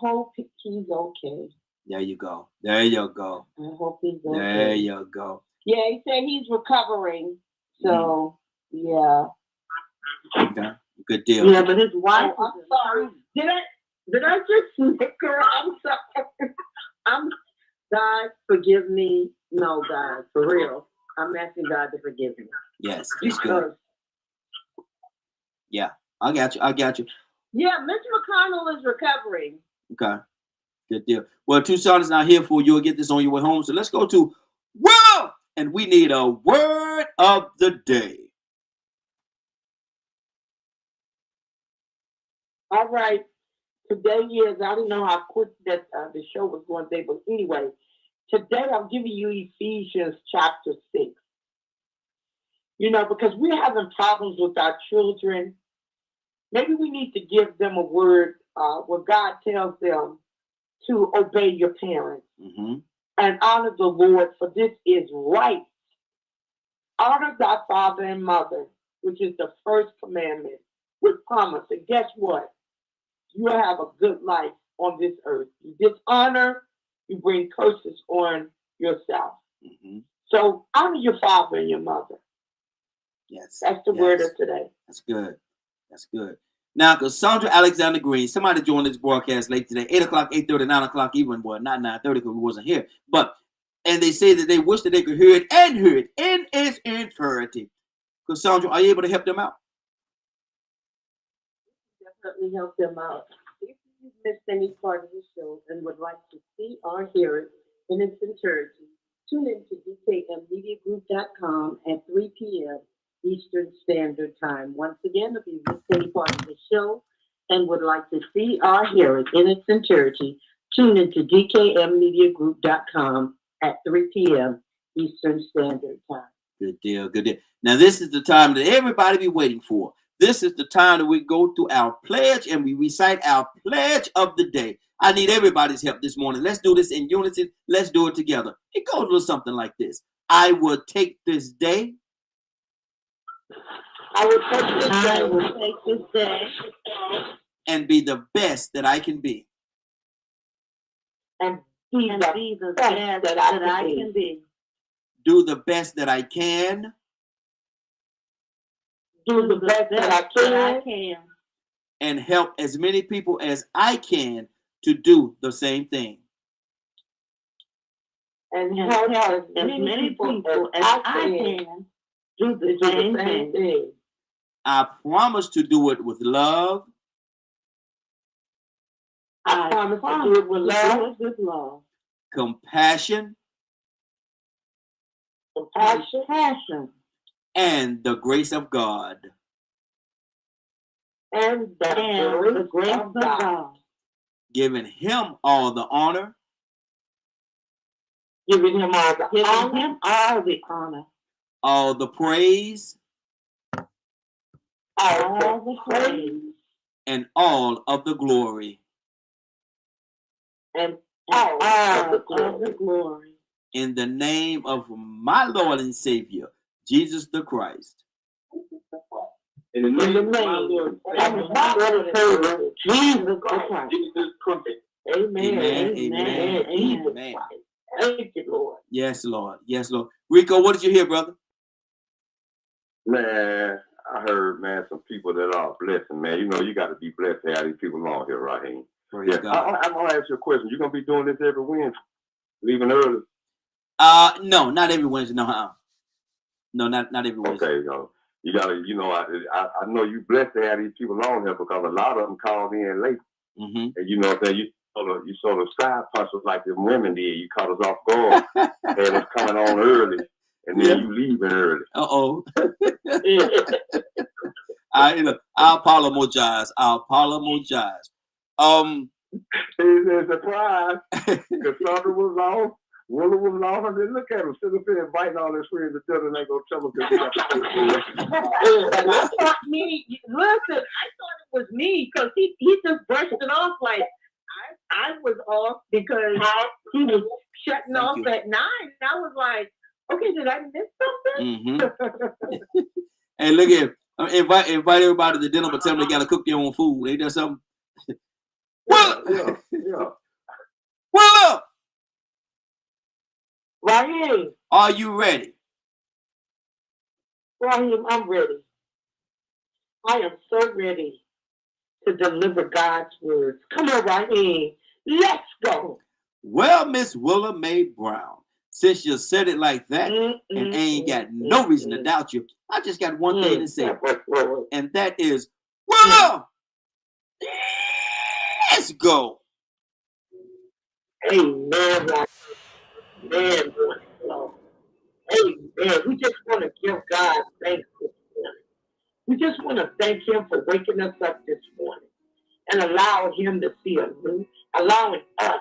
[SPEAKER 10] hope he's okay.
[SPEAKER 2] There you go. There you go.
[SPEAKER 10] I hope he's okay.
[SPEAKER 2] There you go.
[SPEAKER 10] Yeah, he said he's recovering. So yeah.
[SPEAKER 2] Okay. Good deal.
[SPEAKER 10] Yeah, but his wife. Oh, I'm sorry. Did I just make her? I'm sorry. God, forgive me. No, God, for real. I'm asking God to forgive me.
[SPEAKER 2] Yes, it's good. Yeah, I got you.
[SPEAKER 10] Yeah, Mitch McConnell is recovering.
[SPEAKER 2] Okay. Good deal. Well, Tucson is not here for you. You'll get this on your way home. So let's go to World, and we need a word of the day.
[SPEAKER 9] All right. Today is, I don't know how quick that the show was going today, but anyway, today I'm giving you Ephesians chapter 6. You know, because we're having problems with our children. Maybe we need to give them a word where God tells them to obey your parents and honor the Lord, for this is right. Honor thy father and mother, which is the first commandment with promise. And guess what? You will have a good life on this earth. You dishonor, you bring curses on yourself. So honor your father and your mother.
[SPEAKER 2] Yes.
[SPEAKER 9] That's the word of today.
[SPEAKER 2] That's good. That's good. Now, Cassandra Alexander Green, somebody joined this broadcast late today, 8 o'clock, 8:30, 9 o'clock, even, well, not 9:30 because we wasn't here. And they say that they wish that they could hear it in its entirety. Cassandra, are you able to help them out?
[SPEAKER 10] Definitely help them out. If you've missed any part of the show and would like to see or hear it in its entirety, tune in to DKMMediaGroup.com at 3 p.m. Eastern Standard Time. Once again, if you've missed any part of the show and would like to see or hear it in its entirety, tune in to DKMMediaGroup.com at 3 p.m. Eastern Standard Time.
[SPEAKER 2] Good deal, good deal. Now, this is the time that everybody be waiting for. This is the time that we go through our pledge and we recite our pledge of the day. I need everybody's help this morning. Let's do this in unison. Let's do it together. It goes with something like this. I will take this day.
[SPEAKER 9] I will take this day
[SPEAKER 2] And be the best that I can be.
[SPEAKER 9] And be the best that I can be.
[SPEAKER 2] Do the best that I can.
[SPEAKER 9] Do the best that I can.
[SPEAKER 2] And help as many people as I can to do the same thing.
[SPEAKER 9] And help as many people as I can do the same thing.
[SPEAKER 2] I promise to do it with love.
[SPEAKER 9] I promise to do it with love.
[SPEAKER 2] Compassion. And the grace of God.
[SPEAKER 9] And the grace of God.
[SPEAKER 2] Giving him all the honor.
[SPEAKER 9] Giving him all the honor.
[SPEAKER 2] All the praise.
[SPEAKER 9] All the praise.
[SPEAKER 2] And all of the glory.
[SPEAKER 9] And all of the glory.
[SPEAKER 2] In the name of my Lord and Savior, Jesus the Christ.
[SPEAKER 5] In the name of my Lord and Savior,
[SPEAKER 9] Jesus the Christ.
[SPEAKER 5] Jesus Christ.
[SPEAKER 9] Amen.
[SPEAKER 2] Amen.
[SPEAKER 9] Thank you, Lord.
[SPEAKER 2] Yes, Lord. Yes, Lord. Rico, what did you hear, brother?
[SPEAKER 8] Man, I heard, man, some people that are blessing, man. You know, you got to be blessed to have these people on here, right here.
[SPEAKER 2] Praise God.
[SPEAKER 8] I'm going to ask you a question. You going to be doing this every Wednesday? Leaving early?
[SPEAKER 2] No, not every Wednesday. No, no, not every Wednesday.
[SPEAKER 8] Okay, you got to, you know, I know you blessed to have these people on here because a lot of them called in late. And you know what I'm saying? You sort of side punches like the women did. You caught us off guard. Had us coming on early, and then you leaving early.
[SPEAKER 2] I apologize.
[SPEAKER 8] It's a surprise. Cassandra was on. Willa was on. I said, look at him. Still there inviting all his friends to tell them they go tell them because they got
[SPEAKER 10] I thought listen, I thought it was me because he just brushed it off like I was off because he was shutting off at 9. And I was like, okay, did I miss something?
[SPEAKER 2] Hey, look here. Invite everybody to dinner, but tell them they gotta cook their own food. Ain't that something?
[SPEAKER 5] Yeah.
[SPEAKER 2] Well,
[SPEAKER 7] Raheem,
[SPEAKER 2] are you ready?
[SPEAKER 7] Raheem, I'm ready. I am so ready to deliver God's words. Come on, Raheem. Let's go.
[SPEAKER 2] Well, Miss Willa Mae Brown, since you said it like that, and ain't got no reason to doubt you, I just got one thing to say, and that is, Willa, let's go.
[SPEAKER 7] Amen, Amen. Amen. We just want to give God thanks this morning. We just want to thank Him for waking us up this morning and allowing us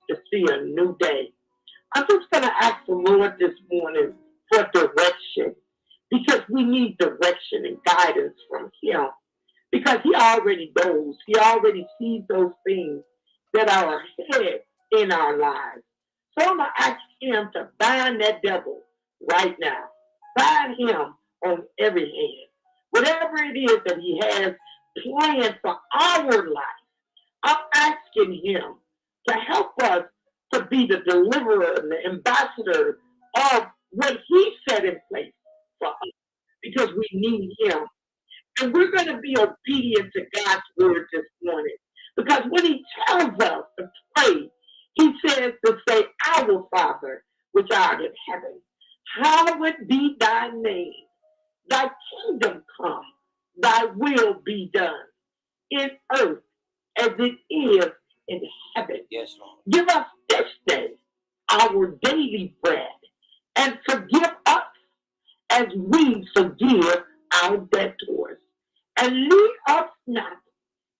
[SPEAKER 7] to see a new day. I'm just going to ask the Lord this morning for direction, because we need direction and guidance from Him, because He already knows. He already sees those things that are ahead in our lives. So I'm going to ask Him to bind that devil right now. Bind him on every hand. Whatever it is that he has planned for our life, I'm asking Him to help us to be the deliverer and the ambassador of what He set in place for us, because we need Him. And we're going to be obedient to God's word this morning, because when He tells us to pray, He says to say, Our Father, which art in heaven, hallowed be thy name. Thy kingdom come, thy will be done in earth as it is in heaven.
[SPEAKER 2] Yes, Lord.
[SPEAKER 7] Give us this day our daily bread, and forgive us as we forgive our debtors. And lead us not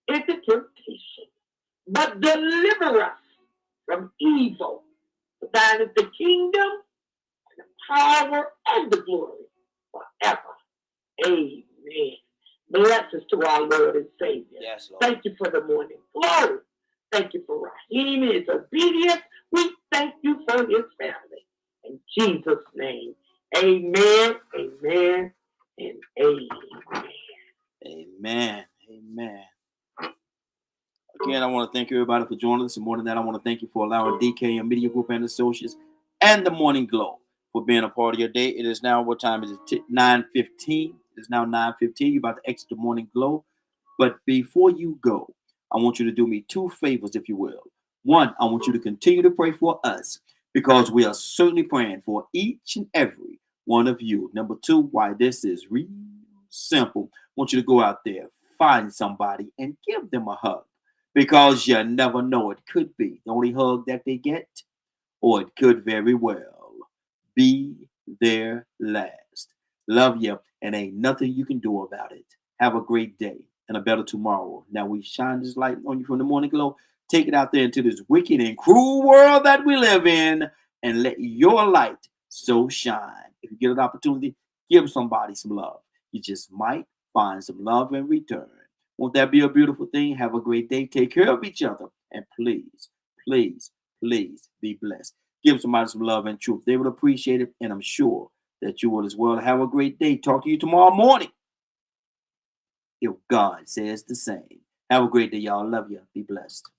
[SPEAKER 7] into temptation, but deliver us from evil. For thine is the kingdom, and the power, and the glory forever. Amen. Blessings to our Lord and Savior.
[SPEAKER 2] Yes, Lord.
[SPEAKER 7] Thank you for the morning glory. Thank you for Raheem and his obedience. We thank you for his family. In Jesus' name, amen, amen, and amen.
[SPEAKER 2] Amen. Amen. Again, I want to thank everybody for joining us. And more than that, I want to thank you for allowing DKM Media Group and Associates and the Morning Glow for being a part of your day. It is now, what time is it? 9:15. It is now 9:15. You're about to exit the Morning Glow. But before you go, I want you to do me two favors, if you will. One, I want you to continue to pray for us, because we are certainly praying for each and every one of you. Number two, why this is real simple. I want you to go out there, find somebody, and give them a hug, because you never know. It could be the only hug that they get, or it could very well be their last. Love you, and ain't nothing you can do about it. Have a great day and a better tomorrow. Now we shine this light on you from the Morning Glow. Take it out there into this wicked and cruel world that we live in, and let your light so shine. If you get an opportunity, give somebody some love. You just might find some love in return. Won't that be a beautiful thing? Have a great day. Take care of each other. And please, please, please be blessed. Give somebody some love and truth. They would appreciate it, and I'm sure that you will as well. Have a great day. Talk to you tomorrow morning, if God says the same. Have a great day, y'all. Love you. Be blessed.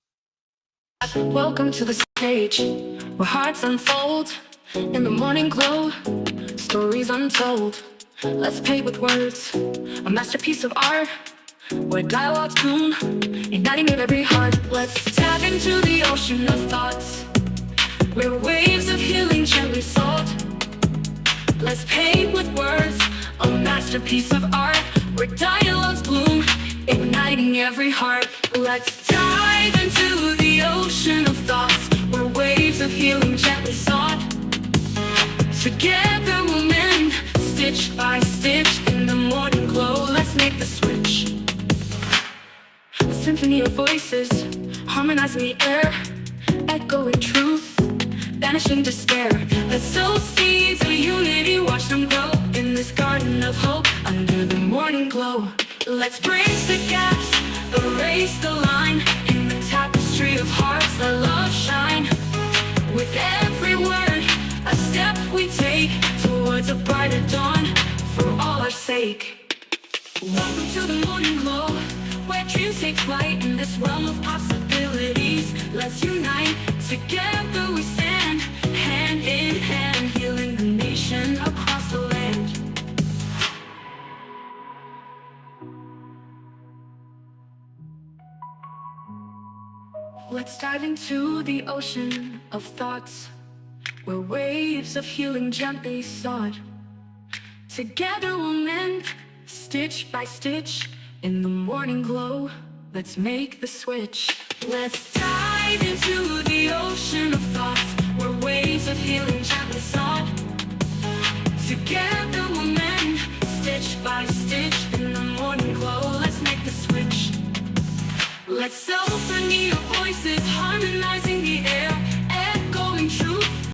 [SPEAKER 1] Welcome to the stage where hearts unfold in the morning glow, stories untold. Let's paint with words, a masterpiece of art, where dialogues bloom, igniting in every heart. Let's tap into the ocean of thoughts, where waves of healing gently salt. Let's paint with words, a masterpiece of art, where dialogues bloom, igniting every heart. Let's dive into the ocean of thoughts, where waves of healing gently sought. Together we'll mend, stitch by stitch, in the morning glow. Let's make the switch. A symphony of voices, harmonizing the air, echoing truth, banishing despair. Let's sow seeds of unity, watch them grow in this garden of hope under the morning glow. Let's bridge the gaps, erase the line, in the tapestry of hearts let love shine. With every word, a step we take towards a brighter dawn, for all our sake. Welcome to the morning glow, where dreams take flight in this realm of possibilities. Let's unite, together we stand, hand in hand, healing the nation across the land. Let's dive into the ocean of thoughts, where waves of healing gently sought. Together we'll mend, stitch by stitch, in the morning glow, let's make the switch. Let's dive into the ocean of thoughts, where waves of healing gently sought. Together we'll mend, stitch by stitch, in the morning glow, let's make the switch. Let's symphony of voices harmonizing